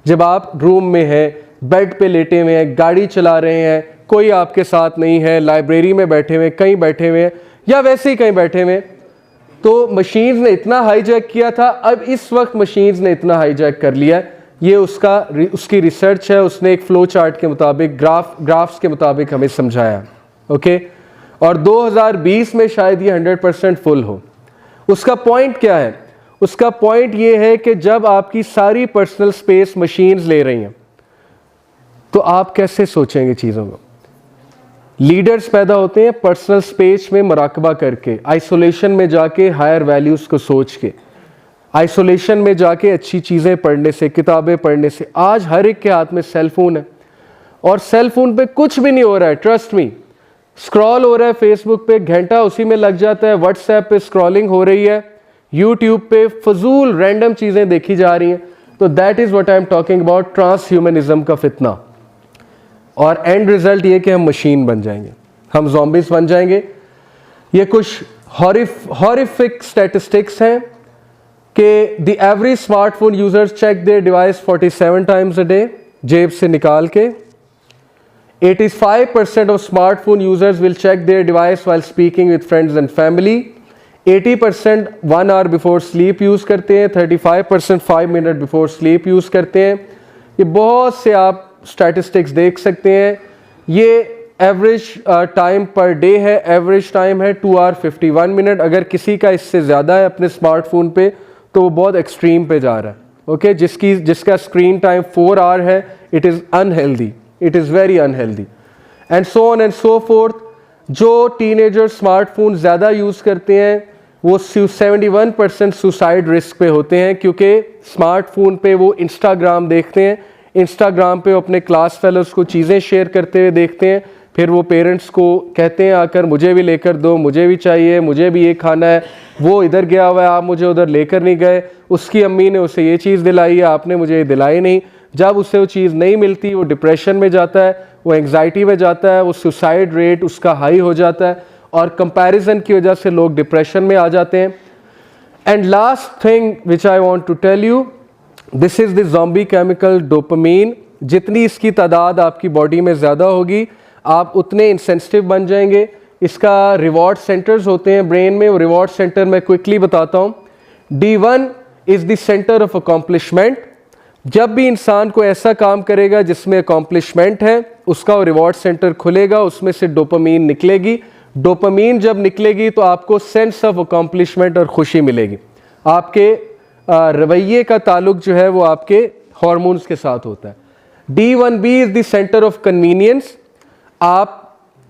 जब आप रूम में हैं, बेड पे लेटे हुए हैं, गाड़ी चला रहे हैं, कोई आपके साथ नहीं है, लाइब्रेरी में बैठे हुए, कहीं बैठे हुए या वैसे ही कहीं बैठे हुए, तो मशीन्स ने इतना हाईजैक किया था। अब इस वक्त मशीन्स ने इतना हाईजैक कर लिया है, ये उसकी रिसर्च है, उसने एक फ्लो चार्ट के मुताबिक, ग्राफ्स के मुताबिक हमें समझाया। ओके, और 2020 में शायद ये 100% फुल हो। उसका पॉइंट क्या है? उसका पॉइंट ये है कि जब आपकी सारी पर्सनल स्पेस मशीन्स ले रही हैं तो आप कैसे सोचेंगे चीज़ों को? लीडर्स पैदा होते हैं पर्सनल स्पेस में मुराकबा करके, आइसोलेशन में जाके, हायर वैल्यूज़ को सोच के, आइसोलेशन में जाके अच्छी चीज़ें पढ़ने से, किताबें पढ़ने से। आज हर एक के हाथ में सेल फोन है और सेल फोन पे कुछ भी नहीं हो रहा है, ट्रस्ट मी। स्क्रॉल हो रहा है फेसबुक पे, घंटा उसी में लग जाता है, व्हाट्सएप पे स्क्रॉलिंग हो रही है, यूट्यूब पे फजूल रैंडम चीज़ें देखी जा रही हैं। तो that is what I am talking about, transhumanism का फितना। और एंड रिजल्ट ये कि हम मशीन बन जाएंगे, हम ज़ॉम्बीज़ बन जाएंगे। ये कुछ हॉरिफिक स्टैटिस्टिक्स हैं कि the average smartphone users check their device 47 times a day, जेब से निकाल के। 85% of smartphone users will check their device while speaking with friends and family. 80% 1 hour before sleep use करते हैं, 35% 5 minute before sleep यूज़ करते हैं। ये बहुत से आप स्टैटिस्टिक्स देख सकते हैं। ये एवरेज टाइम पर डे है, एवरेज टाइम है 2 hour 51 minute। अगर किसी का इससे ज़्यादा है अपने स्मार्टफोन पे तो वो बहुत एक्सट्रीम पे जा रहा है। ओके, जिसका स्क्रीन टाइम 4 hour है, it is unhealthy, it is very unhealthy, and so on and so fourth. जो टीनेजर स्मार्टफोन ज़्यादा यूज़ करते हैं वो 71% सुसाइड रिस्क पे होते हैं, क्योंकि स्मार्टफोन पे वो इंस्टाग्राम देखते हैं, इंस्टाग्राम पे वो अपने क्लास फेलोज़ को चीज़ें शेयर करते हुए देखते हैं, फिर वो पेरेंट्स को कहते हैं आकर मुझे भी लेकर दो, मुझे भी चाहिए, मुझे भी ये खाना है, वो इधर गया हुआ है, आप मुझे उधर लेकर नहीं गए, उसकी अम्मी ने उसे ये चीज़ दिलाई है, आपने मुझे ये दिलाई नहीं। जब उसे वो चीज़ नहीं मिलती वो डिप्रेशन में जाता है, वो एंग्जाइटी में जाता है, वो सुसाइड रेट उसका हाई हो जाता है और कंपैरिजन की वजह से लोग डिप्रेशन में आ जाते हैं। And last thing which I want to tell you, this is the zombie chemical dopamine. जितनी इसकी तादाद आपकी बॉडी में ज़्यादा होगी आप उतने इंसेंसिटिव बन जाएंगे। इसका रिवॉर्ड सेंटर्स होते हैं ब्रेन में, वो रिवॉर्ड सेंटर मैं क्विकली बताता हूँ। D1 is the centre of accomplishment. जब भी इंसान को ऐसा काम करेगा जिसमें अकॉम्प्लिशमेंट है, उसका रिवॉर्ड सेंटर खुलेगा, उसमें से डोपामीन निकलेगी। डोपामीन जब निकलेगी तो आपको सेंस ऑफ अकॉम्प्लिशमेंट और खुशी मिलेगी। आपके रवैये का ताल्लुक जो है वो आपके हार्मोन्स के साथ होता है। D1B is the centre of convenience. आप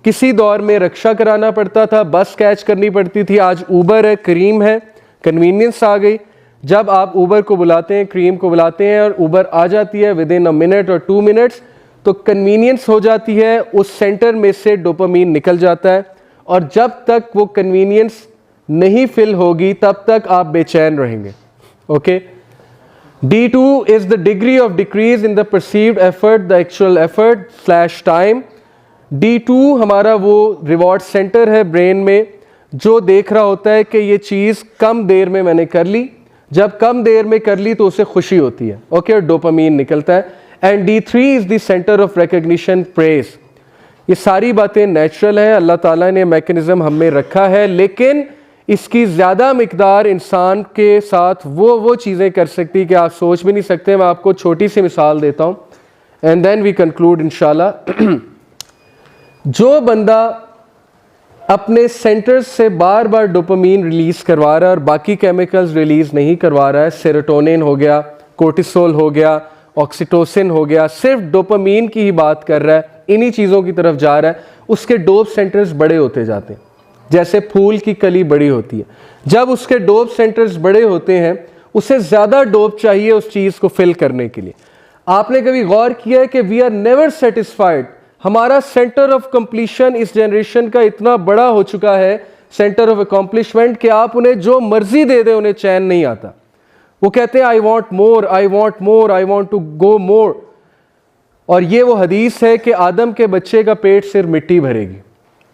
किसी दौर में रक्षा कराना पड़ता था, बस कैच करनी पड़ती थी, आज ऊबर है, क्रीम है, कन्वीनियंस आ गई। जब आप ऊबर को बुलाते हैं, क्रीम को बुलाते हैं और ऊबर आ जाती है विदिन अ मिनट और 2 minutes, तो कन्वीनियंस हो जाती है, उस सेंटर में से डोपामीन निकल जाता है और जब तक वो कन्वीनियंस नहीं फिल होगी तब तक आप बेचैन रहेंगे। Okay, D2 is the degree of decrease in the perceived effort, the actual effort slash time. D2 हमारा वो रिवॉर्ड सेंटर है ब्रेन में जो देख रहा होता है कि ये चीज़ कम देर में मैंने कर ली, जब कम देर में कर ली तो उसे खुशी होती है। ओके, और डोपामीन निकलता है। And D3 is the centre of recognition, praise. ये सारी बातें नेचुरल हैं, अल्लाह ताला ने मैकेनिज्म हम में रखा है, लेकिन इसकी ज़्यादा मिकदार इंसान के साथ वो चीज़ें कर सकती कि आप सोच भी नहीं सकते। मैं आपको छोटी सी मिसाल देता हूँ एंड देन वी कंक्लूड इंशाल्लाह। जो बंदा अपने सेंटर्स से बार बार डोपामीन रिलीज़ करवा रहा है और बाकी केमिकल्स रिलीज़ नहीं करवा रहा है, सेरोटोनिन हो गया, कोर्टिसोल हो गया, ऑक्सीटोसिन हो गया, सिर्फ डोपामीन की ही बात कर रहा है, इन्हीं चीज़ों की तरफ जा रहा है, उसके डोप सेंटर्स बड़े होते जाते हैं, जैसे फूल की कली बड़ी होती है। जब उसके डोप सेंटर्स बड़े होते हैं उसे ज़्यादा डोप चाहिए उस चीज़ को फिल करने के लिए। आपने कभी गौर किया है कि वी आर नेवर सेटिस्फाइड। हमारा सेंटर ऑफ कंप्लीशन इस जनरेशन का इतना बड़ा हो चुका है, सेंटर ऑफ अकॉम्प्लिशमेंट, कि आप उन्हें जो मर्जी दे दें उन्हें चैन नहीं आता। वो कहते हैं I want more, I want more, I want to go more. और ये वो हदीस है कि आदम के बच्चे का पेट सिर्फ मिट्टी भरेगी।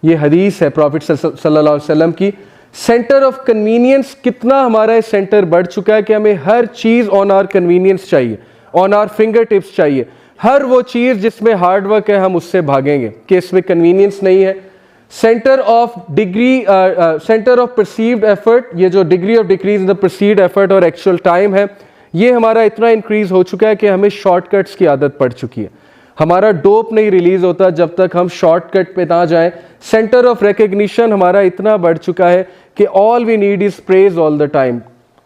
ये हदीस है प्रॉफिट सल्लल्लाहु अलैहि वसल्लम की। सेंटर ऑफ कन्वीनियंस कितना हमारा सेंटर बढ़ चुका है कि हमें हर चीज़ ऑन आवर कन्वीनियंस चाहिए, ऑन आवर फिंगर टिप्स चाहिए। हर वो चीज़ जिसमें हार्ड वर्क है हम उससे भागेंगे कि इसमें कन्वीनियंस नहीं है। Centre of centre of perceived effort, ये जो degree of decrease in the perceived effort और एक्चुअल टाइम है, ये हमारा इतना इंक्रीज हो चुका है कि हमें शॉर्टकट्स की आदत पड़ चुकी है। हमारा डोप नहीं रिलीज होता जब तक हम शॉर्टकट पे ना जाएं। सेंटर ऑफ रिकग्निशन हमारा इतना बढ़ चुका है कि all we need is praise all the time.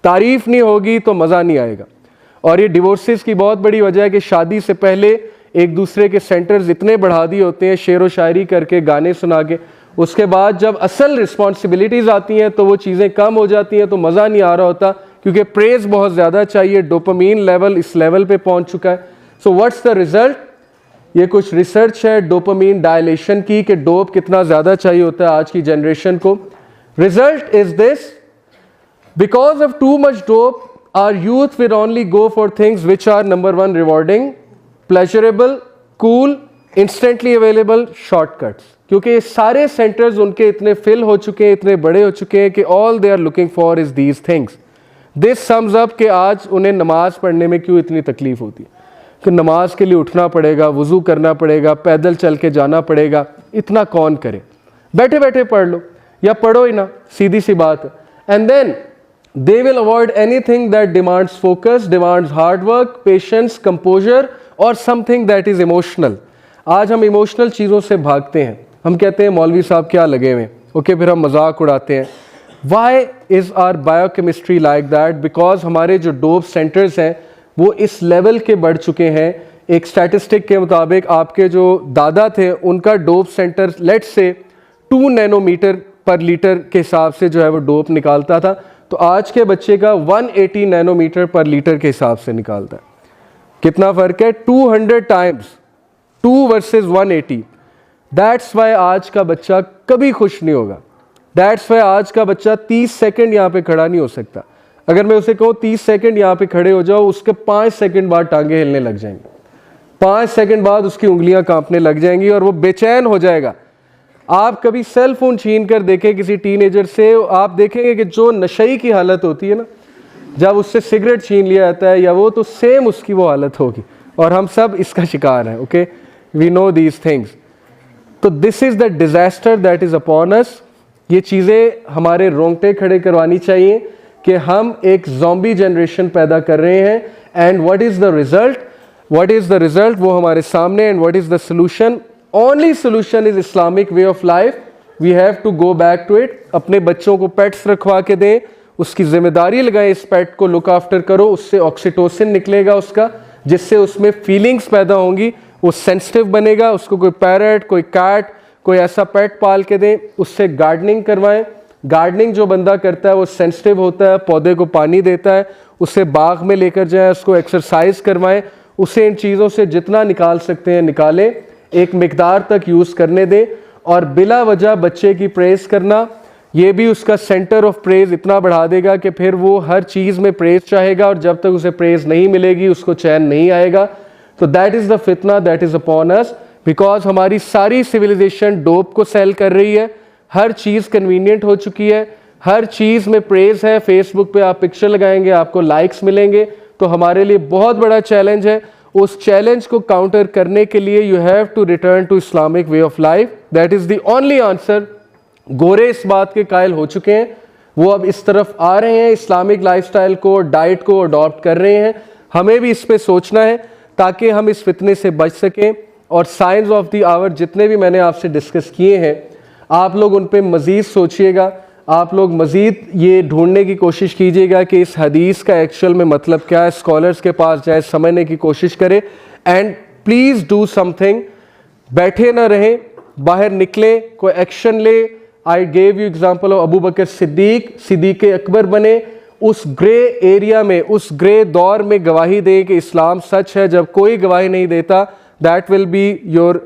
तारीफ नहीं होगी तो मज़ा नहीं आएगा। और ये डिवोर्सेस की बहुत बड़ी वजह है कि शादी से पहले एक दूसरे के सेंटर्स इतने बढ़ा दिए होते हैं, शेर व शायरी करके, गाने सुना के। उसके बाद जब असल रिस्पॉन्सिबिलिटीज़ आती हैं तो वो चीज़ें कम हो जाती हैं, तो मज़ा नहीं आ रहा होता क्योंकि प्रेज बहुत ज़्यादा चाहिए। डोपामीन लेवल इस लेवल पे पहुंच चुका है। So what's the result? ये कुछ रिसर्च है डोपामीन डायलेशन की कि डोप कितना ज़्यादा चाहिए होता है आज की जनरेशन को। Result is this: because of too much dope our youth will only go for things which are number 1 rewarding, pleasurable, cool, instantly available, shortcuts. क्योंकि ये सारे सेंटर्स उनके इतने फिल हो चुके हैं, इतने बड़े हो चुके हैं कि all they are looking for is these things. This sums up कि आज उन्हें नमाज पढ़ने में क्यों इतनी तकलीफ होती है, कि नमाज के लिए उठना पड़ेगा, वज़ू करना पड़ेगा, पैदल चल के जाना पड़ेगा। इतना कौन करे? बैठे बैठे पढ़ लो या पढ़ो ही ना, सीधी सी बात है। And then they will avoid anything that demands focus, demands hard work, patience, composure और समथिंग दैट इज इमोशनल। आज हम इमोशनल चीज़ों से भागते हैं। हम कहते हैं मौलवी साहब क्या लगे हुए, ओके, फिर हम मजाक उड़ाते हैं। Why is our biochemistry like that? Because हमारे जो डोप सेंटर्स हैं वो इस लेवल के बढ़ चुके हैं। एक स्टैटिस्टिक के मुताबिक आपके जो दादा थे उनका dope centre let's say 2 nanometre पर लीटर के हिसाब से जो है वो डोप निकालता था, तो आज के बच्चे का 180 नैनोमीटर पर लीटर के हिसाब से निकालता है। कितना फ़र्क है? 200 टाइम्स, 2 वर्सेस 180। दैट्स वाई आज का बच्चा कभी खुश नहीं होगा। दैट्स वाई आज का बच्चा 30 सेकेंड यहाँ पे खड़ा नहीं हो सकता। अगर मैं उसे कहूँ 30 सेकंड यहाँ पे खड़े हो जाओ, उसके 5 सेकंड बाद टांगे हिलने लग जाएंगी, 5 सेकंड बाद उसकी उंगलियां कांपने लग जाएंगी और वो बेचैन हो जाएगा। आप कभी सेल फोन छीन कर देखें किसी टीनेजर से, आप देखेंगे कि जो नशई की हालत होती है ना, जब उससे सिगरेट छीन लिया जाता है या वो, तो सेम उसकी वो हालत होगी। और हम सब इसका शिकार हैं। Okay, we know these things. तो this is the disaster that is upon us. ये चीज़ें हमारे रोंगटे खड़े करवानी चाहिए कि हम एक ज़ॉम्बी जनरेशन पैदा कर रहे हैं। And what is the result? What is the result? वो हमारे सामने। And what is the solution? Only solution is Islamic way of life. We have to go back to it. अपने बच्चों को पेट्स रखवा के दें, उसकी जिम्मेदारी लगाएं, इस पेट को लुक आफ्टर करो, उससे ऑक्सीटोसिन निकलेगा उसका, जिससे उसमें फीलिंग्स पैदा होंगी, वो सेंसिटिव बनेगा। उसको कोई पैरट, कोई कैट, कोई ऐसा पेट पाल के दें। उससे गार्डनिंग करवाएं। गार्डनिंग जो बंदा करता है वो सेंसिटिव होता है, पौधे को पानी देता है, उसे बाग में लेकर जाए, उसको एक्सरसाइज करवाएं, उसे इन चीज़ों से जितना निकाल सकते हैं निकालें, एक मिकदार तक यूज़ करने दें। और बिला वजह बच्चे की प्रेज़ करना, ये भी उसका सेंटर ऑफ प्रेज़ इतना बढ़ा देगा कि फिर वो हर चीज़ में प्रेज़ चाहेगा, और जब तक उसे प्रेज़ नहीं मिलेगी उसको चैन नहीं आएगा। तो दैट इज़ द फितना that is upon us. Because हमारी सारी सिविलाइजेशन डोप को सेल कर रही है। हर चीज़ कन्वीनियंट हो चुकी है, हर चीज़ में प्रेज़ है। फेसबुक पे आप पिक्चर लगाएंगे, आपको लाइक्स मिलेंगे। तो हमारे लिए बहुत बड़ा चैलेंज है। उस चैलेंज को काउंटर करने के लिए you have to return to Islamic way of life. That is the only answer. गोरे इस बात के कायल हो चुके हैं, वो अब इस तरफ आ रहे हैं, इस्लामिक लाइफस्टाइल को, डाइट को अडॉप्ट कर रहे हैं। हमें भी इस पे सोचना है ताकि हम इस फितने से बच सकें। और साइंस ऑफ द आवर जितने भी मैंने आपसे डिस्कस किए हैं, आप लोग उन पे मज़ीद सोचिएगा। आप लोग मज़ीद ये ढूंढने की कोशिश कीजिएगा कि इस हदीस का एक्चुअल में मतलब क्या है। स्कॉलर्स के पास जाए, समझने की कोशिश करें। And please do something. बैठे ना रहें, बाहर निकलें, कोई एक्शन ले, I gave you example of Abu Bakr Siddiq Akbar बने, उस ग्रे एरिया में, उस ग्रे दौर में गवाही दें कि इस्लाम सच है। जब कोई गवाही नहीं देता, that will be your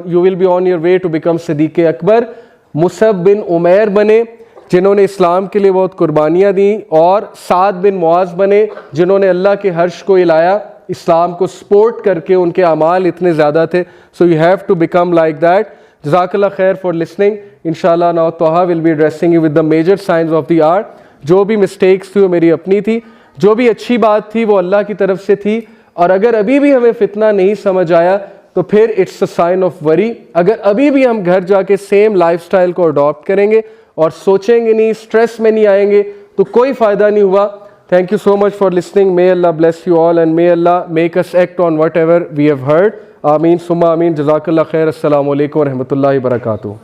you will be on your way to become Siddiq Akbar. Musab bin Umair बने जिन्होंने इस्लाम के लिए बहुत कुर्बानियाँ दी, और साद बिन मुआज बने जिन्होंने अल्लाह के हर्श को हिलाया, इस्लाम को सपोर्ट करके उनके अमाल इतने ज़्यादा थे। So you have to become like that. जज़ाकल्लाह खैर फॉर लिसनिंग। इंशाल्लाह now Toha will be addressing you with the major sins of the heart. जो भी मिस्टेक्स थी वो मेरी अपनी थी, जो भी अच्छी बात थी वो अल्लाह की तरफ से थी। और अगर अभी भी हमें फितना नहीं समझ आया तो फिर it's a sign of worry. अगर अभी भी हम घर जाके सेम लाइफस्टाइल को अडॉप्ट करेंगे और सोचेंगे नहीं, स्ट्रेस में नहीं आएंगे, तो कोई फ़ायदा नहीं हुआ। Thank you so much for listening. May Allah bless you all and may Allah make us act on whatever we have heard. Ameen summa ameen. Jazakallah khair. Assalamu alaikum wa rahmatullahi wa barakatuh.